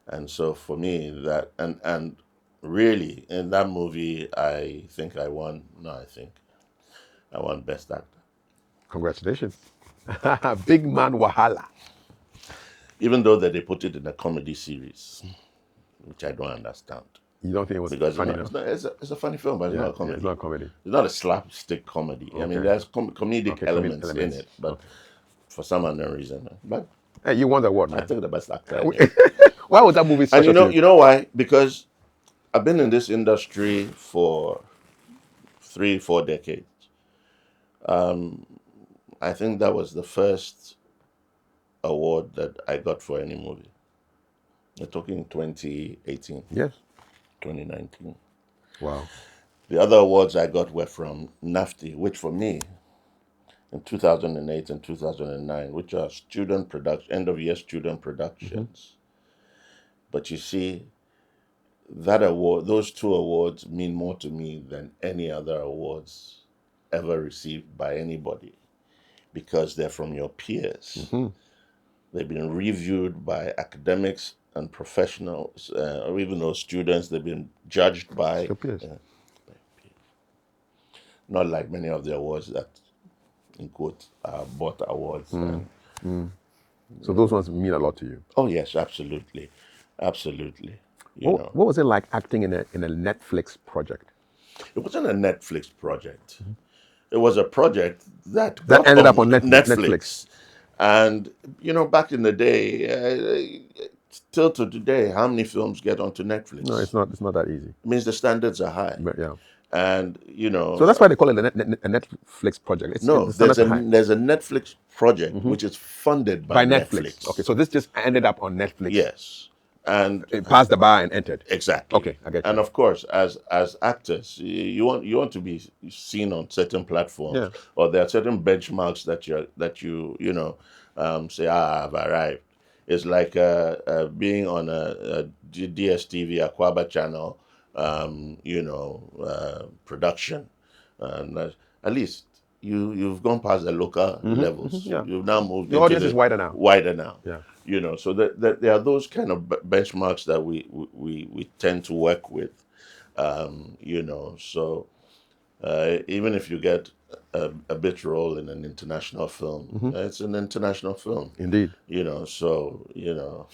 And so for me, that and really in that movie, I think I won. No, I think I won Best Actor. Congratulations. Big Man Wahala. Even though that they put it in a comedy series, which I don't understand. You don't think it was Because funny enough? it's a funny film, but it's Yeah, not a yeah. It's comedy. not a comedy. It's not a slapstick comedy. I mean, Okay. there's comedic Okay, comedic elements in elements. it, but Okay. for some unknown reason. But Hey, you won the award, I man. took the Best Actor anyway. Why was that movie And special to you? you know why? Because I've been in this industry for 3-4 decades. I think that was the first award that I got for any movie. We're talking 2018, Yes. 2019. Wow. The other awards I got were from NAFTI, which for me, in 2008 and 2009, which are student production, end of year student productions. But you see, that award, those two awards mean more to me than any other awards ever received by anybody because they're from your peers. Hmm. They've been reviewed by academics and professionals, or even those students, they've been judged by, Your peers. not like many of the awards that, in quotes, bought awards. So those ones mean a lot to you. Oh yes, absolutely, absolutely. What was it like acting in a Netflix project? It wasn't a Netflix project. It was a project that That got ended up on Netflix. And back in the day, till to today, how many films get onto Netflix? No, it's not. It's not that easy. It means the standards are high. But yeah. And So that's why they call it a Netflix project. no, The standards are high. there's a Netflix project which is funded by Netflix. Okay, so this just ended up on Netflix. Yes, and It passed the bar and entered. exactly. Okay, I get you. And of course, as actors, you want to be seen on certain platforms, Yeah. or there are certain benchmarks that you say, I've arrived. It's like being on a DSTV Aquaba channel, production, and at least you've gone past the local levels. Yeah. You've now moved. The audience is wider now. Wider now. Yeah. So that there are those kind of benchmarks that we tend to work with. So even if you get a bit role in an international film, it's an international film. Indeed.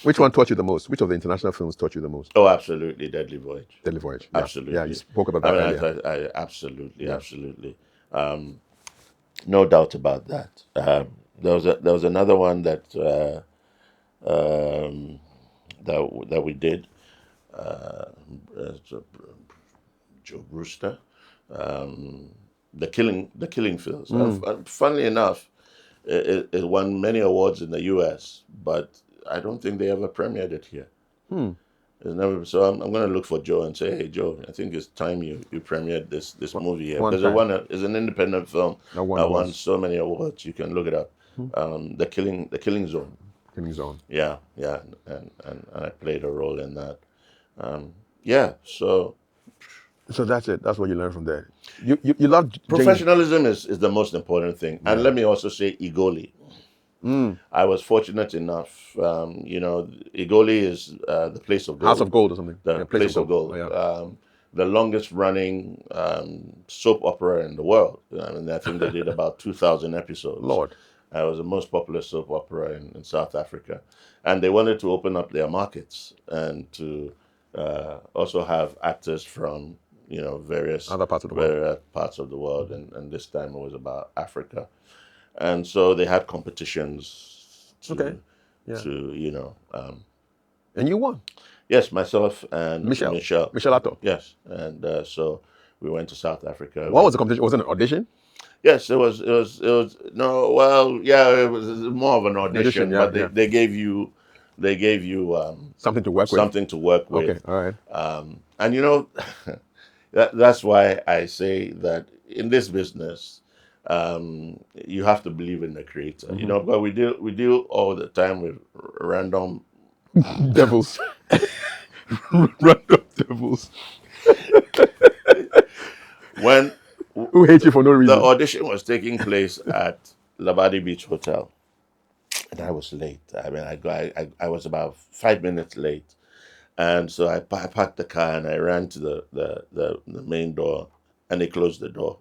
Which one taught you the most? Which of the international films taught you the most? Oh, absolutely, Deadly Voyage. Deadly Voyage. Yeah. Absolutely. Yeah, you spoke about that earlier. I absolutely. No doubt about that. There was another one that that we did. Joe Brewster, the Killing Fields. And funnily enough, it won many awards in the U.S., but I don't think they ever premiered it here. It's never, so I'm going to look for Joe and say, hey Joe, I think it's time you premiered this movie here, because it's an independent film that won so many awards. You can look it up. The Killing Zone. Killing Zone. Yeah, and I played a role in that. So that's it. That's what you learned from there. You love professionalism is the most important thing. And let me also say Igoli. I was fortunate enough, Igoli is the Place of Gold. House of Gold or something. The Place of Gold. Oh, yeah. The longest running soap opera in the world. I think they did about 2,000 episodes. Lord. It was the most popular soap opera in South Africa. And they wanted to open up their markets and to also have actors from various other parts of the world. And this time it was about Africa. And so they had competitions to and you won. Yes, myself and Michelle Atto. Yes, and so we went to South Africa. What was the competition? Was it an audition? Yes, it was. No, well, yeah, it was more of an audition, but they gave you something to work with. Okay, all right. And that's why I say that in this business, you have to believe in the creator. But we deal all the time with random devils. Random devils. Who hate you for no reason. The audition was taking place at Labadi Beach Hotel, and I was late. I mean, I was about 5 minutes late, and so I parked the car and I ran to the main door, and they closed the door.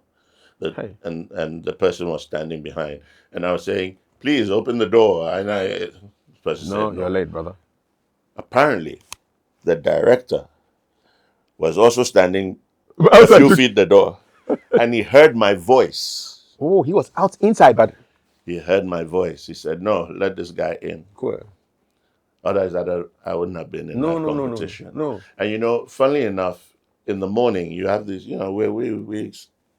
And the person was standing behind, and I was saying, "Please open the door." And the person said, "No, you're late, brother." Apparently, the director was also standing a few feet the door, and he heard my voice. Oh, he was inside, but he heard my voice. He said, "No, let this guy in." Cool. Otherwise, I wouldn't have been in that competition. No. And funnily enough, in the morning you have this.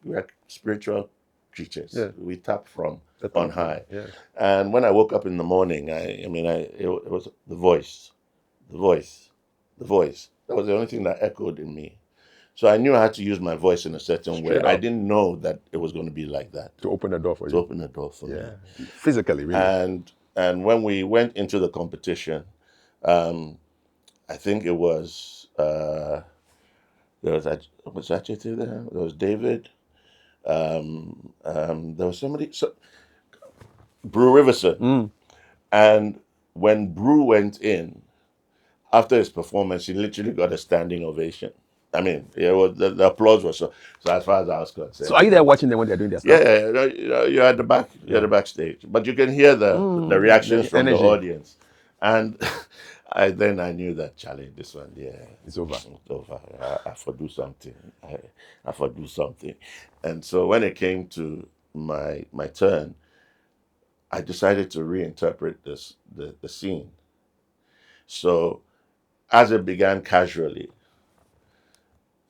We are spiritual creatures. Yeah. We tap from on high. Yeah. And when I woke up in the morning, it was the voice. That was the only thing that echoed in me. So I knew I had to use my voice in a certain way. I didn't know that it was going to be like that. To open the door for you. To open the door for me. Physically, really. And when we went into the competition, I think it was there was Achete there. There was David. There was somebody. Brew Riverson. And when Brew went in, after his performance, he literally got a standing ovation. I mean, the applause was so as far as I was concerned. So are you there watching them when they're doing their stuff? Yeah, you're at the back, you're at the backstage, but you can hear the reactions the from the energy. audience, and I knew that Charlie, this one, It's over. It's over. I for do something. I for do something, and so when it came to my turn, I decided to reinterpret the scene. So as it began casually,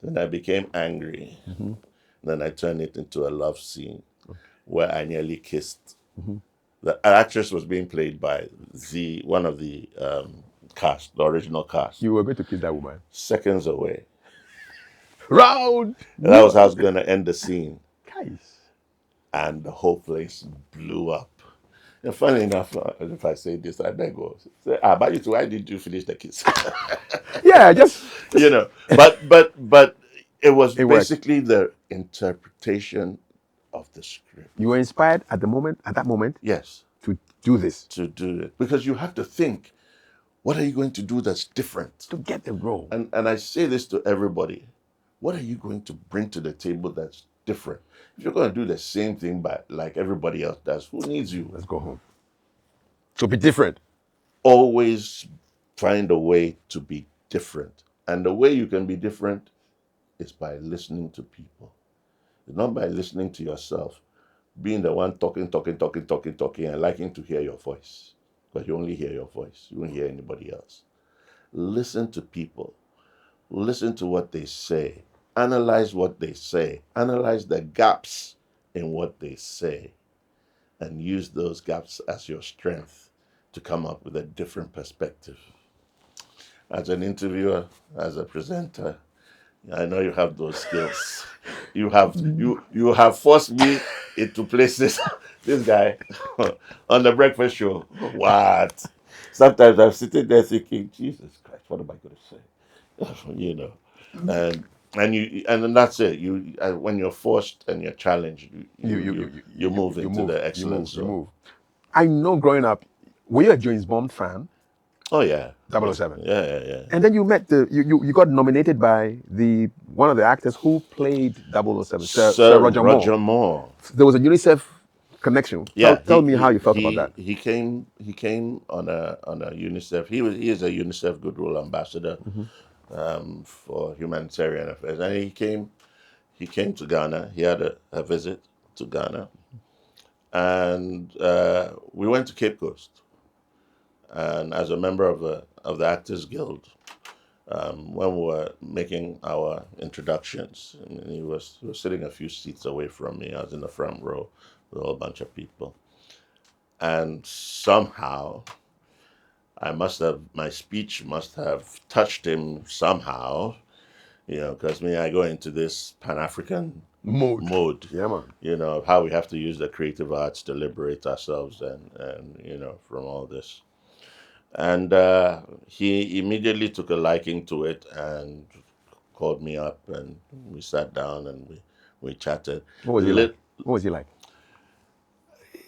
then I became angry. Then I turned it into a love scene where I nearly kissed. The actress was being played by one of the cast, the original cast. You were going to kiss that woman. Seconds away. Round. That was how I was going to end the scene. Guys. And the whole place blew up. And funny enough, if I say this, I beg you. Say, but you two, why did you finish the kiss? Yeah, just you know. But it was It worked. basically the interpretation of the script. You were inspired at that moment, Yes, to do this, to do it. Because you have to think, what are you going to do that's different? to get the role. And I say this to everybody. What are you going to bring to the table that's different? If you're going to do the same thing but like everybody else does, who needs you? Let's go home. So be different. Always find a way to be different. And the way you can be different is by listening to people. It's not by listening to yourself, being the one talking, and liking to hear your voice. But you only hear your voice. You won't hear anybody else. Listen to people. Listen to what they say. Analyze what they say. Analyze the gaps in what they say. And use those gaps as your strength to come up with a different perspective. As an interviewer, as a presenter, I know you have those skills. You have forced me into places. This guy on the breakfast show. What? Sometimes I'm sitting there thinking, Jesus Christ, what am I going to say? And then that's it. When you're forced and you're challenged, you move into the excellence. You move. I know growing up, were you a James Bond fan? Oh yeah. 007. Yeah. And then you met you got nominated by one of the actors who played 007, Sir Roger Moore. There was a UNICEF connection. Tell me how you felt about that. He came on a UNICEF. He is a UNICEF Goodwill Ambassador for humanitarian affairs, and he came to Ghana. He had a visit to Ghana, and we went to Cape Coast. And as a member of the Actors Guild, when we were making our introductions, I mean, he was sitting a few seats away from me. I was in the front row with a whole bunch of people, and somehow my speech must have touched him somehow, because I go into this Pan-African mode. Yeah, man. How we have to use the creative arts to liberate ourselves and from all this. And he immediately took a liking to it and called me up, and we sat down and we chatted. What was he like? What was he like?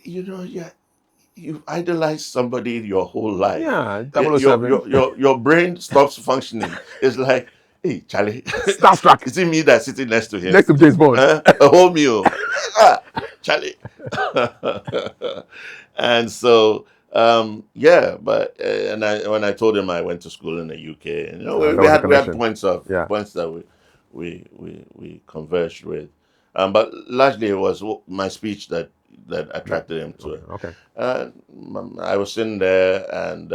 You idolize somebody your whole life. Yeah, 007. Your brain stops functioning. It's like, hey, Charlie. Starstruck. Is it me that's sitting next to him? Next to James Bond. A whole meal. Charlie. And so, when I told him I went to school in the UK, and we had points that we converged with, but largely it was my speech that attracted him to it. Okay. I was sitting there and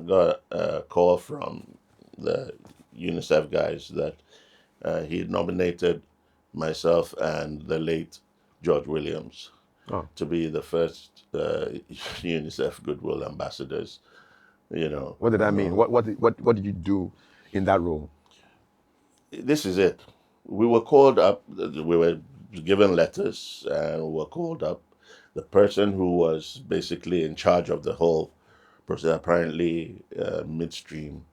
got a call from the UNICEF guys that he had nominated myself and the late George Williams to be the first UNICEF Goodwill Ambassadors. What did that mean? What did you do in that role? This is it. We were called up. We were given letters, and we were called up. The person who was basically in charge of the whole process apparently midstream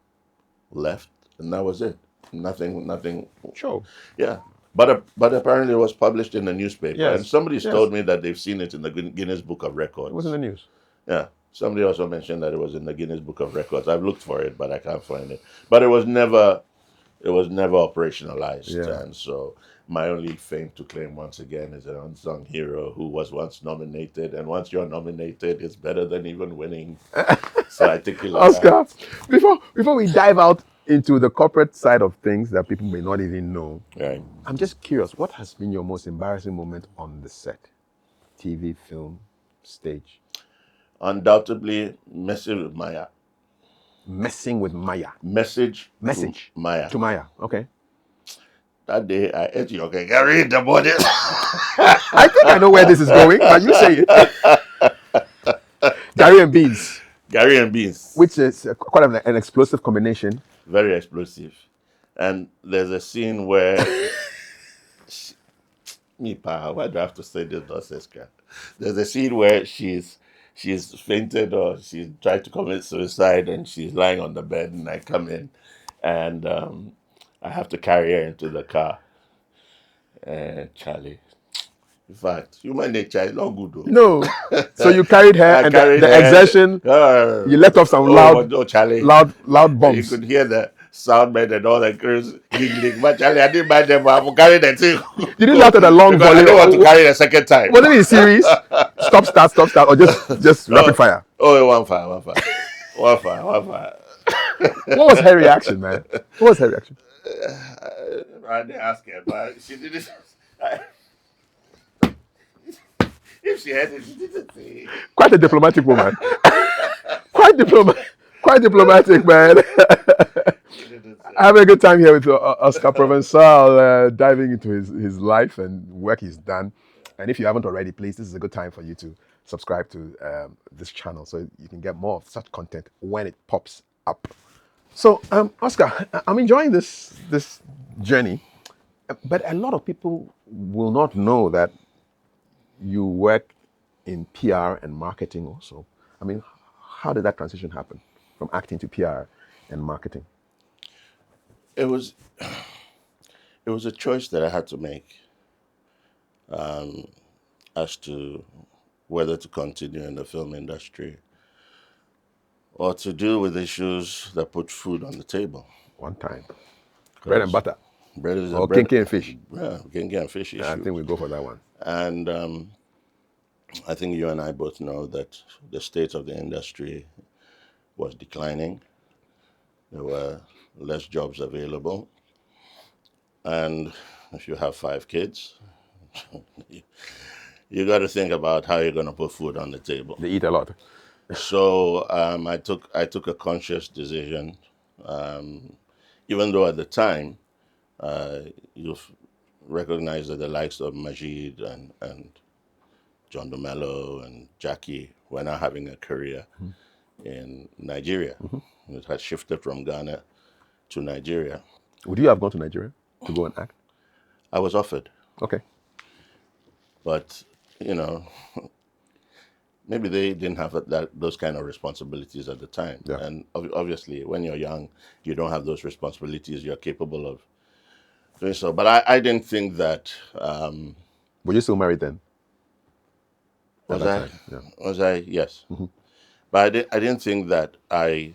left, and that was it. Nothing. Sure. Yeah. But apparently it was published in the newspaper. Yes. And somebody's told me that they've seen it in the Guinness Book of Records. It was in the news. Yeah. Somebody also mentioned that it was in the Guinness Book of Records. I've looked for it, but I can't find it. But it was never operationalized, Yeah. and so my only fame to claim once again is an unsung hero who was once nominated, and once you're nominated, it's better than even winning. So I think you like Oscar, that. before we dive out into the corporate side of things that people may not even know, Right. I'm just curious, what has been your most embarrassing moment on the set? TV, film, stage? Undoubtedly, messing with Maya. Messing with Maya. Message to Message Maya. to Maya. Okay. That day I ate your cake. I read the body. I think I know where this is going, but you say it. Gary and beans, Gary and beans. which is quite an explosive combination. Very explosive. And there's a scene where me pa, why do I have to say this nonsense? There's a scene where she's fainted or she's tried to commit suicide and she's lying on the bed and I come in and I have to carry her into the car. Charlie, in fact, human nature is not good though. No. So you carried her, I and carried the her. exertion, you let off some Charlie. loud You bombs. could hear the soundmen and all the crews giggling. But Charlie, I didn't mind them. I'm carrying the thing. You did that at a long Because I volley. don't want to carry it a second time. Was it in series? Stop, start, or just rapid No. fire? Oh, one fire. One fire. What was her reaction, man? What was her reaction? I didn't ask her, but she didn't. If she had it, she didn't say. Quite a diplomatic woman. quite diplomatic, man. She didn't say. Having a good time here with Oscar Provencal, diving into his life and work he's done. And if you haven't already, please, this is a good time for you to subscribe to this channel so you can get more of such content when it pops up. So, Oscar, I'm enjoying this journey, but a lot of people will not know that you work in PR and marketing also. I mean, how did that transition happen from acting to PR and marketing? It was a choice that I had to make as to whether to continue in the film industry or to deal with issues that put food on the table. One time, bread and butter, Bread is a or bread. kinky and fish. Yeah, kinky and fish issue. I think we go for that one. And I think you and I both know that the state of the industry was declining. There were less jobs available. And if you have 5 kids, you got to think about how you're going to put food on the table. They eat a lot. So I took a conscious decision, even though at the time you've recognized that the likes of Majid and John DeMello and Jackie were now having a career in Nigeria. It had shifted from Ghana to Nigeria. Would you have gone to Nigeria to go and act? I was offered, Okay. but maybe they didn't have those kind of responsibilities at the time. Yeah. And obviously, when you're young, you don't have those responsibilities. You're capable of doing so. But I didn't think that. Were you still married then? Was At I? that time, yeah. Was I? Yes. But I didn't think that I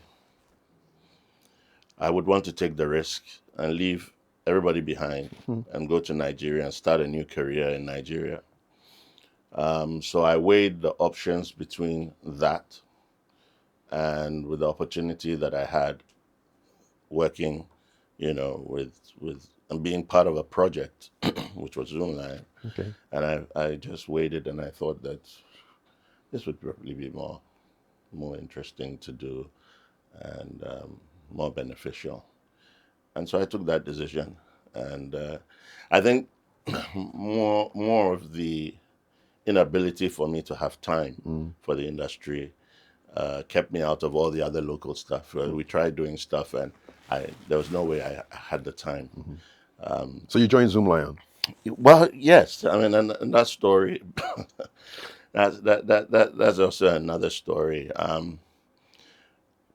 would want to take the risk and leave everybody behind and go to Nigeria and start a new career in Nigeria. So I weighed the options between that and with the opportunity that I had working, with and being part of a project, which was Zoomlion. Okay. And I just waited and I thought that this would probably be more interesting to do and more beneficial. And so I took that decision. And I think more of the inability for me to have time for the industry kept me out of all the other local stuff. We tried doing stuff and there was no way I had the time. So you joined Zoomlion. Well, yes. I mean, and that story, that's also another story.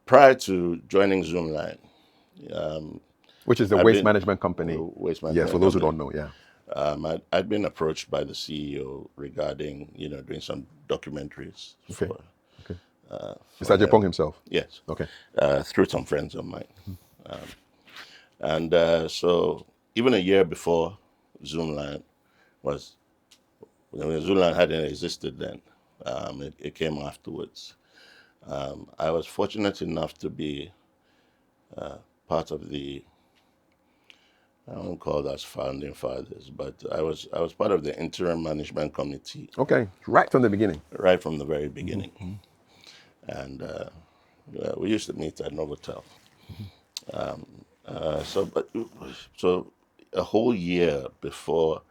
Prior to joining Zoomlion, Which is the I've waste been- management company. Waste Yes, Management for those who Company. don't know, yeah. I'd been approached by the CEO regarding, doing some documentaries Okay. for Okay. Mr. Japong himself? Yes. Okay. Through some friends of mine. And so even a year before Zoomlion was, Zoomlion hadn't existed then. It came afterwards. I was fortunate enough to be part of the, I won't call us founding fathers, but I was part of the interim management committee. Okay. Right from the beginning. Right from the very beginning. And we used to meet at Novotel. So a whole year before,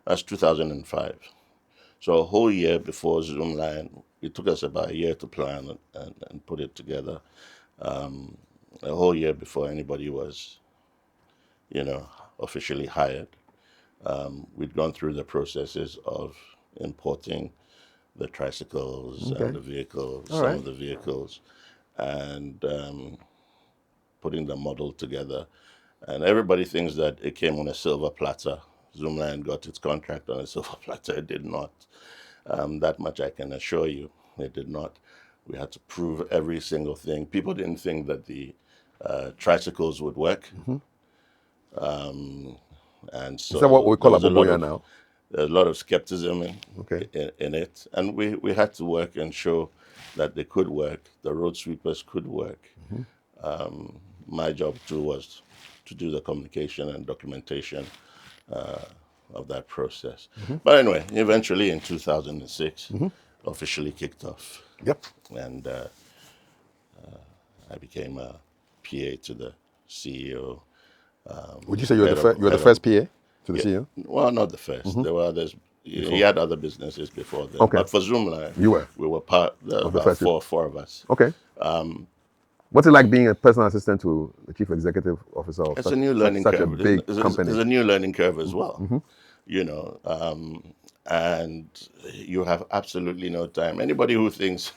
that's 2005. So a whole year before Zoomlion, it took us about a year to plan and put it together. A whole year before anybody was, officially hired. We'd gone through the processes of importing the tricycles and the vehicles, some of the vehicles, and putting the model together. And everybody thinks that it came on a silver platter. Zoomlion got its contract on a silver platter. It did not. That much I can assure you, it did not. We had to prove every single thing. People didn't think that the tricycles would work. And so Is that what we call a boboya now? There's a lot of skepticism Okay. in it. And we had to work and show that they could work. The road sweepers could work. My job too was to do the communication and documentation of that process. But anyway, eventually in 2006, officially kicked off. Yep. And I became a PA to the CEO. Would you say you were the first PA to the CEO? Well, not the first. There were others. He had other businesses before then. Okay. But for Zoomlion, we were part of the first four of us. Okay. What's it like being a personal assistant to the chief executive officer of It's a new learning such curve. a big company? It's a new learning curve as well. And you have absolutely no time. Anybody who thinks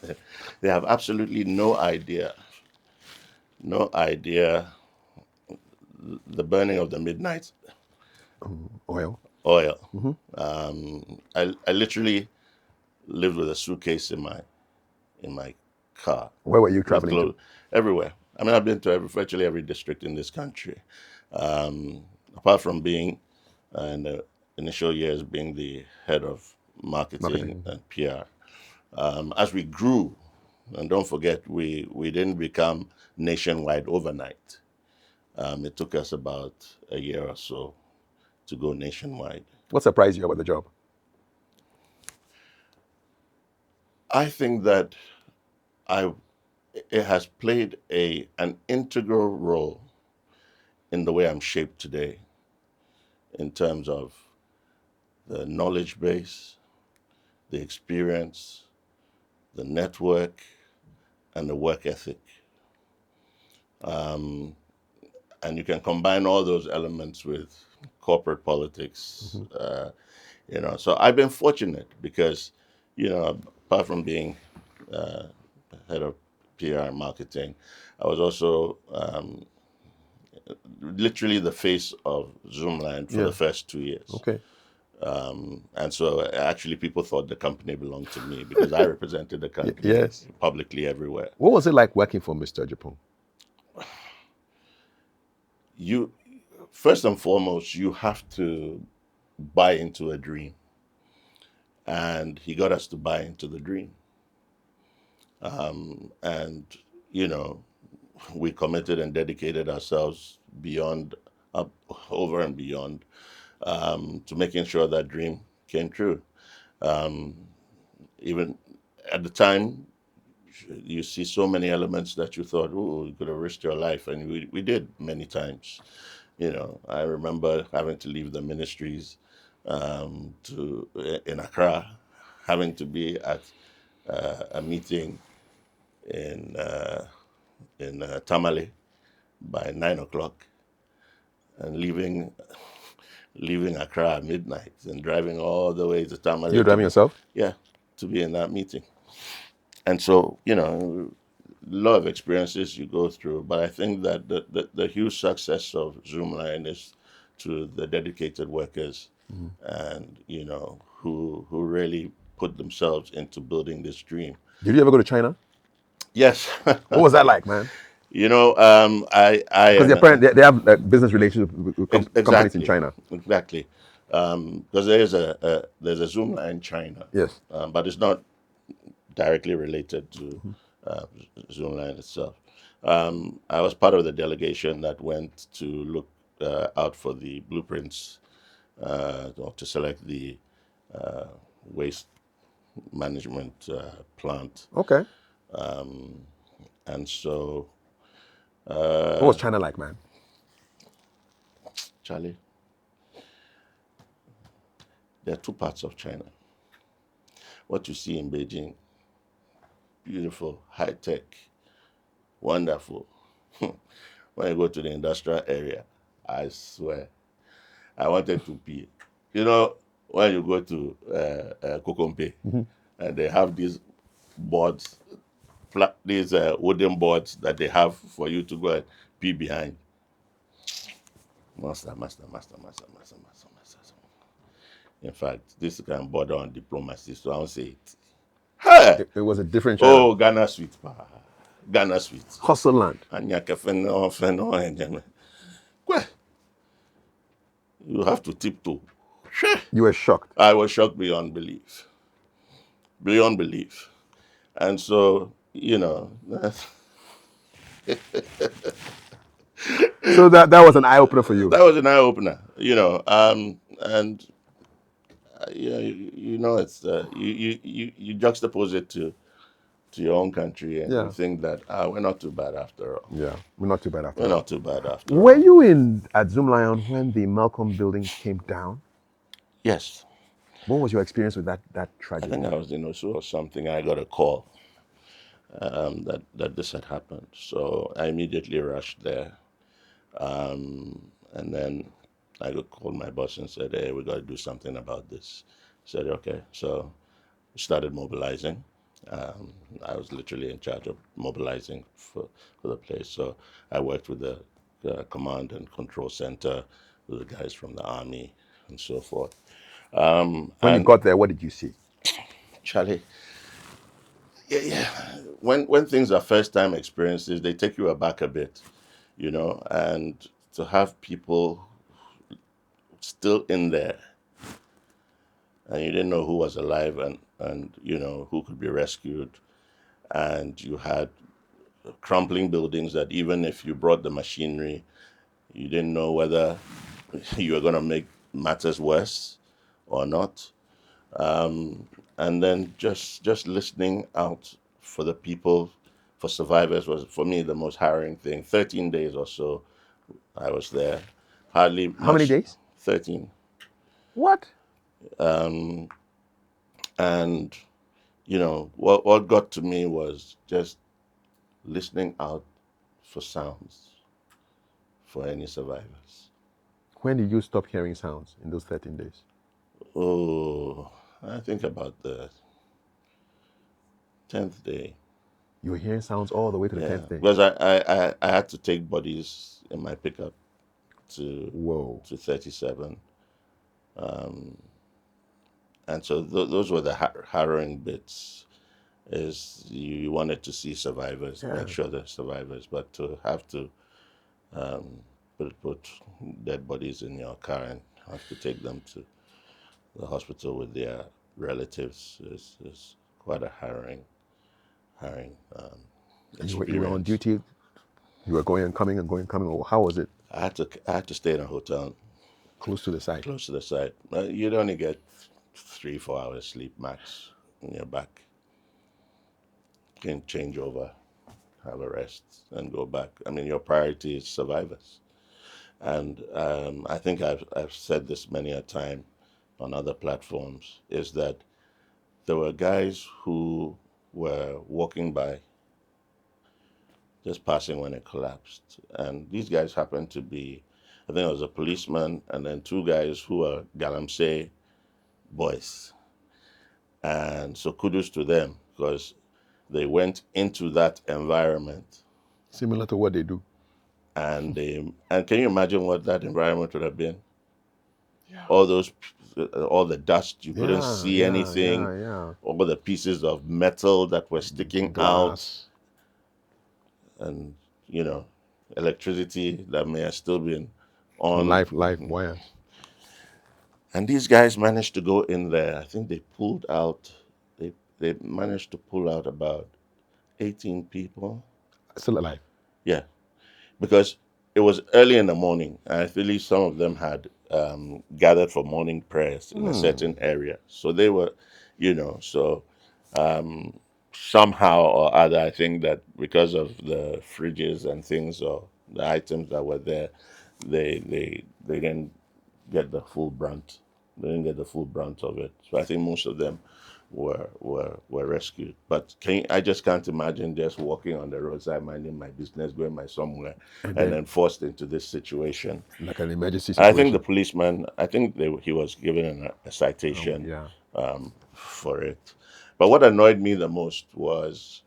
they have absolutely no idea the burning of the midnight Oil. I literally lived with a suitcase in my car. Where were you traveling to? Everywhere. I mean, I've been to virtually every district in this country. Apart from being, in the initial years, being the head of marketing and PR. As we grew, and don't forget, we didn't become nationwide overnight. It took us about a year or so to go nationwide. What surprised you about the job? I think that it has played an integral role in the way I'm shaped today, in terms of the knowledge base, the experience, the network, and the work ethic. And you can combine all those elements with corporate politics. So I've been fortunate because, apart from being head of PR and marketing, I was also literally the face of Zoomlion for the first 2 years. Okay. And so actually people thought the company belonged to me because I represented the company publicly everywhere. What was it like working for Mr. Japong? First and foremost, you have to buy into a dream. And he got us to buy into the dream. And, we committed and dedicated ourselves over and beyond, to making sure that dream came true. Even at the time, you see so many elements that you thought, oh, you could have risked your life. And we did many times. I remember having to leave the ministries in Accra, having to be at a meeting in Tamale by 9 o'clock, and leaving Accra at midnight and driving all the way to Tamale. You were driving yourself? Yeah, to be in that meeting. And so, a lot of experiences you go through, but I think that the huge success of Zoomlion is to the dedicated workers and, who really put themselves into building this dream. Did you ever go to China? Yes. What was that like, man? You know, I Because their and parents, they have business relations with companies in exactly, China. exactly, because there's a Zoomlion China, Yes. but it's not directly related to Mhm. uh, Zoomlion itself. I was part of the delegation that went to look out for the blueprints or to select the uh, waste management plant, Okay. and so What was uh, China like, man? Charlie, there are two parts of China. What you see in Beijing, beautiful, high tech, wonderful. When you go to the industrial area, I swear, I wanted to pee. You know, when you go to Kokompe, Hmm. and they have these boards, these wooden boards that they have for you to go and pee behind. Master. In fact, this can border on diplomacy, so I won't say it. Hey! It was a different China. Oh, Ghana sweet, pa. Ghana sweet. Hustle land. Anyake feno, and well, you have to tiptoe. Sure. You were shocked. I was shocked beyond belief. Beyond belief. And so, you know, So that was an eye opener for you. that was an eye opener, and it's you juxtapose it to your own country, and you Yeah. think that we're not too bad after all. Yeah. We're not too bad We're after all. not too bad after Were all. you in at Zoomlion when the Malcolm building came down? Yes, What was your experience with that I think tragedy? I was in Osu or something. I got a call that this had happened, so I immediately rushed there, and then called my boss and said, "Hey, we got to do something about this." He said, "Okay," so we started mobilizing. Um, I was literally in charge of mobilizing for the place. So I worked with the command and control center, with the guys from the army and so forth. When you And got there, what did you see? Charlie, yeah. When things are first time experiences, they take you aback a bit, and to have people still in there and you didn't know who was alive and who could be rescued, and you had crumbling buildings that even if you brought the machinery, you didn't know whether you were going to make matters worse or not. And then just listening out for the people, for survivors, was for me the most harrowing thing. 13 days or so I was there, hardly How many much. days? 13. What? And what got to me was just listening out for sounds, for any survivors. When did you stop hearing sounds in those 13 days? Oh, I think about the 10th day. You were hearing sounds all the way to the Yeah, 10th day. because I had to take bodies in my pickup to Whoa. 37, and so those were the harrowing bits. Is you wanted to see survivors, Yeah. make sure they're survivors, but to have to put dead bodies in your car and have to take them to the hospital with their relatives is quite a harrowing And you were on experience. duty. You were going and coming and going and coming. How was it? I had to stay in a hotel Close to the site. close to the site. You'd only get 3-4 hours sleep max in your back. You can change over, have a rest, and go back. I mean, your priority is survivors. And I think I've said this many a time on other platforms, is that there were guys who were walking by, just passing when it collapsed. And these guys happened to be, I think it was a policeman and then two guys who were Galamsey boys. And so kudos to them because they went into that environment Similar to what they do. and can you imagine what that environment would have been? All those, all the dust, you couldn't Yeah, see yeah, anything, yeah, all the pieces of metal that were yeah. sticking out, Glass. and you know, electricity that may have still been on. Life wires. And these guys managed to go in there. I think they pulled out. They managed to pull out about 18 people. Still alive. Yeah, because it was early in the morning. And I believe some of them had gathered for morning prayers in a certain area. So they were, so somehow or other, I think that because of the fridges and things or the items that were there, they didn't get the full brunt. They didn't get the full brunt of it. So I think most of them were rescued. But I just can't imagine just walking on the roadside, minding my business, going my somewhere, and then forced into this situation. Like an emergency I think the situation. policeman, he was given a citation Yeah. for it. But what annoyed me the most was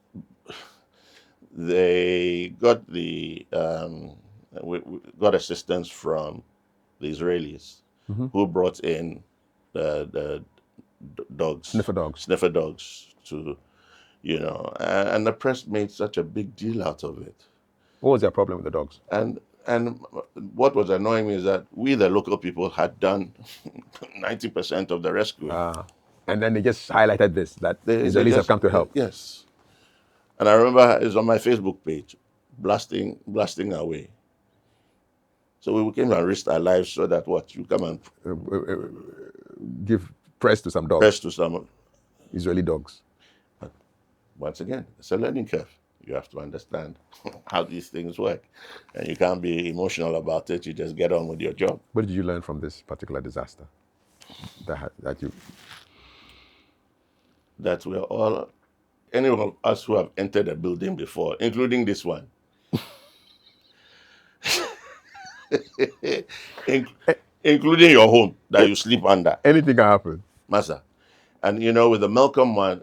they got we got assistance from the Israelis who brought in the dogs, sniffer dogs to, and the press made such a big deal out of it. What was their problem with the dogs? And what was annoying me is that we, the local people, had done 90% of the rescuing. And then they just highlighted this, that Israelis have come to help. Yes. And I remember it's on my Facebook page, blasting away. So we came and risked our lives so that you come and Give press to some dogs. press to some. Israeli dogs. But once again, it's a learning curve. You have to understand how these things work. And you can't be emotional about it. You just get on with your job. What did you learn from this particular disaster? That we're all, any of us who have entered a building before, including this one, including your home that you sleep under. Anything can happen. Massa. And with the Malcolm one,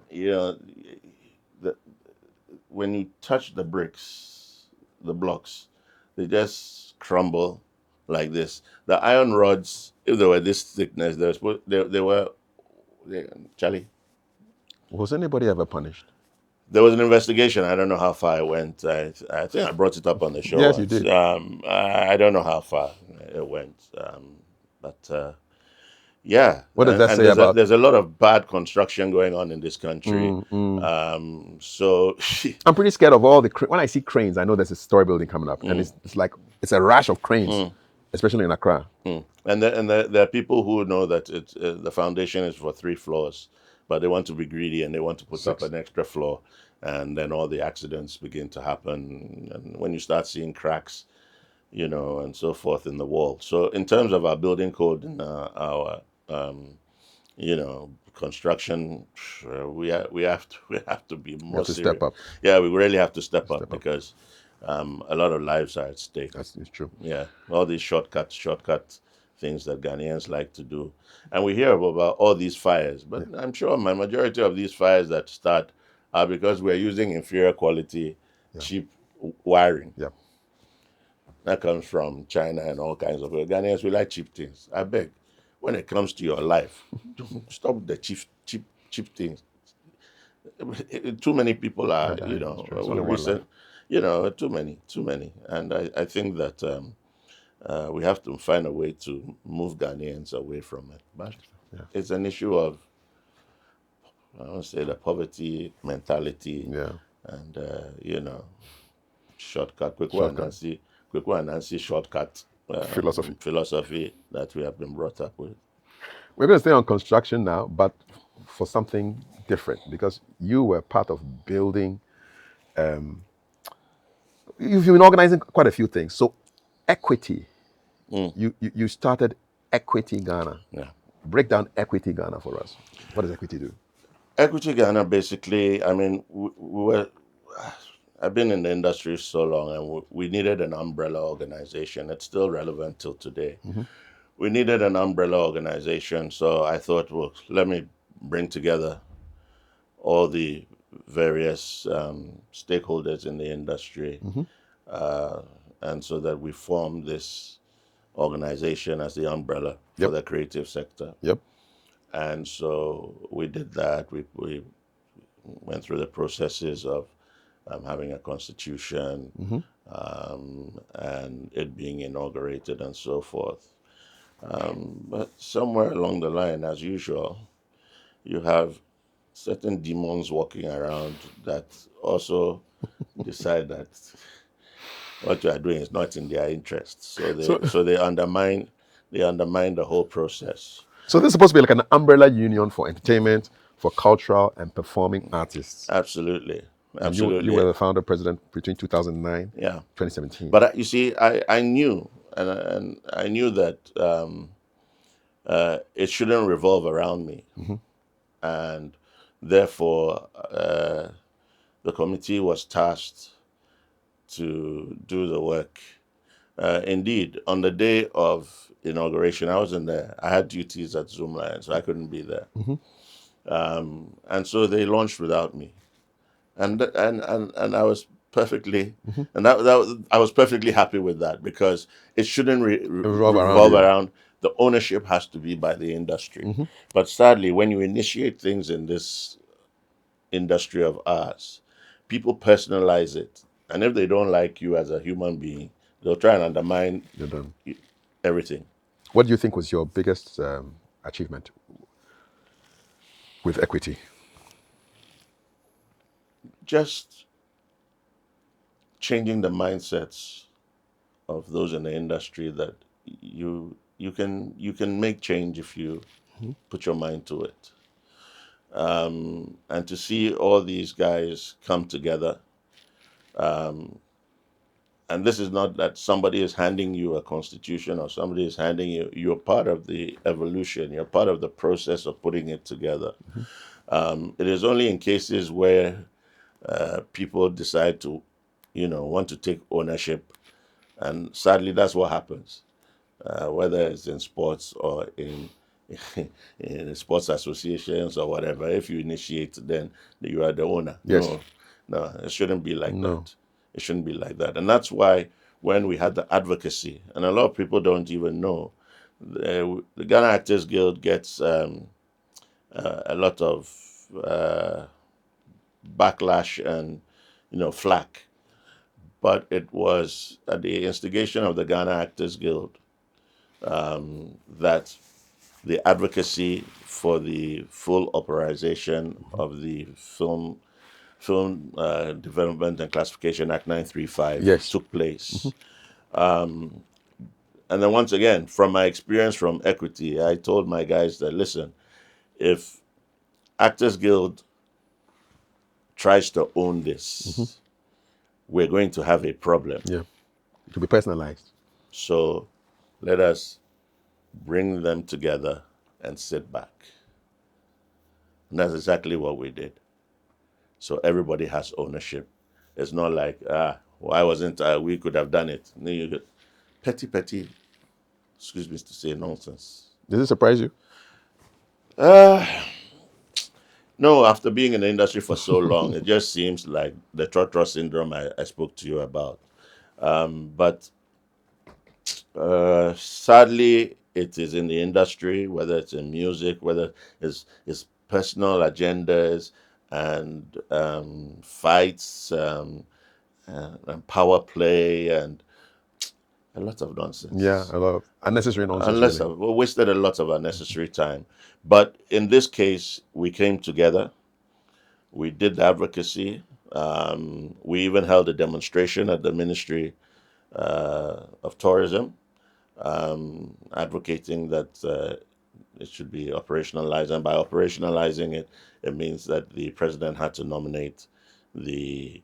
when you touch the bricks, the blocks, they just crumble like this. The iron rods, if they were this thickness, Charlie. Was anybody ever punished? There was an investigation. I don't know how far it went. I think I brought it up on the show. Yes, you did. I don't know how far it went. But yeah. What does that say about? There's a lot of bad construction going on in this country. So I'm pretty scared of all the. When I see cranes, I know there's a story building coming up, and it's like it's a rash of cranes, especially in Accra. And there are people who know that the foundation is for 3 floors, but they want to be greedy and they want to put up an extra floor, and then all the accidents begin to happen. And when you start seeing cracks, and so forth in the wall. So in terms of our building code and our construction, we have to be more serious. Step up. Yeah, we really have to step up because a lot of lives are at stake. It's true. Yeah, all these shortcut things that Ghanaians like to do, and we hear about all these fires. But I'm sure my majority of these fires that start are because we're using inferior quality, cheap wiring. Yeah. That comes from China and all kinds of Ghanaians. We like cheap things. I beg, when it comes to your life, stop the cheap things. Too many people are, too many. And I think that we have to find a way to move Ghanaians away from it. But it's an issue of, I don't say, the poverty mentality. Yeah. And, shortcut, quick and Nancy shortcut philosophy that we have been brought up with. We're going to stay on construction now, but for something different, because you were part of building. You've been organizing quite a few things. So, Equity. You started Equity Ghana. Yeah. Break down Equity Ghana for us. What does Equity do? Equity Ghana, basically, I mean, I've been in the industry so long, and we needed an umbrella organization. It's still relevant till today. We needed an umbrella organization, so I thought, well, let me bring together all the various stakeholders in the industry, and so that we form this organization as the umbrella for the creative sector. Yep. And so we did that. We went through the processes of having a constitution, and it being inaugurated and so forth. But somewhere along the line, as usual, you have certain demons walking around that also decide that what you are doing is not in their interest. So they undermine the whole process. So this is supposed to be like an umbrella union for entertainment, for cultural and performing artists. Absolutely. And you were the founder president between 2009, Yeah. 2017. But you see, I knew, and I knew that it shouldn't revolve around me, and therefore the committee was tasked to do the work. Indeed, on the day of inauguration, I wasn't there. I had duties at Zoomlion, so I couldn't be there. And so they launched without me, and I was perfectly, and I was perfectly happy with that, because it shouldn't revolve around. The ownership has to be by the industry. But sadly, when you initiate things in this industry of ours, people personalize it, and if they don't like you as a human being, they'll try and undermine everything. What do you think was your biggest achievement with equity? Just changing the mindsets of those in the industry that you can make change if you put your mind to it. And to see all these guys come together. And this is not that somebody is handing you a constitution or somebody is handing you. You're part of the evolution. You're part of the process of putting it together. It is only in cases where people decide to, want to take ownership, and sadly, that's what happens. Whether it's in sports or in sports associations or whatever, if you initiate, then you are the owner. Yes. No, it shouldn't be like that. It shouldn't be like that. And that's why when we had the advocacy, and a lot of people don't even know, the Ghana Actors Guild gets a lot of backlash and flack. But it was at the instigation of the Ghana Actors Guild that the advocacy for the full authorization of the Film Development and Classification Act 935 took place. And then once again, from my experience from equity, I told my guys that, listen, if Actors Guild tries to own this, we're going to have a problem. Yeah, to be personalized. So let us bring them together and sit back. And that's exactly what we did. So everybody has ownership. It's not like, why wasn't we could have done it. No, you get petty, excuse me to say, nonsense. Does it surprise you? No, after being in the industry for so long, it just seems like the trot syndrome I spoke to you about. But sadly, it is in the industry, whether it's in music, whether it's personal agendas and fights and power play and a lot of nonsense. Yeah, a lot of unnecessary nonsense. We wasted a lot of unnecessary time. But in this case, we came together. We did the advocacy. We even held a demonstration at the Ministry of Tourism, advocating that it should be operationalized. And by operationalizing it, it means that the president had to nominate the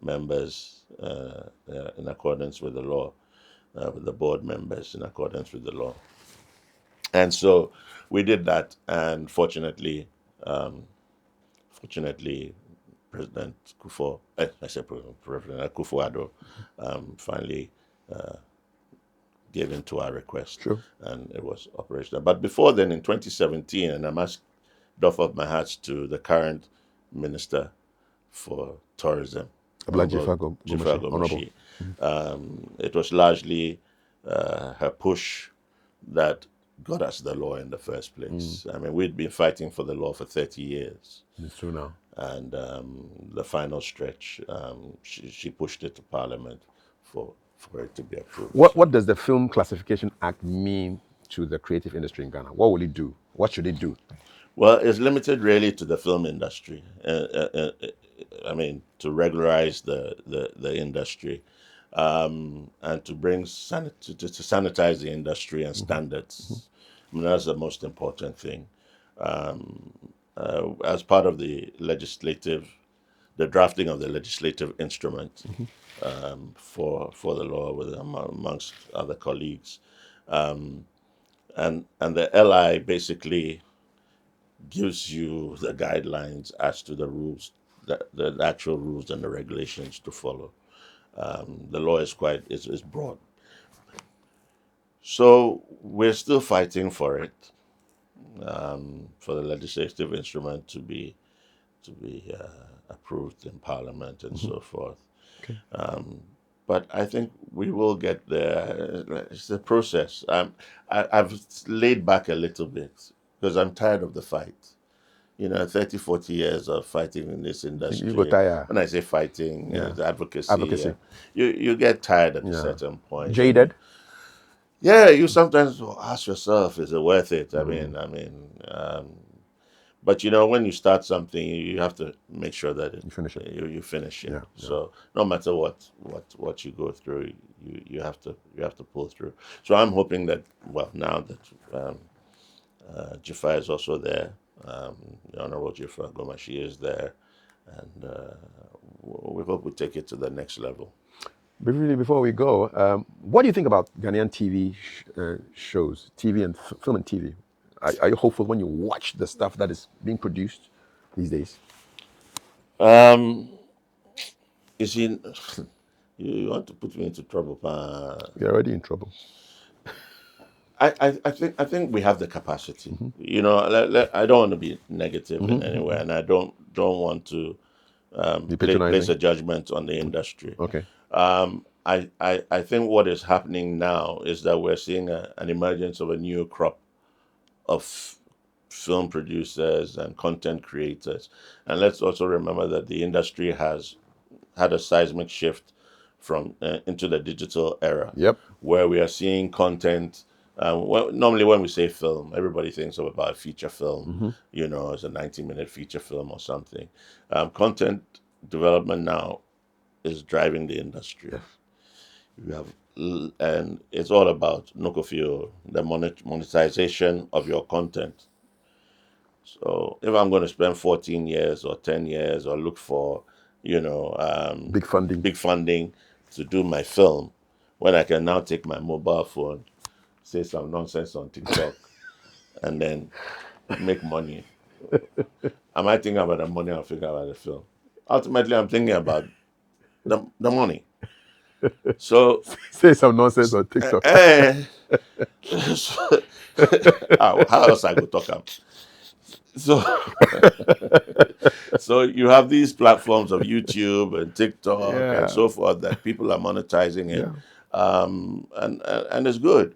members in accordance with the law, with the board members in accordance with the law. And so we did that, and fortunately, President Akufo, President Akufo-Addo finally gave in to our request, and it was operational. But before then, in 2017, and I must doff off my hats to the current Minister for Tourism, Honorable. It was largely her push that got us the law in the first place. I mean, we'd been fighting for the law for 30 years. It's true now. and the final stretch, she pushed it to Parliament for it to be approved. What So, does the Film Classification Act mean to the creative industry in Ghana? What will it do? What should it do? well, it's limited really to the film industry. I mean, to regularize the industry, and to bring to sanitize the industry and standards. I mean, that's the most important thing. As part of the drafting of the legislative instrument for the law, with amongst other colleagues, and the LI basically gives you the guidelines as to the rules, the actual rules and the regulations to follow. The law is broad, so we're still fighting for it, for the legislative instrument to be approved in Parliament and so forth. Okay. But I think we will get there. It's a process. I've laid back a little bit because I'm tired of the fight. 30, 40 years of fighting in this You go industry. tired. When I say fighting, Yeah. it's advocacy. Advocacy. You get tired at a Yeah. certain point. Jaded. Yeah, you sometimes will ask yourself, is it worth it? But when you start something, you have to make sure that You finish it. you finish it. Yeah. So no matter what you go through, you have to pull through. So I'm hoping that, well, now that Jaffa is also there, the Honorable Jaffa Gomashi is there, and we hope we take it to the next level. But really, before we go, what do you think about Ghanaian TV shows, TV and film and TV? Are you hopeful when you watch the stuff that is being produced these days? Um, you see, you want to put me into trouble, pa. You're already in trouble. I think we have the capacity. I don't want to be negative in any way, and I don't want to Be place patronizing. a judgment on the industry. Okay. I think what is happening now is that we're seeing an emergence of a new crop of film producers and content creators. And let's also remember that the industry has had a seismic shift from into the digital era, Yep. where we are seeing content. Normally, when we say film, everybody thinks of about a feature film, as a 90-minute feature film or something. Content development now is driving the industry. Yes. You have, and it's all about Nokofio, the monetization of your content. So if I'm going to spend 14 years or 10 years or look for, Big funding. big funding to do my film, when I can now take my mobile phone, say some nonsense on TikTok, and then make money. Am I thinking about the money or thinking about the film? Ultimately, I'm thinking about the money. So, Say some nonsense on TikTok. How else I go talk about? So you have these platforms of YouTube and TikTok Yeah. and so forth that people are monetizing it, Yeah. and it's good.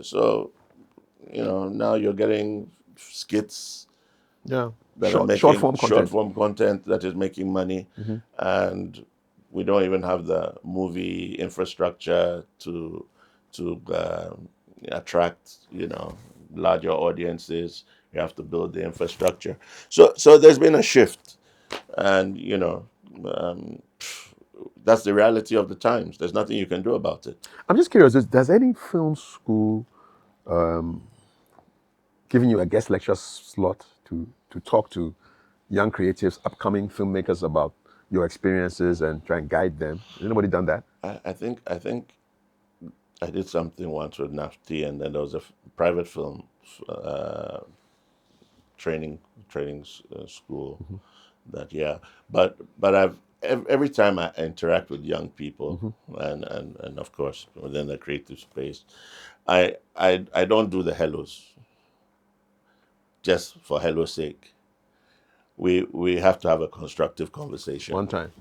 So now you're getting skits Yeah. that are making Short form short content. form content that is making money, and we don't even have the movie infrastructure to attract larger audiences. You have to build the infrastructure. So there's been a shift, and that's the reality of the times. There's nothing you can do about it. I'm just curious, does any film school giving you a guest lecture slot to talk to young creatives, upcoming filmmakers about your experiences and try and guide them? Has anybody done that? I think I did something once with NAFT, and then there was a private film training school. But I've every time I interact with young people, and of course within the creative space, I don't do the hellos just for hello's sake. We have to have a constructive conversation. One time.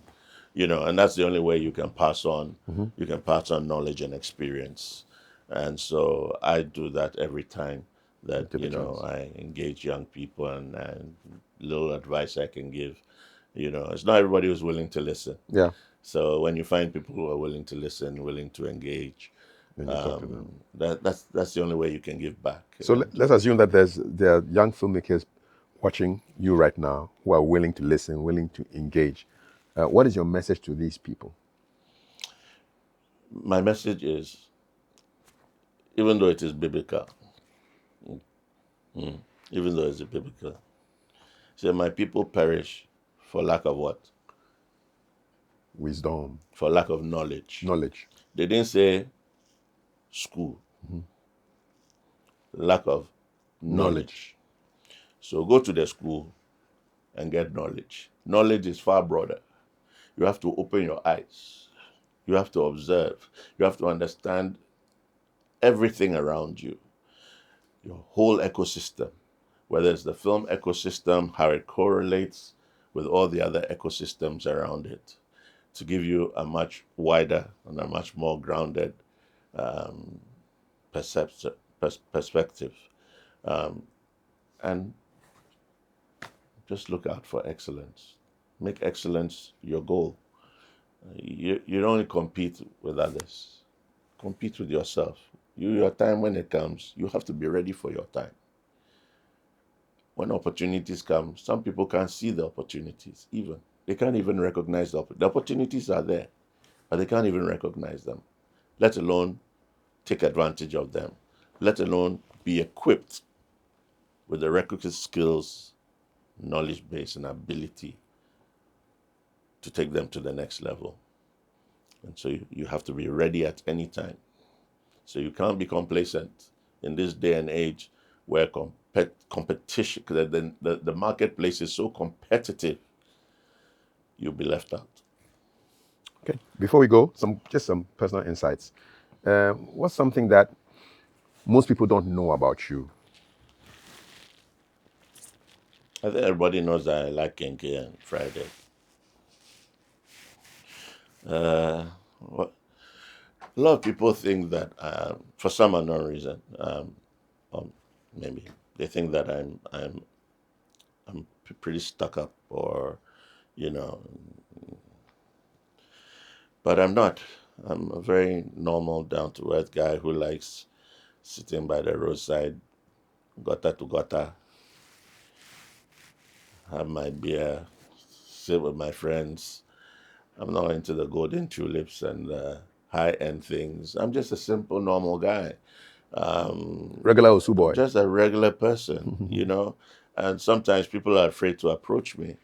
And that's the only way you can pass on knowledge and experience. And so I do that every time that Give a chance. I engage young people and little advice I can give. It's not everybody who's willing to listen. Yeah. So when you find people who are willing to listen, willing to engage, When you talk to them. that's the only way you can give back. So let's assume that there are young filmmakers watching you right now who are willing to listen, willing to engage. What is your message to these people? My message is, even though it is biblical, even though it's biblical, say, my people perish for lack of what? Wisdom, For lack of knowledge. knowledge. They didn't say school. Lack of knowledge. So go to the school and get knowledge. Knowledge is far broader. You have to open your eyes. You have to observe. You have to understand everything around you, your whole ecosystem, whether it's the film ecosystem, how it correlates with all the other ecosystems around it, to give you a much wider and a much more grounded perspective. And just look out for excellence. Make excellence your goal. You don't only compete with others. Compete with yourself. Your time, when it comes, you have to be ready for your time. When opportunities come, some people can't see the opportunities even. They can't even recognize the opportunities are there, but they can't even recognize them, let alone take advantage of them, let alone be equipped with the requisite skills, knowledge base, and ability to take them to the next level. And so you have to be ready at any time. So you can't be complacent in this day and age where competition, the marketplace is so competitive, you'll be left out. Okay. Before we go, just some personal insights. What's something that most people don't know about you? I think everybody knows that I like Kinky and Friday. A lot of people think that, for some unknown reason, or maybe they think that I'm pretty stuck up, or but I'm not. I'm a very normal, down to earth guy who likes sitting by the roadside, gutter to gutter, have my beer, sit with my friends. I'm not into the golden tulips and high-end things. I'm just a simple, normal guy. Regular Osu boy. Just a regular person, And sometimes people are afraid to approach me.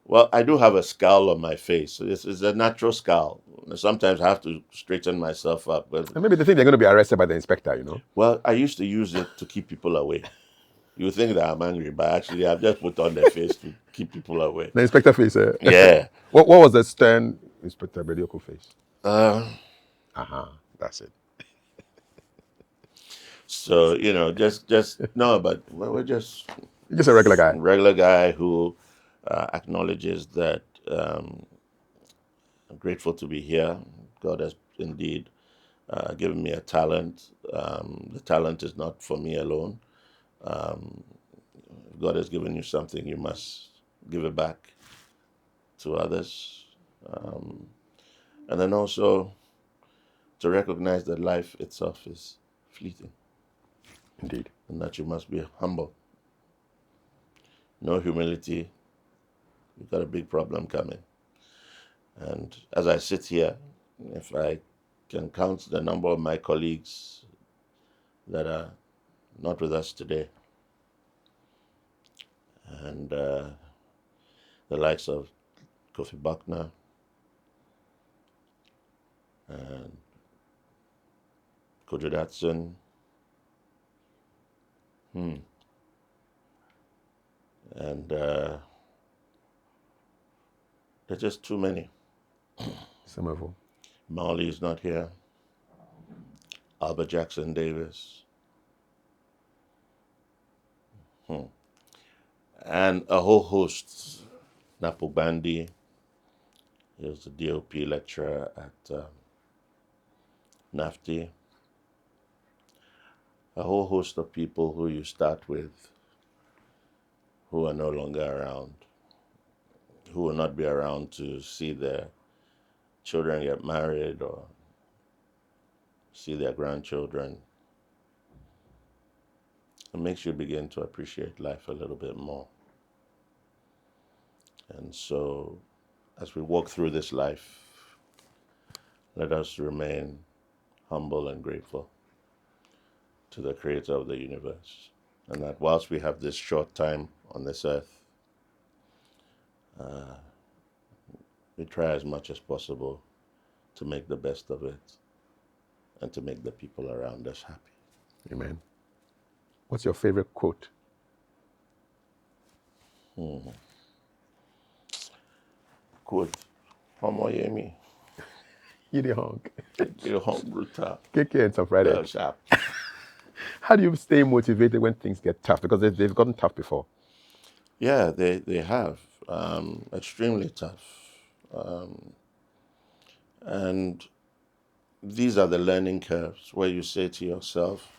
Well, I do have a scowl on my face. It's a natural scowl. Sometimes I have to straighten myself up. But, And maybe they think they're going to be arrested by the inspector, Well, I used to use it to keep people away. You think that I'm angry, but actually I've just put on the face to keep people away. The inspector face. Yeah. What was the stern Inspector Bediako face? That's it. So, just no, but we're just a regular guy. Regular guy who acknowledges that I'm grateful to be here. God has indeed given me a talent. The talent is not for me alone. If God has given you something, you must give it back to others. And then also to recognize that life itself is fleeting. Indeed. And that you must be humble. No humility, you've got a big problem coming. And as I sit here, if I can count the number of my colleagues that are not with us today, and the likes of Kofi Buckner and Kojo Datsun, and there are just too many. Some of them. Marley is not here. Albert Jackson Davis. And a whole host. Napo Bandi is a DOP lecturer at NAFTI. A whole host of people who you start with who are no longer around, who will not be around to see their children get married or see their grandchildren. It makes you begin to appreciate life a little bit more. And so, as we walk through this life, let us remain humble and grateful to the Creator of the universe. And that whilst we have this short time on this earth, we try as much as possible to make the best of it and to make the people around us happy. Amen. What's your favorite quote? Quote, Homo Yemi, You the honk. you home brutal, KK and some Friday. well sharp. How do you stay motivated when things get tough? Because they've gotten tough before. Yeah, they have. Extremely tough. And these are the learning curves where you say to yourself,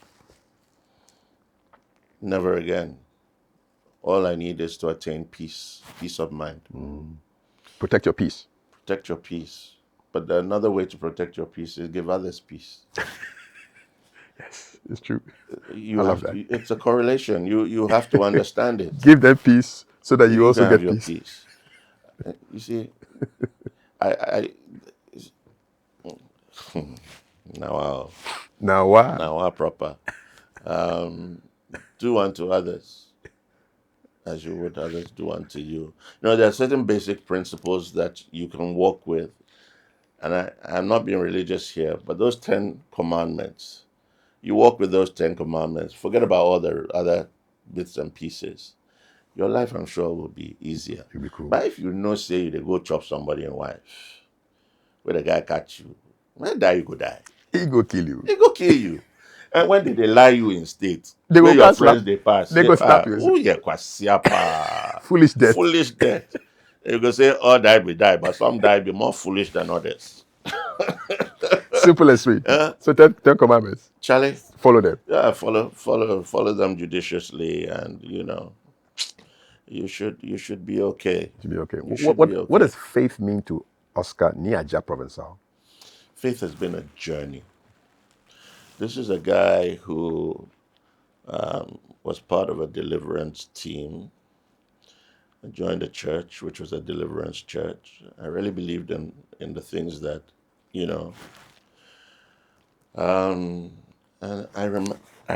never again. All I need is to attain peace of mind. Protect your peace. Protect your peace. But another way to protect your peace is give others peace. Yes, it's true. You I have love that. It's a correlation. You have to understand it. Give them peace so that you also can get have your peace. You see, I now wow proper. Do unto others as you would others do unto you. There are certain basic principles that you can walk with. And I'm not being religious here, but those 10 commandments, you walk with those 10 commandments, forget about all the other bits and pieces. Your life, I'm sure, will be easier. It'll be cool. But if you know, say, they go chop somebody and wife, where the guy catch you, when die, you go die. He go kill you. He go kill you. And when they lie you in state, They where go your pass friends, slap. they pass. They go slap you. Oh, yeah, kwasiapa. Foolish death. Foolish death. You go say, all die, we die, but some die be more foolish than others. Simple and sweet. So 10 commandments. Charlie, Follow them. yeah, follow them judiciously, and you should be okay. To be okay. You should be okay. What does faith mean to Oscar Niaja Provencal? Faith has been a journey. This is a guy who was part of a deliverance team. I joined a church, which was a deliverance church. I really believed in the things that, and I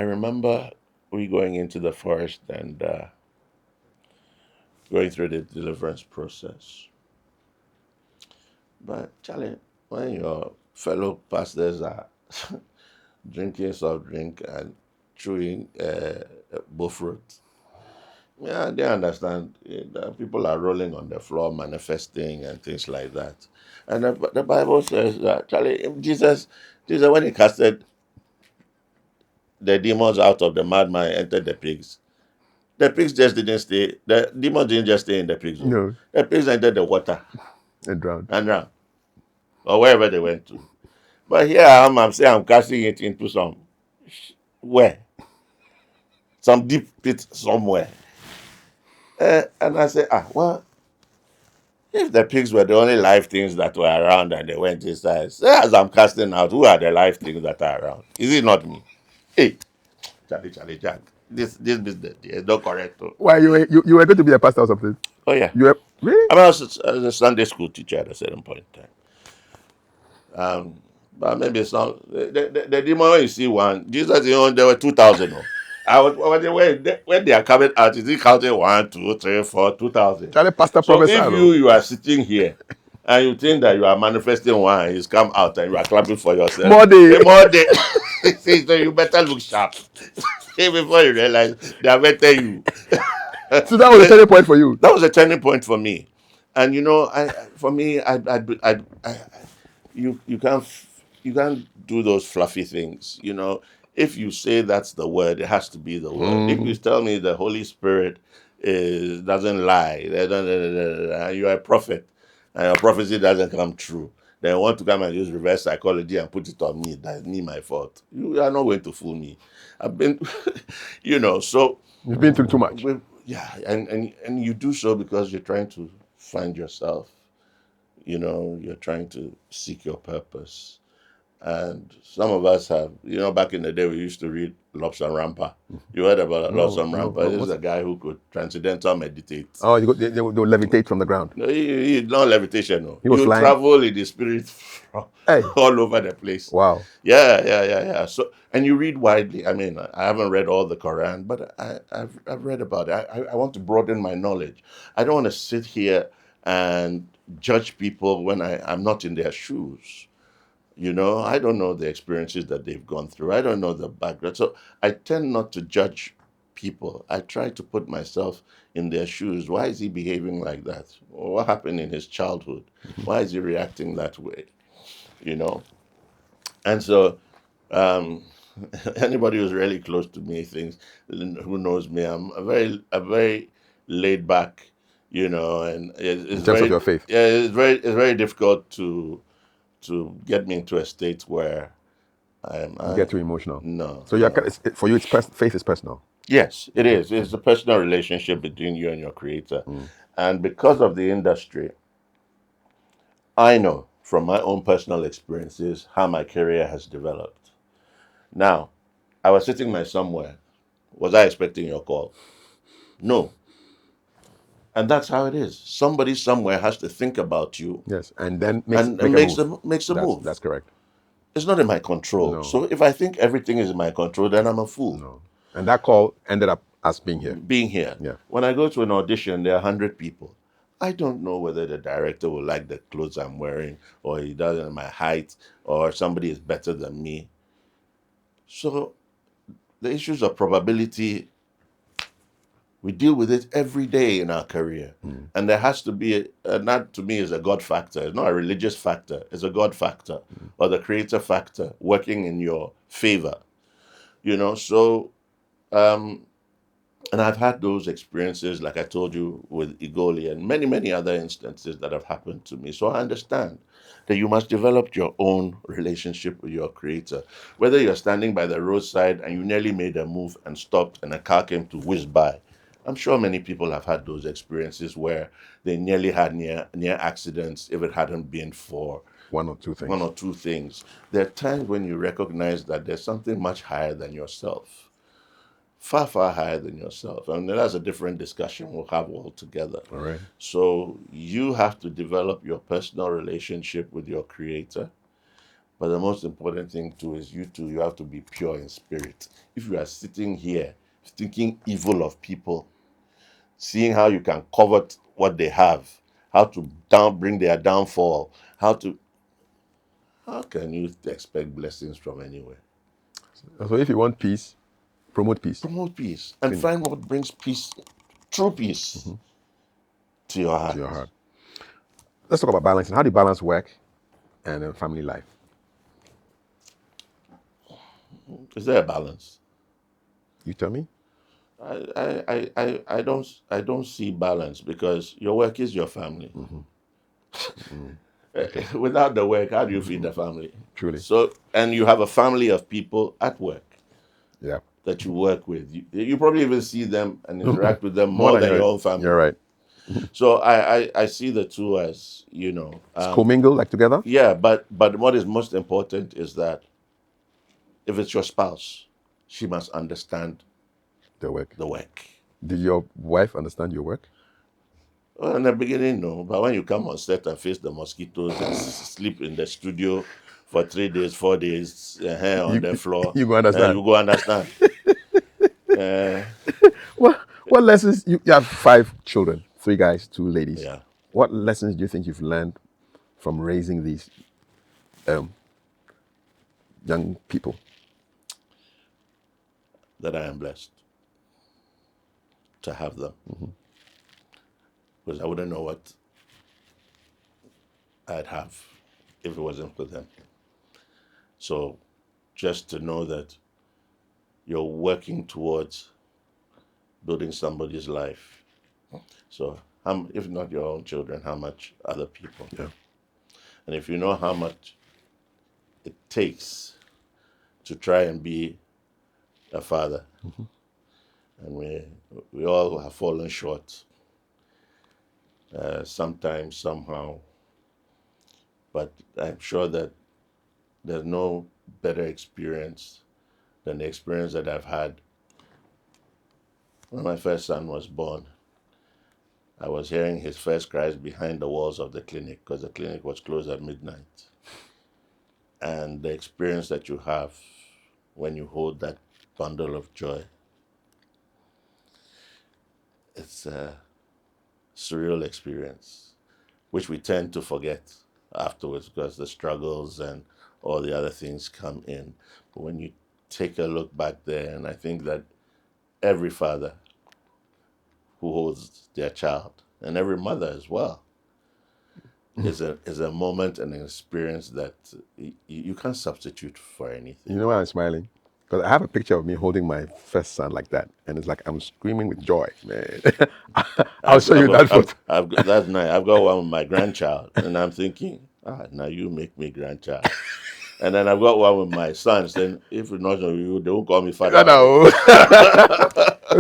remember we going into the forest and going through the deliverance process. But Charlie, when your fellow pastors are drinking soft drink and chewing bullfruit, yeah, they understand that people are rolling on the floor, manifesting and things like that. And the Bible says that, Charlie, Jesus, when he casted the demons out of the madman, entered the pigs. The pigs just didn't stay. The demons didn't just stay in the pigs. No. The pigs entered the water And drowned. Or wherever they went to. But here I'm saying I'm casting it into some deep pit somewhere. And I say, well, if the pigs were the only live things that were around and they went inside, say as I'm casting out, who are the live things that are around? Is it not me? Hey, Charlie Jack, this business is not correct. Why you were going to be a pastor or something? Oh yeah. You were really? I was a Sunday school teacher at a certain point in time. But maybe some the demon when you see one, Jesus, there were 2,000. When they are coming out, is he counting 1, 2, 3, 4, 2,000? Charlie Pastor So if Provencal. you are sitting here and you think that you are manifesting one, and he's come out and you are clapping for yourself. More day. So you better look sharp before you realize they are better you. So that was a turning point for you. That was a turning point for me, and you can't do those fluffy things. If you say that's the word, it has to be the word. If you tell me the Holy Spirit doesn't lie, and you're a prophet, and your prophecy doesn't come true, then want to come and use reverse psychology and put it on me. That's me, my fault. You are not going to fool me. I've been, so You've been through too much. yeah, and you do so because you're trying to find yourself. You're trying to seek your purpose. And some of us have, back in the day, we used to read Lobsang Rampa. You heard about No, Lobsang no, Rampa? no. This is What's a guy who could transcendental meditate. Oh, they'll levitate from the ground. No, not levitation. No, He was you flying. travel in the spirit Hey, all over the place. wow. Yeah. So, and you read widely. I mean, I haven't read all the Quran, but I've read about it. I want to broaden my knowledge. I don't want to sit here and judge people when I'm not in their shoes. I don't know the experiences that they've gone through. I don't know the background. So I tend not to judge people. I try to put myself in their shoes. Why is he behaving like that? What happened in his childhood? Why is he reacting that way? You know? And so anybody who's really close to me thinks, who knows me, I'm a very laid back, and In it's terms of very, your faith, yeah, it's very difficult to get me into a state where you get too emotional. no, So no. for you, faith is personal. Yes, it is. It's a personal relationship between you and your creator. And because of the industry, I know from my own personal experiences how my career has developed. Now, I was sitting there somewhere. Was I expecting your call? No. And that's how it is. Somebody somewhere has to think about you Yes, and then and make a makes move. a move. That's correct. It's not in my control. No, So if I think everything is in my control, then I'm a fool. no. And that call ended up us being here. Being here. Yeah. When I go to an audition, there are 100 people. I don't know whether the director will like the clothes I'm wearing, or he doesn't my height, or somebody is better than me. So the issues of probability, we deal with it every day in our career. And there has to be, and that to me is a God factor. It's not a religious factor, it's a God factor, or the creator factor working in your favor. So and I've had those experiences, like I told you, with Igoli and many, many other instances that have happened to me. So I understand that you must develop your own relationship with your creator. Whether you're standing by the roadside and you nearly made a move and stopped and a car came to whiz by. I'm sure many people have had those experiences where they nearly had near accidents if it hadn't been for One or two things. There are times when you recognize that there's something much higher than yourself. Far, far higher than yourself. And that's a different discussion we'll have altogether. All right. So you have to develop your personal relationship with your creator. But the most important thing too is you have to be pure in spirit. If you are sitting here thinking evil of people, seeing how you can covet what they have, how to bring their downfall, how can you expect blessings from anywhere? So if you want peace, promote peace. Promote peace and find what brings peace, true peace, to your heart. To your heart. Let's talk about balancing. How do you balance work and family life? Is there a balance? You tell me. I don't see balance because your work is your family. Without the work, how do you feed the family? Truly. So, and you have a family of people at work. Yeah. That you work with. You probably even see them and interact with them More more than than your own family. You're right. So I see the two as, commingle, like together? Yeah, but what is most important is that if it's your spouse, she must understand The work. the work. Did your wife understand your work? Well, in the beginning, no. But when you come on set and face the mosquitoes and sleep in the studio for 3 days, 4 days, on the floor, You go understand. you go understand. What lessons, you have 5 children, 3 guys, 2 ladies. Yeah. What lessons do you think you've learned from raising these young people? That I am blessed to have them. Because I wouldn't know what I'd have if it wasn't for them. So just to know that you're working towards building somebody's life. So if not your own children, how much other people? Yeah. And if you know how much it takes to try and be a father, and we all have fallen short, sometimes, somehow. But I'm sure that there's no better experience than the experience that I've had when my first son was born. I was hearing his first cries behind the walls of the clinic because the clinic was closed at midnight. And the experience that you have when you hold that bundle of joy, it's a surreal experience, which we tend to forget afterwards because the struggles and all the other things come in. But when you take a look back there, and I think that every father who holds their child, and every mother as well, is a moment and an experience that you can't substitute for anything. You know why I'm smiling? Because I have a picture of me holding my first son like that, and it's like I'm screaming with joy, man. I'll show you that photo. That's nice. I've got one with my grandchild, and I'm thinking, now you make me grandchild. And then I've got one with my sons. Then if it's not you, they won't call me father. No.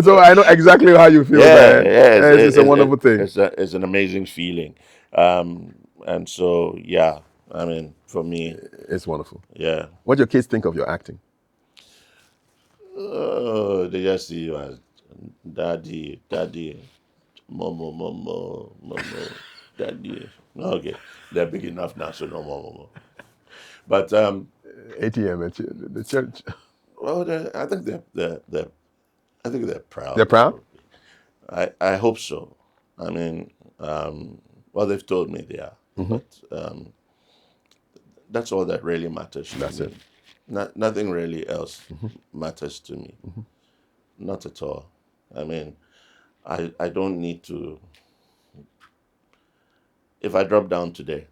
So I know exactly how you feel, man. Yeah, It's a wonderful thing. It's an amazing feeling. And so, yeah, I mean, for me, It's wonderful. yeah. What do your kids think of your acting? Oh, they just see you as daddy, momo, daddy. Okay, they're big enough now, so no more momo. But ATM, the church. well, I think they're proud. They're proud? I hope so. I mean, well, they've told me they are, but that's all that really matters to me. That's it. Nothing really else matters to me. Not at all. I mean, I don't need to. If I drop down today,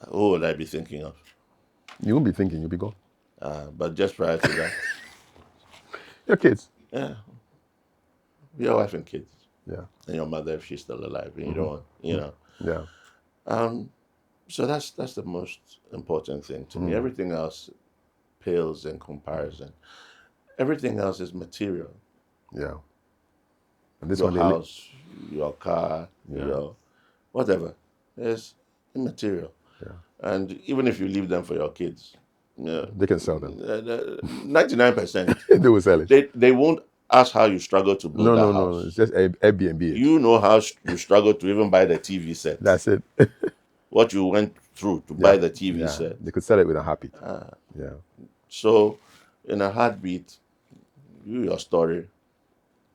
who would I be thinking of? You won't be thinking, you'll be gone. But just prior to that, Your kids. yeah, your wife and kids, Yeah. and your mother if she's still alive, and you don't want, Yeah. So that's the most important thing to me. Everything else pales in comparison. Everything else is material. Yeah. And this Your one, house, your car, your whatever is immaterial. Yeah. And even if you leave them for your kids, they can sell them. 99%, They will sell it. they won't ask how you struggle to build that house. No. It's just Airbnb. You know how you struggle to even buy the TV set. That's it. What you went through to buy the TV set. They could sell it with a heartbeat. Yeah. So, in a heartbeat, your story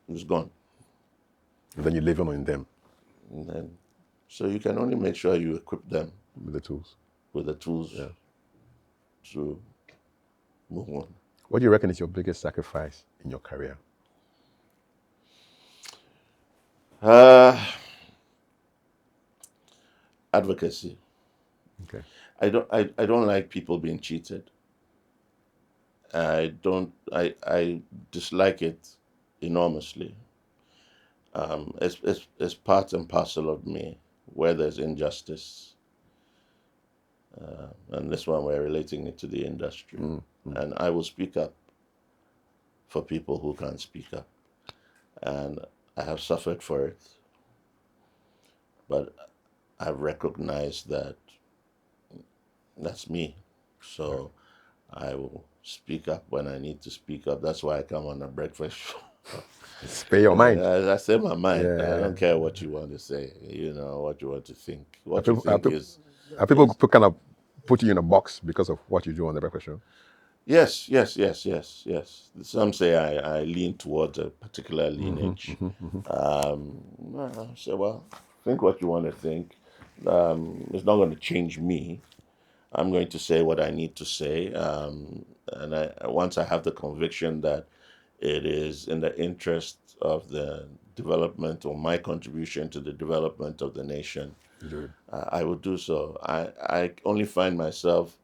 is gone. And then you live on them. And then, so you can only make sure you equip them with the tools. To move on. What do you reckon is your biggest sacrifice in your career? Advocacy. Okay. I don't like people being cheated. I dislike it enormously. It's part and parcel of me where there's injustice. And this one we're relating it to the industry. And I will speak up for people who can't speak up. And I have suffered for it. But I've recognized that that's me. So I will speak up when I need to speak up. That's why I come on a breakfast show. Spare your mind. I say my mind. Yeah. I don't care what you want to say, what you want to think. Are people kind of put you in a box because of what you do on the breakfast show? Yes. Some say I lean towards a particular lineage. I say, well, think what you want to think. It's not going to change me. I'm going to say what I need to say. And once I have the conviction that it is in the interest of the development or my contribution to the development of the nation, I will do so. I only find myself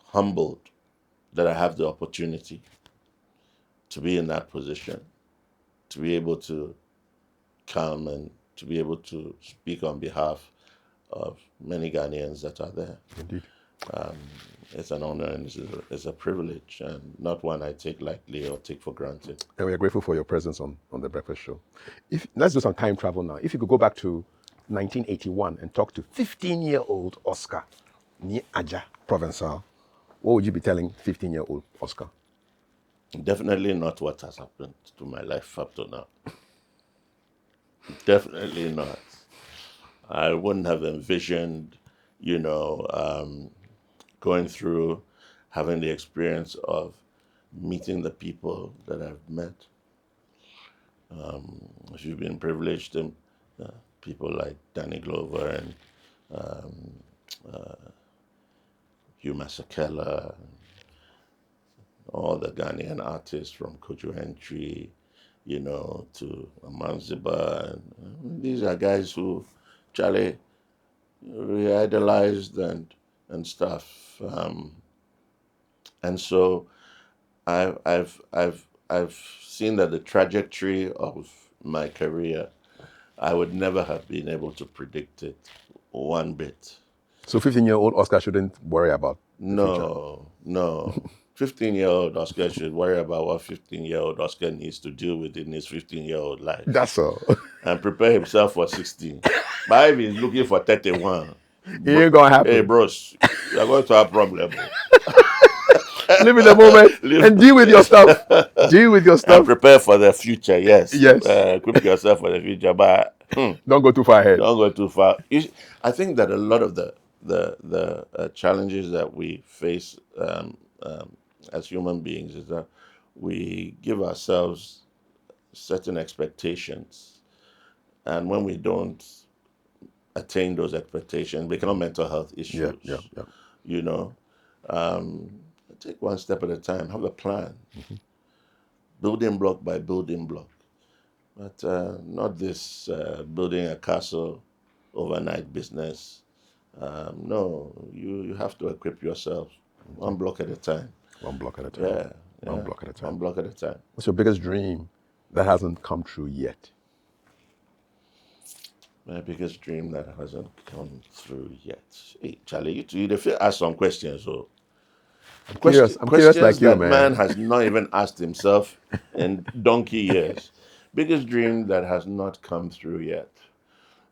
humbled that I have the opportunity to be in that position, to be able to come and to be able to speak on behalf of many Ghanaians that are there. Indeed. It's an honor and it's a privilege, and not one I take lightly or take for granted. And we are grateful for your presence on the breakfast show. Let's do some time travel now. If you could go back to 1981 and talk to 15-year-old Oscar ni Aja Provencal, what would you be telling 15-year-old Oscar? Definitely not what has happened to my life up to now. Definitely not. I wouldn't have envisioned, going through, having the experience of meeting the people that I've met. If you've been privileged to people like Danny Glover and Hugh Masekela, all the Ghanaian artists from Kojo Entry, to Amanziba. And these are guys who Charlie we idolized and stuff. And so I've seen that the trajectory of my career, I would never have been able to predict it one bit. So 15-year-old Oscar shouldn't worry about the future. No. 15-year-old Oscar should worry about what 15-year-old Oscar needs to deal with in his 15-year-old life. That's all. And prepare himself for 16. But if he's looking for 31, it ain't gonna happen. Hey, bros, you're going to have problem. Live in the moment and deal with your stuff. Deal with your stuff. And prepare for the future, yes. Yes. Equip yourself for the future, but don't go too far ahead. Don't go too far. I think that a lot of the challenges that we face as human beings is that we give ourselves certain expectations, and when we don't attain those expectations, become mental health issues. Yeah. Take one step at a time. Have a plan. Building block by building block. But not this building a castle overnight business. No, you have to equip yourself one block at a time. One block at a time. Yeah. One block at a time. One block at a time. What's your biggest dream that hasn't come true yet? My biggest dream that hasn't come through yet. Hey, Charlie, you feel ask some questions. So I'm curious like you, that man. Has not even asked himself in donkey years. Biggest dream that has not come through yet.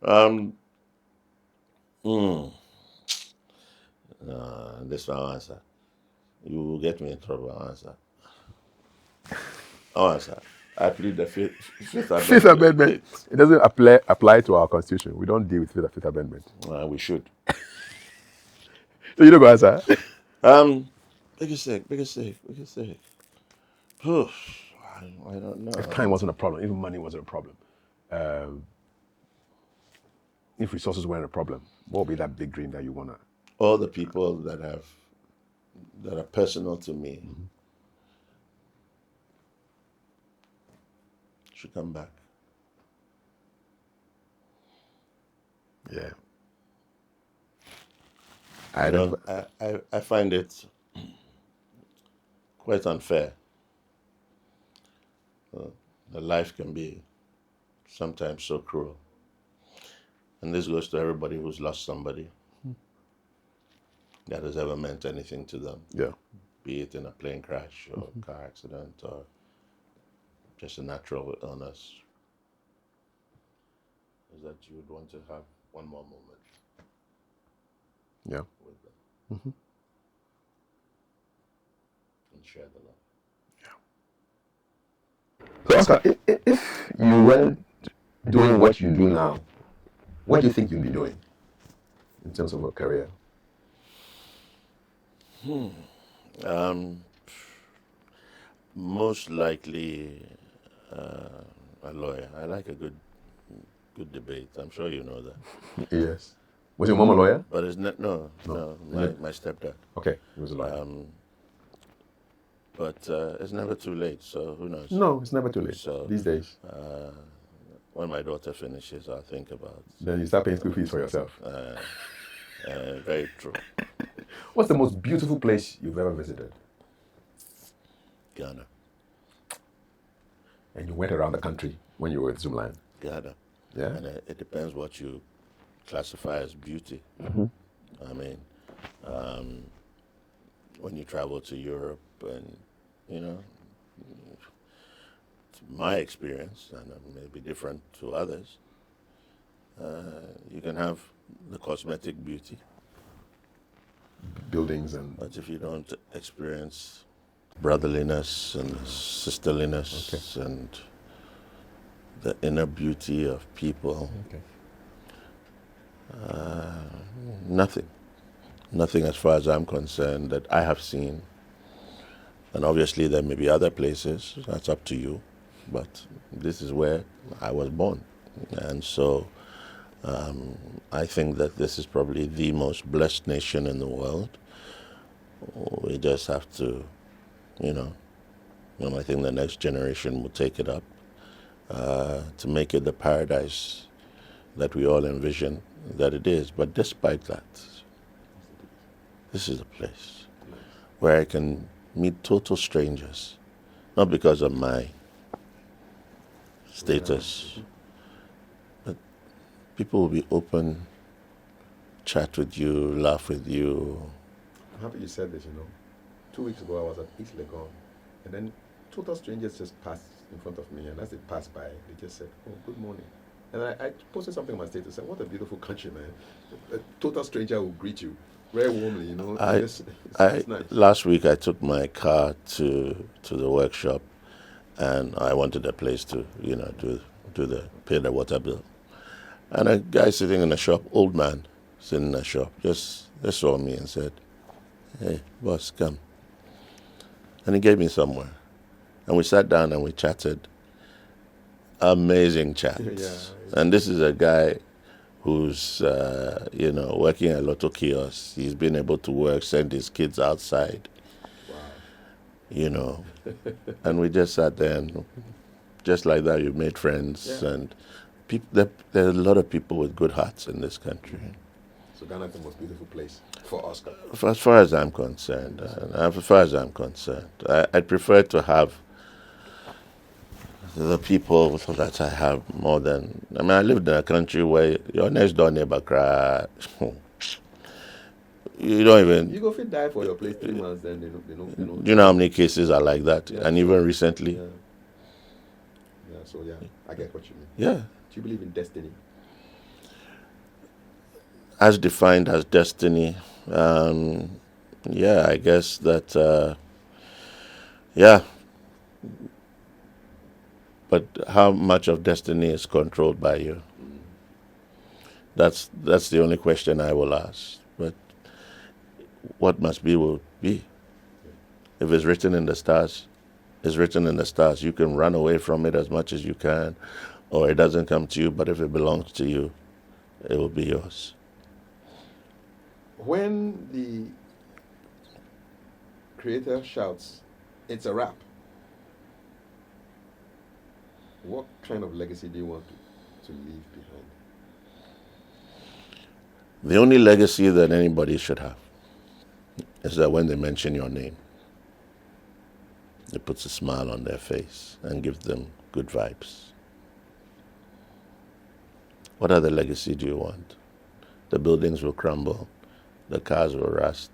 This one answer. You will get me in trouble. I'll answer. I plead the Fifth Amendment. It doesn't apply to our Constitution. We don't deal with Fifth Amendment. We should. So you don't go answer. Biggest sake. I don't know. If time wasn't a problem, even money wasn't a problem, if resources weren't a problem, what would be that big dream that you wanna? All the people that are personal to me should come back. Yeah. I find it quite unfair. The life can be sometimes so cruel. And this goes to everybody who's lost somebody that has ever meant anything to them. Yeah. Be it in a plane crash or car accident or just a natural illness. Is that you would want to have one more moment. Yeah. With them. And share the love. So Oscar, if you weren't doing what you do now, what do you think you'd be doing in terms of a career? Most likely a lawyer. I like a good debate. I'm sure you know that. Yes. Was your mom a lawyer? But it's not. No. My stepdad. Okay, he was a lawyer. But it's never too late. So who knows? No, it's never too late. So these days. When my daughter finishes, I'll think about. Then you start paying school fees for yourself. Very true. What's the most beautiful place you've ever visited? Ghana. And you went around the country when you were with Zoomlion? Ghana. Yeah. And it depends what you classify as beauty. I mean, When you travel to Europe, and you know, my experience, and it may be different to others, you can have the cosmetic beauty, Buildings and but if you don't experience brotherliness and sisterliness and the inner beauty of people, nothing. Nothing as far as I'm concerned that I have seen. And obviously there may be other places, that's up to you. But this is where I was born. And so I think that this is probably the most blessed nation in the world. We just have to, and I think the next generation will take it up to make it the paradise that we all envision that it is. But despite that, this is a place where I can meet total strangers, not because of my status, but people will be open, chat with you, laugh with you. I'm happy you said this, 2 weeks ago I was at East Legon, and then total strangers just passed in front of me, and as they passed by, they just said, "Oh, good morning." And I posted something on my status, said, "What a beautiful country, man. A total stranger will greet you very warmly, It's nice." Last week I took my car to the workshop, and I wanted a place to, pay the water bill. And a guy sitting in the shop, old man sitting in the shop, just saw me and said, "Hey, boss, come." And he gave me somewhere. And we sat down and we chatted. Amazing chat. Yeah. And this is a guy who's, working at Lotto Kiosk. He's been able to work, send his kids outside, Wow. And we just sat there, and just like that, you made friends. Yeah. And there are a lot of people with good hearts in this country. So Ghana is the most beautiful place for Oscar. As far as I'm concerned, I'd prefer to have the people that I have more than... I lived in a country where your next door neighbor cry. You don't even... You go fit die for your place 3 months, then they know. Do you know how many cases are like that? Yeah, and even recently? Yeah, I get what you mean. Yeah. Do you believe in destiny? As defined as destiny, I guess that, But how much of destiny is controlled by you? That's the only question I will ask. But what must be will be. If it's written in the stars, it's written in the stars. You can run away from it as much as you can, or it doesn't come to you, but if it belongs to you, it will be yours. When the creator shouts, "It's a wrap," what kind of legacy do you want to leave behind? The only legacy that anybody should have is that when they mention your name, it puts a smile on their face and gives them good vibes. What other legacy do you want? The buildings will crumble. The cars will rust.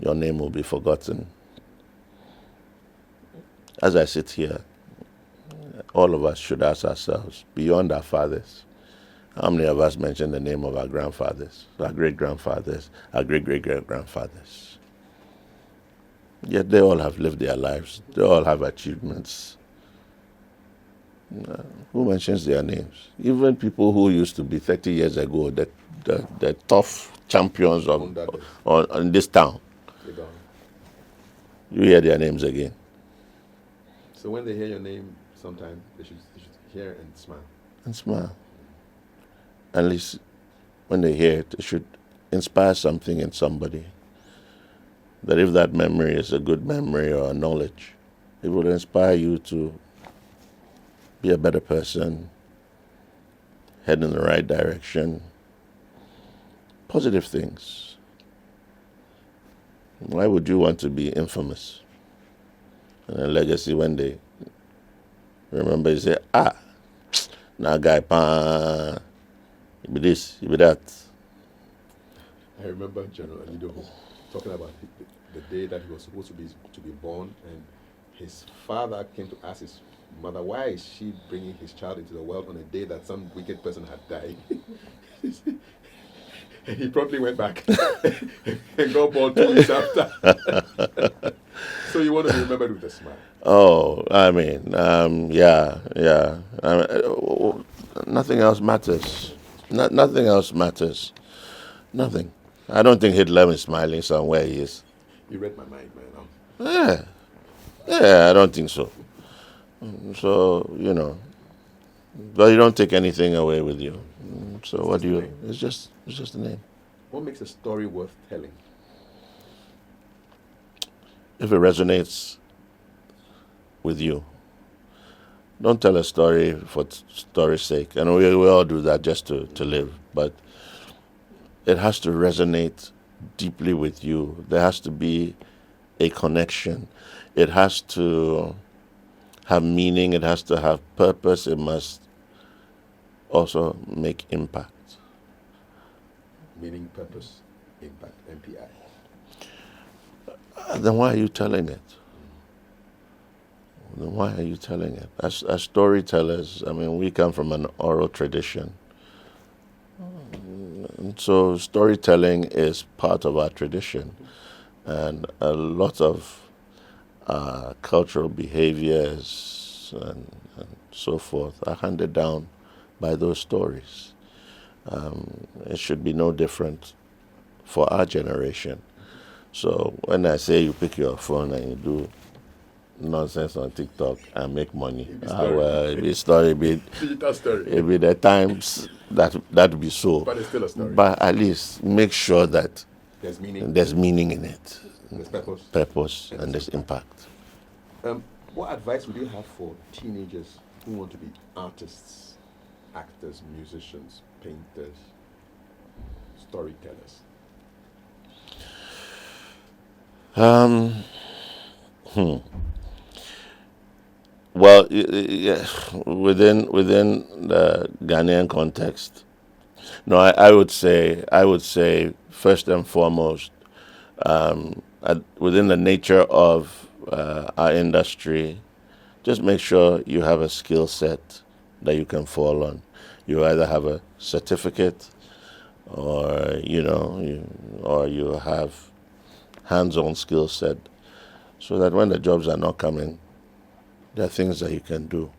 Your name will be forgotten. As I sit here, all of us should ask ourselves, beyond our fathers, how many of us mention the name of our grandfathers, our great-grandfathers, our great-great-great-grandfathers? Yet they all have lived their lives. They all have achievements. Who mentions their names? Even people who used to be 30 years ago, the tough champions in this town. You hear their names again. So when they hear your name, sometimes they should hear and smile. And smile. At least when they hear it should inspire something in somebody. That if that memory is a good memory or a knowledge, it will inspire you to be a better person, head in the right direction, positive things. Why would you want to be infamous? And a legacy when they remember, you say, now guy, you be this, you be that. I remember General Alido talking about the day that he was supposed to be born, and his father came to ask his mother, why is she bringing his child into the world on a day that some wicked person had died? And he promptly went back and got born 2 weeks after. So you want to be remembered with a smile. Oh, I mean, yeah. Nothing else matters. Nothing else matters. Nothing. I don't think Hitler is smiling somewhere he is. You read my mind, man. Yeah, I don't think so. So, but you don't take anything away with you. So what do you? It's just a name. What makes a story worth telling? If it resonates with you, don't tell a story for story's sake. And we all do that just to live. But it has to resonate deeply with you. There has to be a connection. It has to have meaning. It has to have purpose. It must also make impact. Meaning, purpose, impact, MPI. Then why are you telling it? Then why are you telling it? As storytellers, I mean, we come from an oral tradition. And so storytelling is part of our tradition. And a lot of cultural behaviors and so forth are handed down by those stories. It should be no different for our generation. So when I say you pick your phone and you do nonsense on TikTok and make money, it'd be story. Digital story. It'd be the times that would be so. But it's still a story. But at least make sure that There's meaning. there's meaning in it. There's purpose. Purpose and there's impact. What advice would you have for teenagers who want to be artists, actors, musicians, painters, storytellers? Well, within the Ghanaian context, no, I would say first and foremost, within the nature of our industry, just make sure you have a skill set that you can fall on. You either have a certificate, or you have hands-on skill set, so that when the jobs are not coming, there are things that you can do.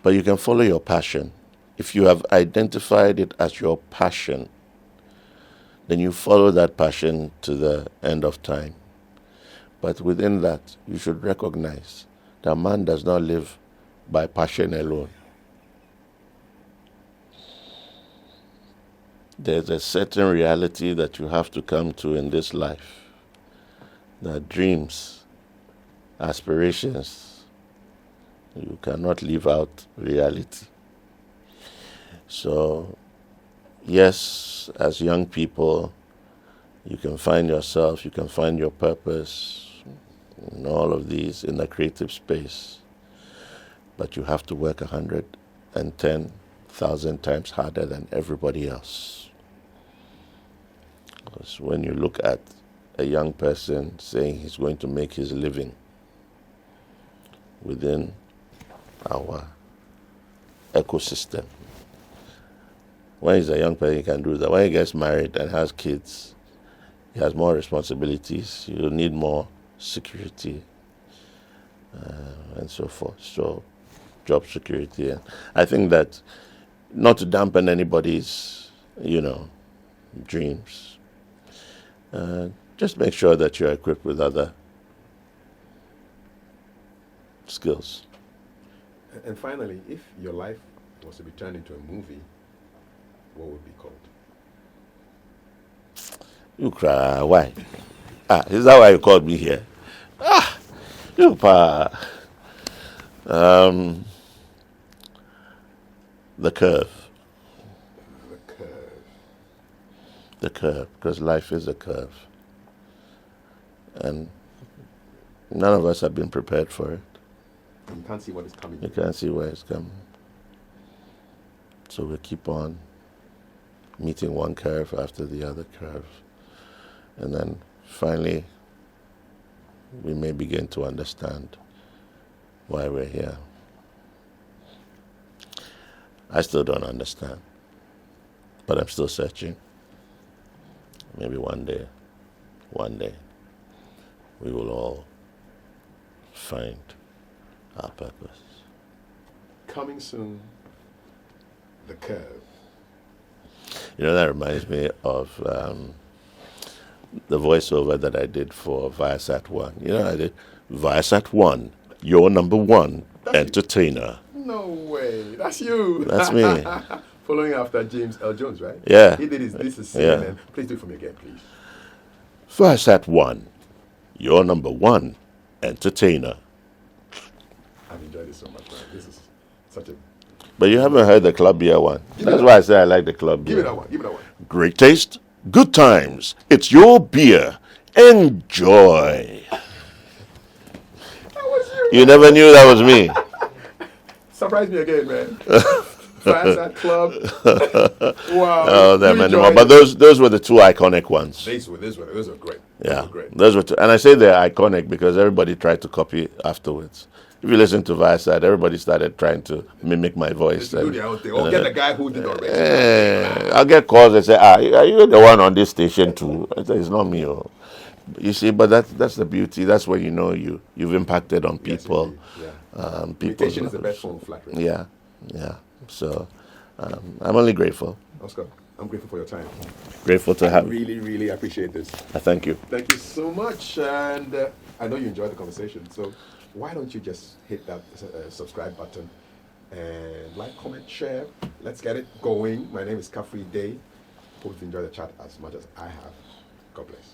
But you can follow your passion. If you have identified it as your passion, then you follow that passion to the end of time. But within that, you should recognize that man does not live by passion alone. There's a certain reality that you have to come to in this life. That dreams, aspirations, you cannot live out reality. So, yes, as young people, you can find yourself, you can find your purpose in all of these in the creative space. But you have to work 110,000 times harder than everybody else. Because when you look at a young person saying he's going to make his living within our ecosystem, when he's a young person, he can do that. When he gets married and has kids, he has more responsibilities. You need more security and so forth. So, job security. And I think that not to dampen anybody's, dreams. Just make sure that you're equipped with other skills. And finally, if your life was to be turned into a movie, what would it be called? You cry. Why? Is that why you called me here? You pa. The curve. The curve, because life is a curve. And none of us have been prepared for it. You can't see what is coming. You can't see where it's coming. So we keep on meeting one curve after the other curve. And then finally, we may begin to understand why we're here. I still don't understand, but I'm still searching. Maybe one day, we will all find our purpose. Coming soon, The Curve. You know, that reminds me of the voiceover that I did for Viasat 1. You know, I did Viasat 1, your number one entertainer. No way. That's you. That's me. Following after James L. Jones, right? Yeah. He did his This Is Yeah. CNN. Please do it for me again, please. Viasat 1, your number one entertainer. I've enjoyed it so much, man. This is such a... But you haven't heard the Club Beer one. That's why I say I like the Club Give me Beer. that one. Give me that one. Great taste, good times. It's your beer. Enjoy. That was you. You never knew that was me. Surprise me again, man. Fireside Club. Wow. Oh, You them anymore. enjoyed But it. those were the two iconic ones. Those were great. Yeah, Those were great. those were two. And I say they're iconic because everybody tried to copy afterwards. If you listen to Viasat, everybody started trying to mimic my voice. Just do their own thing. Or get the guy who did already. I'll get calls and say, are you the one on this station too? I say, it's not me. Oh. You see, but that's the beauty. That's when you know you've impacted on people. Yes, People. imitation is the best form of flattery. Yeah. So I'm only grateful. Oscar, I'm grateful for your time. Grateful to I have. really, really appreciate this. Thank you. Thank you so much. And I know you enjoyed the conversation. So why don't you just hit that subscribe button and like, comment, share. Let's get it going. My name is Kafui Dey. Hope you enjoy the chat as much as I have. God bless.